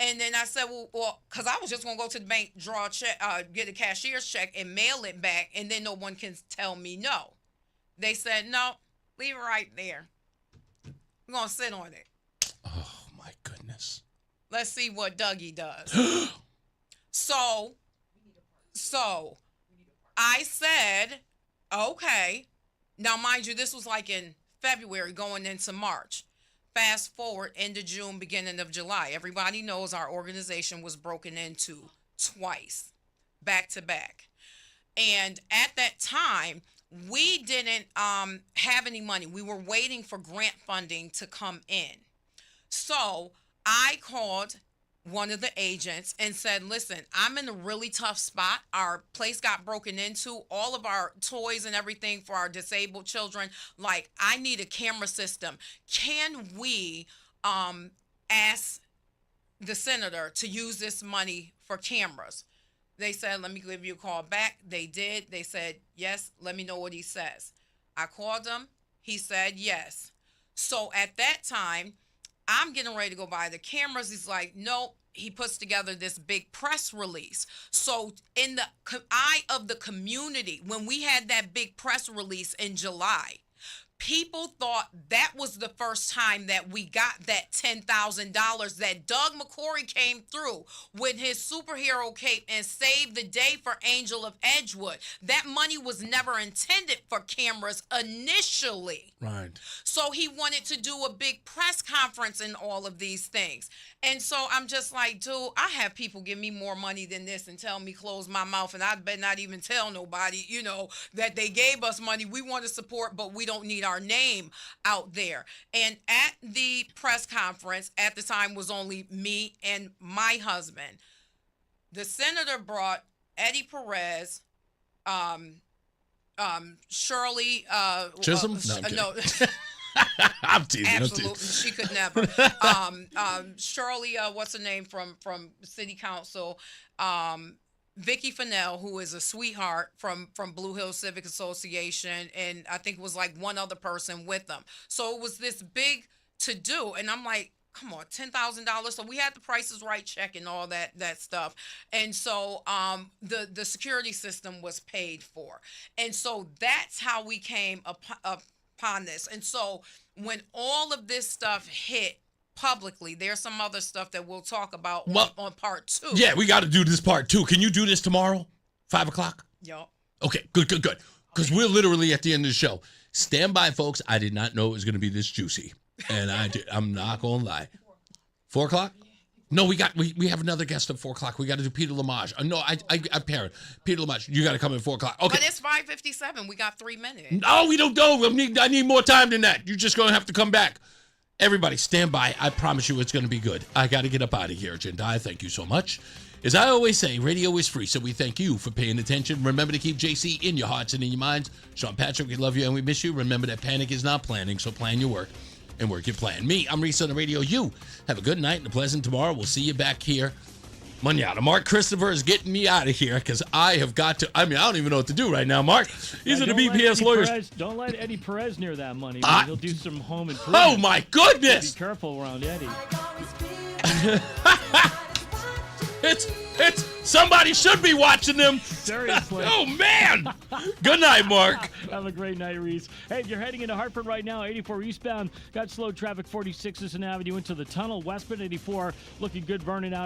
And then I said, well, because I was just going to go to the bank, draw a check, get a cashier's check, and mail it back, and then no one can tell me no. They said, no, leave it right there. We're going to sit on it. Oh, my goodness. Let's see what Dougie does. So I said, okay. Now, mind you, this was like in February going into March. Fast forward, end of June, beginning of July. Everybody knows our organization was broken into twice, back to back. And at that time, we didn't have any money. We were waiting for grant funding to come in. So I called one of the agents and said, listen, I'm in a really tough spot. Our place got broken into, all of our toys and everything for our disabled children. Like, I need a camera system. Can we ask the senator to use this money for cameras? They said, let me give you a call back. They did. They said, yes, let me know what he says. I called him. He said, yes. So at that time, I'm getting ready to go buy the cameras. He's like, nope. He puts together this big press release. So in the eye of the community, when we had that big press release in July, people thought that was the first time that we got that $10,000 that Doug McCory came through with his superhero cape and saved the day for Angel of Edgewood. That money was never intended for cameras initially. Right. So he wanted to do a big press conference and all of these things. And so I'm just like, dude, I have people give me more money than this and tell me close my mouth, and I better not even tell nobody, that they gave us money. We want to support, but we don't need our name out there. And at the press conference, at the time was only me and my husband. The senator brought Eddie Perez, Shirley Chisholm? No. I'm teasing. Absolutely, she could never. Shirley, what's her name from City Council? Vicky Fennell, who is a sweetheart from Blue Hill Civic Association, and I think it was like one other person with them. So it was this big to do, and I'm like, come on, $10,000. So we had the Prices Right check and all that stuff, and so the security system was paid for, and so that's how we came upon this. And so when all of this stuff hit publicly, there's some other stuff that we'll talk about on part 2. Yeah, we got to do this part 2. Can you do this tomorrow, 5:00? Yep. Okay, good. Because we're literally at the end of the show. Stand by, folks. I did not know it was going to be this juicy, and I'm not going to lie. 4:00? No, we have another guest at 4:00. We got to do Peter Lamage. No, I parent. Peter Lamage, you got to come at 4:00. Okay. But it's 5:57. We got 3 minutes. No, we don't go. I need more time than that. You're just going to have to come back. Everybody, stand by. I promise you it's going to be good. I got to get up out of here. Jendayi, thank you so much. As I always say, radio is free, so we thank you for paying attention. Remember to keep JC in your hearts and in your minds. Sean Patrick, we love you and we miss you. Remember that panic is not planning, so plan your work and work your plan. Me, I'm Reese on the radio. You have a good night and a pleasant tomorrow. We'll see you back here Manana. Mark Christopher is getting me out of here because I have got to. I don't even know what to do right now, Mark. These are the BPS lawyers. Don't let Eddie Perez near that money. He'll do some home improvement. Oh, my goodness. Be careful around Eddie. It's somebody should be watching them. Seriously. Oh, man. Good night, Mark. Have a great night, Reese. Hey, if you're heading into Hartford right now, 84 eastbound, got slow traffic, 46 Avenue into the tunnel. Westbound 84, looking good, burning out.